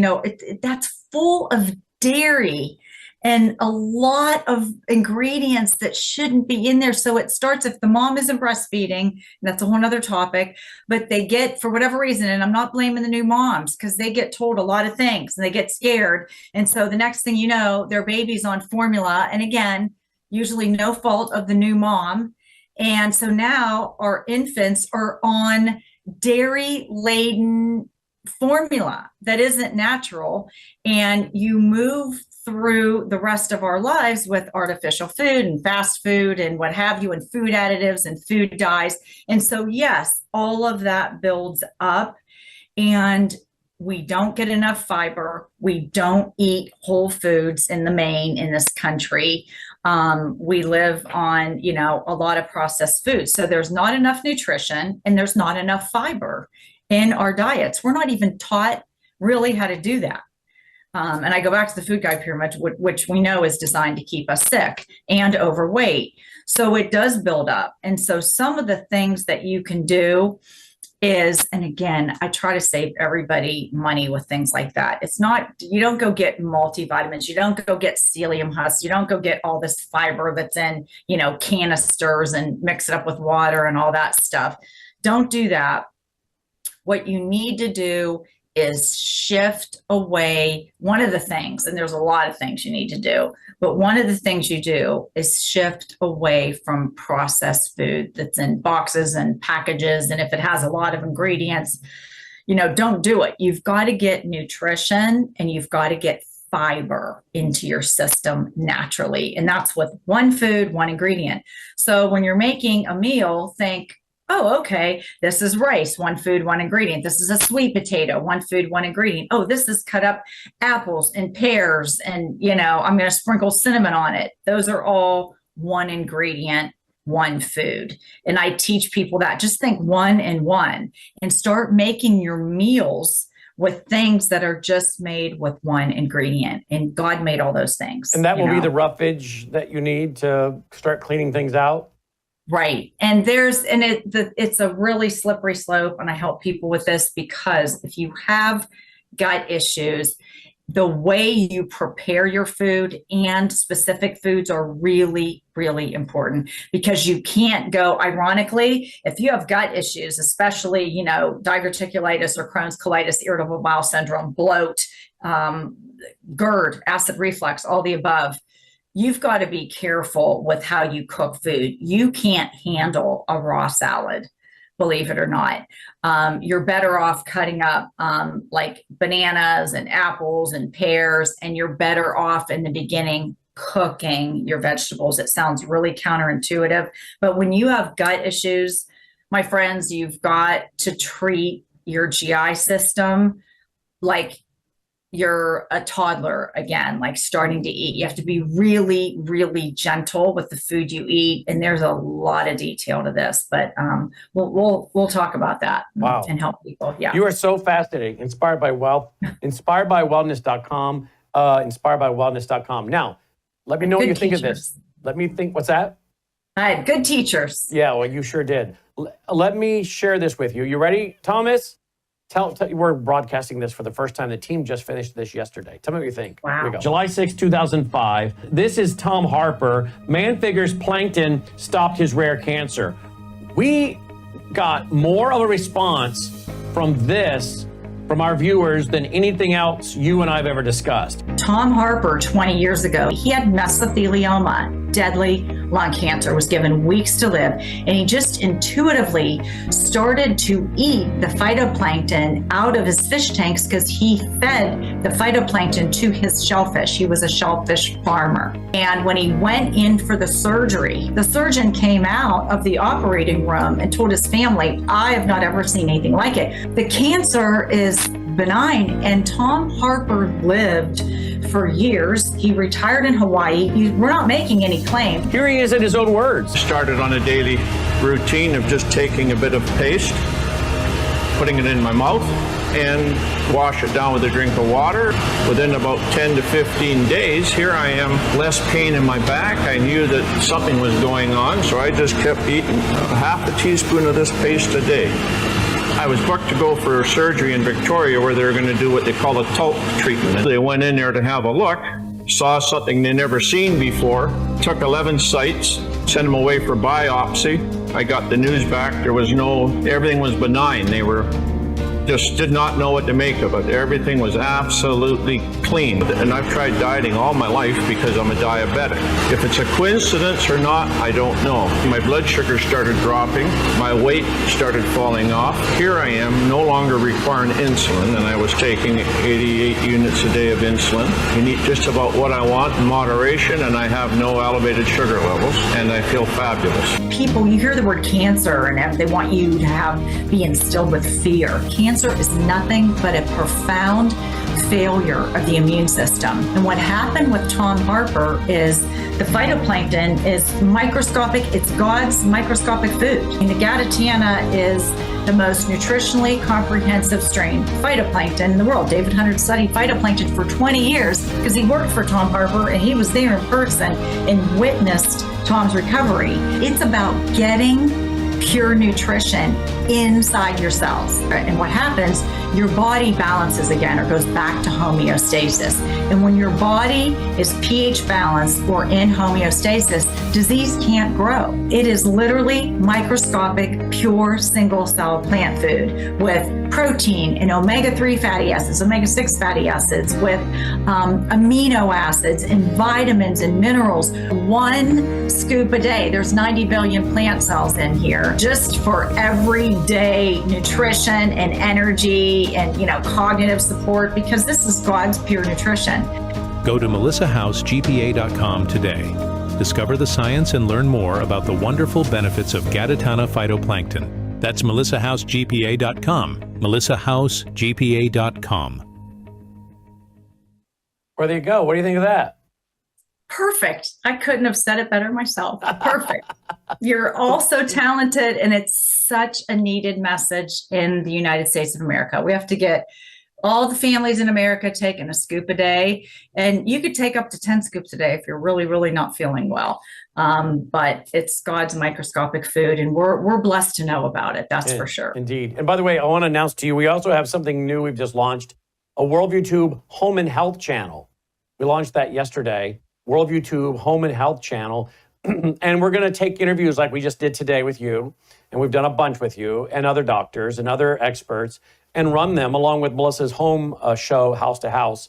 That's full of dairy and a lot of ingredients that shouldn't be in there. So it starts, if the mom isn't breastfeeding, and that's a whole nother topic, but they get, for whatever reason, and I'm not blaming the new moms, because they get told a lot of things and they get scared. And so the next thing you know, their baby's on formula. And again, usually no fault of the new mom. And so now our infants are on dairy-laden formula that isn't natural. And you move through the rest of our lives with artificial food and fast food and what have you, and food additives and food dyes. And so, yes, all of that builds up, and we don't get enough fiber. We don't eat whole foods in the main in this country. We live on, a lot of processed foods. So there's not enough nutrition and there's not enough fiber in our diets. We're not even taught really how to do that. And I go back to the food guide pyramid, which we know is designed to keep us sick and overweight. So it does build up. And so some of the things that you can do is, and again, I try to save everybody money with things like that. It's not, you don't go get multivitamins. You don't go get psyllium husks. You don't go get all this fiber that's in, canisters and mix it up with water and all that stuff. Don't do that. What you need to do is shift away. One of the things, and there's a lot of things you need to do, but one of the things you do is shift away from processed food that's in boxes and packages. And if it has a lot of ingredients, don't do it. You've got to get nutrition and you've got to get fiber into your system naturally. And that's with one food, one ingredient. So when you're making a meal, think, oh, okay, this is rice, one food, one ingredient. This is a sweet potato, one food, one ingredient. Oh, this is cut up apples and pears, and, I'm going to sprinkle cinnamon on it. Those are all one ingredient, one food. And I teach people that. Just think one and one, and start making your meals with things that are just made with one ingredient. And God made all those things. And that will be the roughage that you need to start cleaning things out? Right. And it's a really slippery slope. And I help people with this because if you have gut issues, the way you prepare your food and specific foods are really, really important, because you can't go, ironically, if you have gut issues, especially, diverticulitis or Crohn's colitis, irritable bowel syndrome, bloat, GERD, acid reflux, all the above, you've got to be careful with how you cook food. You can't handle a raw salad, believe it or not. You're better off cutting up like bananas and apples and pears, and you're better off in the beginning cooking your vegetables. It sounds really counterintuitive, but when you have gut issues, my friends, you've got to treat your GI system like you're a toddler again, like starting to eat. You have to be really, really gentle with the food you eat. And there's a lot of detail to this, but we'll talk about that. Wow. And help people. Yeah. You are so fascinating. Inspiredbywellness.com, inspiredbywellness.com. Now, let me know what you think of this. Let me think, what's that? I had good teachers. Yeah, well, you sure did. Let me share this with you. You ready, Thomas? We're broadcasting this for the first time. The team just finished this yesterday. Tell me what you think. Wow. Here we go. July 6, 2005. This is Tom Harper. Man figures plankton stopped his rare cancer. We got more of a response from this from our viewers than anything else you and I have ever discussed. Tom Harper, 20 years ago, he had mesothelioma, deadly lung cancer, was given weeks to live, and he just intuitively started to eat the phytoplankton out of his fish tanks because he fed the phytoplankton to his shellfish. He was a shellfish farmer. And when he went in for the surgery, the surgeon came out of the operating room and told his family, I have not ever seen anything like it. The cancer is benign, and Tom Harper lived for years. He retired in Hawaii. We're not making any claim. Here he is in his own words. Started on a daily routine of just taking a bit of paste, putting it in my mouth, and wash it down with a drink of water. Within about 10 to 15 days, here I am, less pain in my back. I knew that something was going on, so I just kept eating half a teaspoon of this paste a day. I was booked to go for surgery in Victoria where they were going to do what they call a talc treatment. They went in there to have a look, saw something they never seen before, took 11 sites, sent them away for biopsy. I got the news back. Everything was benign. They just did not know what to make of it. Everything was absolutely clean. And I've tried dieting all my life because I'm a diabetic. If it's a coincidence or not, I don't know. My blood sugar started dropping. My weight started falling off. Here I am, no longer requiring insulin, and I was taking 88 units a day of insulin. I can eat just about what I want in moderation, and I have no elevated sugar levels, and I feel fabulous. People, you hear the word cancer, and they want you to be instilled with fear. Cancer is nothing but a profound failure of the immune system. And what happened with Tom Harper is the phytoplankton is microscopic. It's God's microscopic food. And the Gatatiana is the most nutritionally comprehensive strain phytoplankton in the world. David Hunter studied phytoplankton for 20 years because he worked for Tom Harper and he was there in person and witnessed Tom's recovery. It's about getting pure nutrition inside your cells. And what happens, your body balances again or goes back to homeostasis. And when your body is pH balanced or in homeostasis, disease can't grow. It is literally microscopic, pure single cell plant food with protein and omega-3 fatty acids, omega-6 fatty acids, with amino acids and vitamins and minerals. 1 scoop a day. There's 90 billion plant cells in here just for everyday nutrition and energy and, cognitive support, because this is God's pure nutrition. Go to melissahousegpa.com today. Discover the science and learn more about the wonderful benefits of Gattatana phytoplankton. That's melissahousegpa.com. melissahousegpa.com. Well, there you go. What do you think of that? Perfect. I couldn't have said it better myself. Perfect. You're all so talented, and it's such a needed message in the United States of America. We have to get all the families in America taking a scoop a day, and you could take up to 10 scoops a day if you're really, really not feeling well. But it's God's microscopic food, and we're blessed to know about it. That's for sure. Indeed. And by the way, I want to announce to you, we also have something new we've just launched, a Worldview Tube Home and Health channel. We launched that yesterday. Worldview Tube Home and Health channel. And we're going to take interviews like we just did today with you, and we've done a bunch with you and other doctors and other experts, and run them along with Melissa's home show, House to House.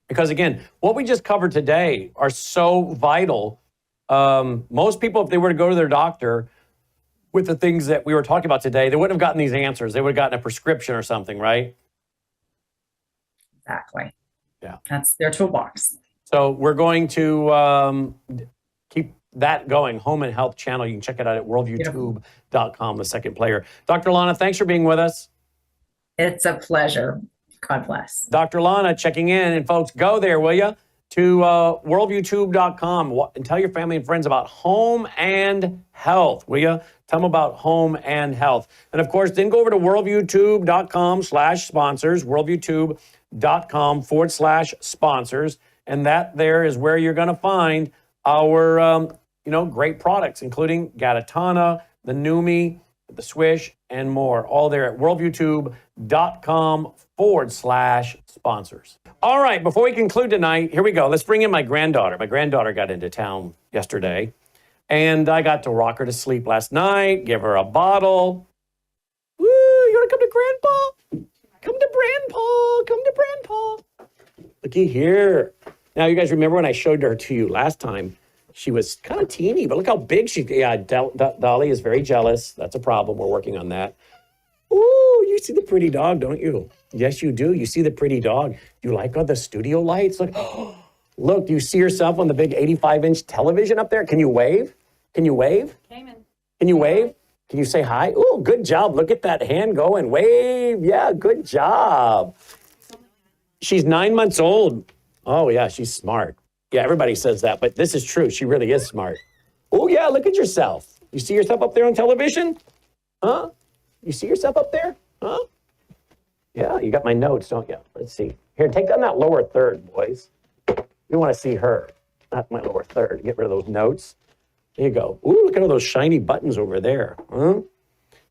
Because again, what we just covered today are so vital. Most people, if they were to go to their doctor with the things that we were talking about today, they wouldn't have gotten these answers. They would have gotten a prescription or something, right? Exactly. Yeah. That's their toolbox. So we're going to keep that going. Home and Health channel. You can check it out at worldviewtube.com, the second player. Dr. Lana, thanks for being with us. It's a pleasure. God bless. Dr. Lana checking in. And folks, go there, will you? To worldviewtube.com and tell your family and friends about Home and Health, will you? Tell them about Home and Health. And of course, then go over to worldviewtube.com/sponsors, worldviewtube.com/sponsors. And that there is where you're going to find our, great products, including Gattatana, the Numi, the Swish, and more. All there at worldviewtube.com/sponsors. All right, before we conclude tonight, here we go. Let's bring in my granddaughter. My granddaughter got into town yesterday, and I got to rock her to sleep last night, give her a bottle. Woo, you want to come to Grandpa? Come to Grandpa. Come to Grandpa. Looky here. Now, you guys remember when I showed her to you last time, she was kind of teeny, but look how big she is. Yeah, Dolly is very jealous. That's a problem. We're working on that. Ooh, you see the pretty dog, don't you? Yes, you do. You see the pretty dog. You like all the studio lights? Look, look, do you see yourself on the big 85-inch television up there? Can you wave? Can you wave? Cayman. Can you wave? Can you say hi? Ooh, good job. Look at that hand go and wave. Yeah, good job. She's 9 months old. Oh, yeah, she's smart. Yeah, everybody says that, but this is true. She really is smart. Oh, yeah, look at yourself. You see yourself up there on television? Huh? You see yourself up there? Huh? Yeah, you got my notes, don't you? Let's see. Here, take down that lower third, boys. You want to see her, not my lower third. Get rid of those notes. There you go. Ooh, look at all those shiny buttons over there. Huh?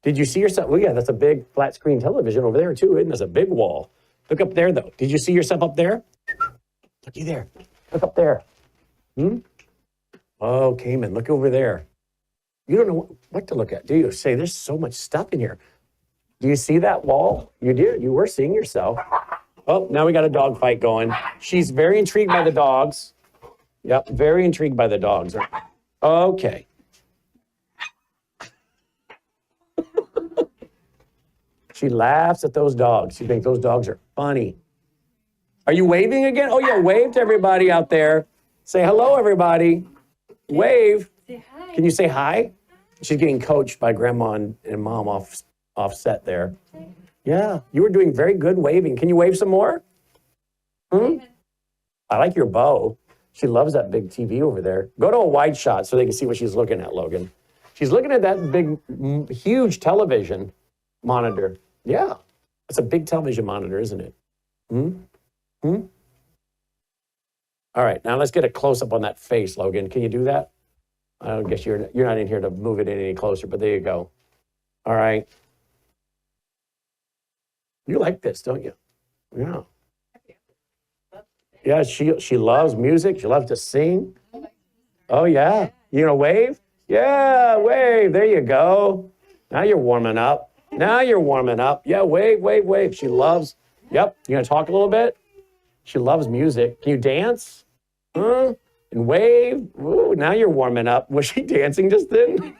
Did you see yourself? Well, yeah, that's a big flat screen television over there too, isn't it? That's a big wall. Look up there, though. Did you see yourself up there? Looky there. Look up there. Oh, Cayman, look over there. You don't know what to look at, do you? Say, there's so much stuff in here. Do you see that wall? You did. You were seeing yourself. Oh, now we got a dog fight going. She's very intrigued by the dogs. Yep, very intrigued by the dogs. Okay. She laughs at those dogs. She thinks those dogs are funny. Are you waving again? Oh, yeah, wave to everybody out there. Say hello, everybody. Wave. Say hi. Can you say hi? She's getting coached by grandma and mom offset there. Yeah, you were doing very good waving. Can you wave some more? I like your bow. She loves that big TV over there. Go to a wide shot so they can see what she's looking at, Logan. She's looking at that big, huge television monitor. Yeah, it's a big television monitor, isn't it? All right, now let's get a close-up on that face, Logan. Can you do that? I don't guess you're not in here to move it in any closer, but there you go. All right. You like this, don't you? Yeah. Yeah, she loves music. She loves to sing. Oh, yeah. You gonna wave? Yeah, wave. There you go. Now you're warming up. Now you're warming up. Yeah, wave, wave, wave. She loves, yep. You gonna talk a little bit? She loves music. Can you dance? And wave. Ooh, now you're warming up. Was she dancing just then?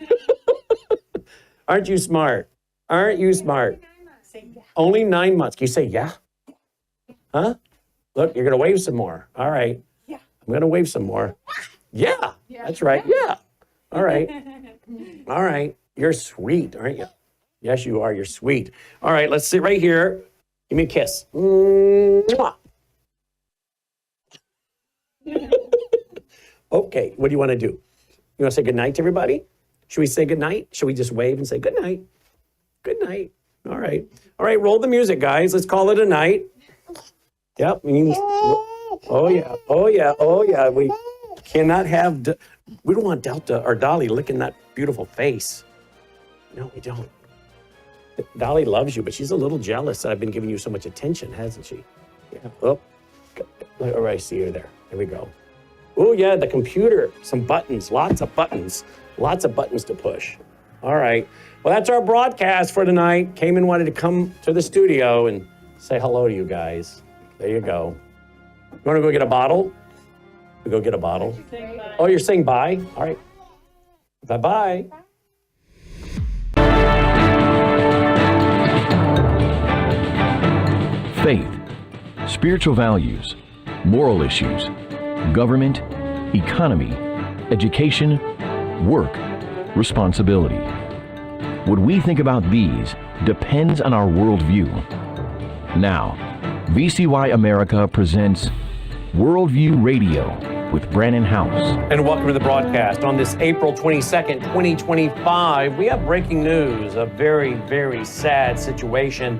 Aren't you smart? Aren't you smart? Only 9 months. Can you say yeah? Huh? Look, you're going to wave some more. All right. Yeah. I'm going to wave some more. Yeah. That's right. Yeah. All right. All right. You're sweet, aren't you? Yes, you are. You're sweet. All right. Let's sit right here. Give me a kiss. Mwah. Okay. What do you want to do? You want to say goodnight to everybody? Should we say goodnight? Should we just wave and say goodnight? Good night. All right. All right. Roll the music, guys. Let's call it a night. Yep. Oh, yeah. Oh, yeah. Oh, yeah. We cannot have, we don't want Delta or Dolly licking that beautiful face. No, we don't. Dolly loves you, but she's a little jealous that I've been giving you so much attention, hasn't she? Yeah. Oh, all right. I see her there. There we go. Oh, yeah. The computer. Some buttons. Lots of buttons. Lots of buttons to push. All right. Well, that's our broadcast for tonight. Cayman wanted to come to the studio and say hello to you guys. There you go. You want to go get a bottle? We go get a bottle. Oh, you're saying bye? All right. Bye-bye. Faith, spiritual values, moral issues, government, economy, education, work, responsibility. What we think about these depends on our worldview. Now, VCY America presents Worldview Radio with Brannon House. And welcome to the broadcast. On this April 22nd, 2025, we have breaking news. A very, very sad situation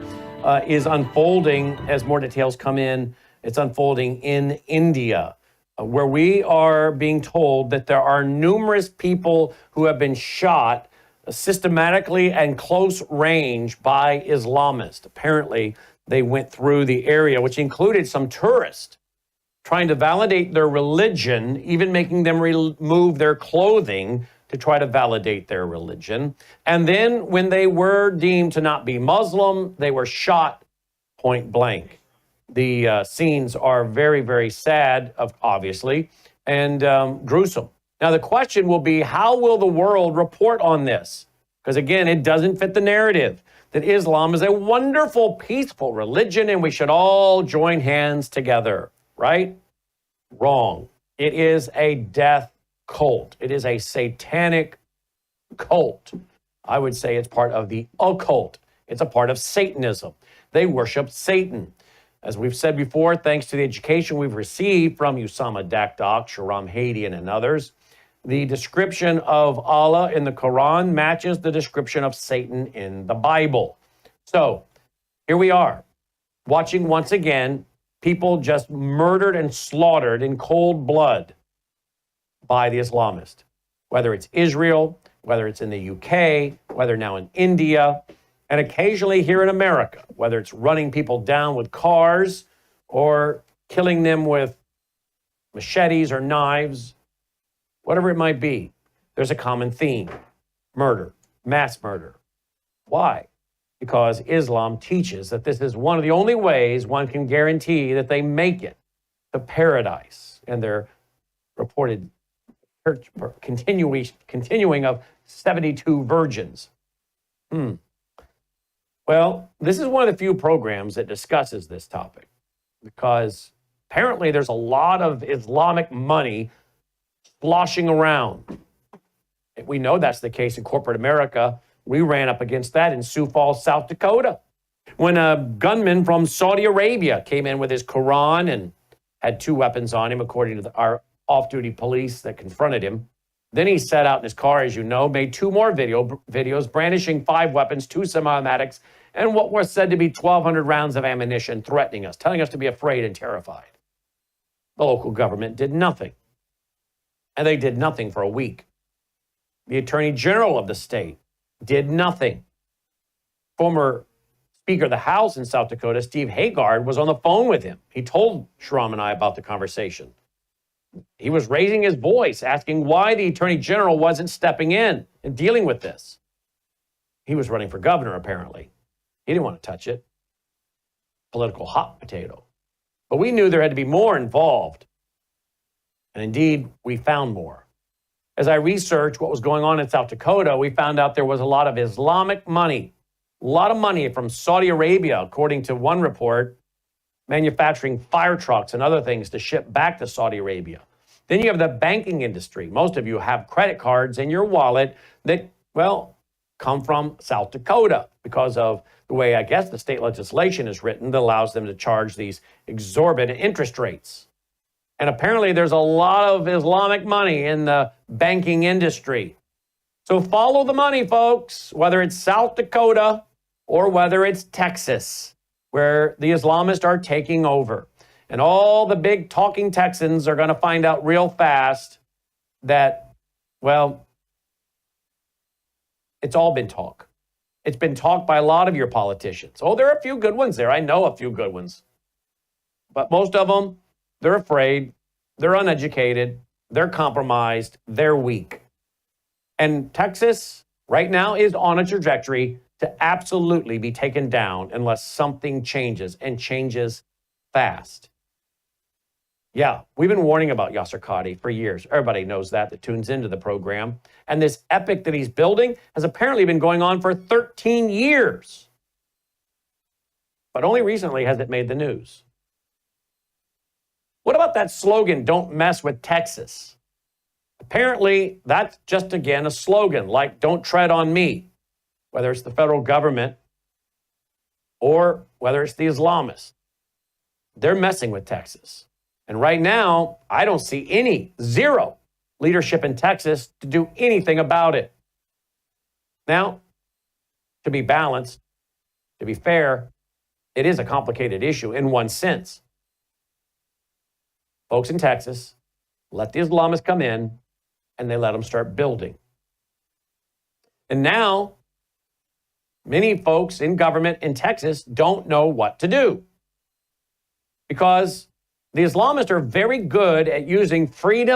is unfolding as more details come in. It's unfolding in India, where we are being told that there are numerous people who have been shot systematically and close range by Islamists. Apparently, they went through the area, which included some tourists, trying to validate their religion, even making them remove their clothing to try to validate their religion. And then when they were deemed to not be Muslim, they were shot point blank. The scenes are very, very sad, obviously, and gruesome. Now, the question will be, how will the world report on this? Because, again, it doesn't fit the narrative that Islam is a wonderful, peaceful religion and we should all join hands together, right? Wrong. It is a death cult. It is a satanic cult. I would say it's part of the occult. It's a part of Satanism. They worship Satan. As we've said before, thanks to the education we've received from Usama Dakdok, Sharam Hadian, and others, the description of Allah in the Quran matches the description of Satan in the Bible. So here we are. watching once again people just murdered and slaughtered in cold blood by the Islamists, whether it's Israel, whether it's in the UK, whether now in India, and occasionally here in America, whether it's running people down with cars or killing them with machetes or knives, whatever it might be. There's a common theme: murder, mass murder. Why? Because Islam teaches that this is one of the only ways one can guarantee that they make it to paradise, and their reported continuing of 72 virgins. Well, this is one of the few programs that discusses this topic, because apparently there's a lot of Islamic money sloshing around. We know that's the case in corporate America. We ran up against that in Sioux Falls, South Dakota, when a gunman from Saudi Arabia came in with his Quran and had 2 weapons on him, according to our off-duty police that confronted him. Then he sat out in his car, as you know, made 2 more videos brandishing 5 weapons, 2 semi-automatics, and what was said to be 1,200 rounds of ammunition, threatening us, telling us to be afraid and terrified. The local government did nothing. And they did nothing for a week. The Attorney General of the state did nothing. Former Speaker of the House in South Dakota, Steve Haggard, was on the phone with him. He told Shram and I about the conversation. He was raising his voice, asking why the Attorney General wasn't stepping in and dealing with this. He was running for governor, apparently. He didn't want to touch it. Political hot potato. But we knew there had to be more involved. And indeed, we found more. As I researched what was going on in South Dakota, we found out there was a lot of Islamic money, a lot of money from Saudi Arabia, according to one report, manufacturing fire trucks and other things to ship back to Saudi Arabia. Then you have the banking industry. Most of you have credit cards in your wallet that, well, come from South Dakota because of the way, I guess, the state legislation is written that allows them to charge these exorbitant interest rates. And apparently there's a lot of Islamic money in the banking industry. So follow the money, folks, whether it's South Dakota or whether it's Texas, where the Islamists are taking over. And all the big talking Texans are going to find out real fast that, well, it's all been talk. It's been talked by a lot of your politicians. Oh, there are a few good ones there. I know a few good ones. But most of them, they're afraid, they're uneducated, they're compromised, they're weak. And Texas right now is on a trajectory to absolutely be taken down unless something changes, and changes fast. Yeah, we've been warning about Yasser Qadhi for years. Everybody knows that tunes into the program. And this epic that he's building has apparently been going on for 13 years. But only recently has it made the news. What about that slogan, "Don't mess with Texas"? Apparently, that's just, again, a slogan, like "Don't tread on me," whether it's the federal government or whether it's the Islamists. They're messing with Texas. And right now, I don't see zero leadership in Texas to do anything about it. Now, to be balanced, to be fair, it is a complicated issue in one sense. Folks in Texas let the Islamists come in and they let them start building. And now, many folks in government in Texas don't know what to do, because the Islamists are very good at using freedom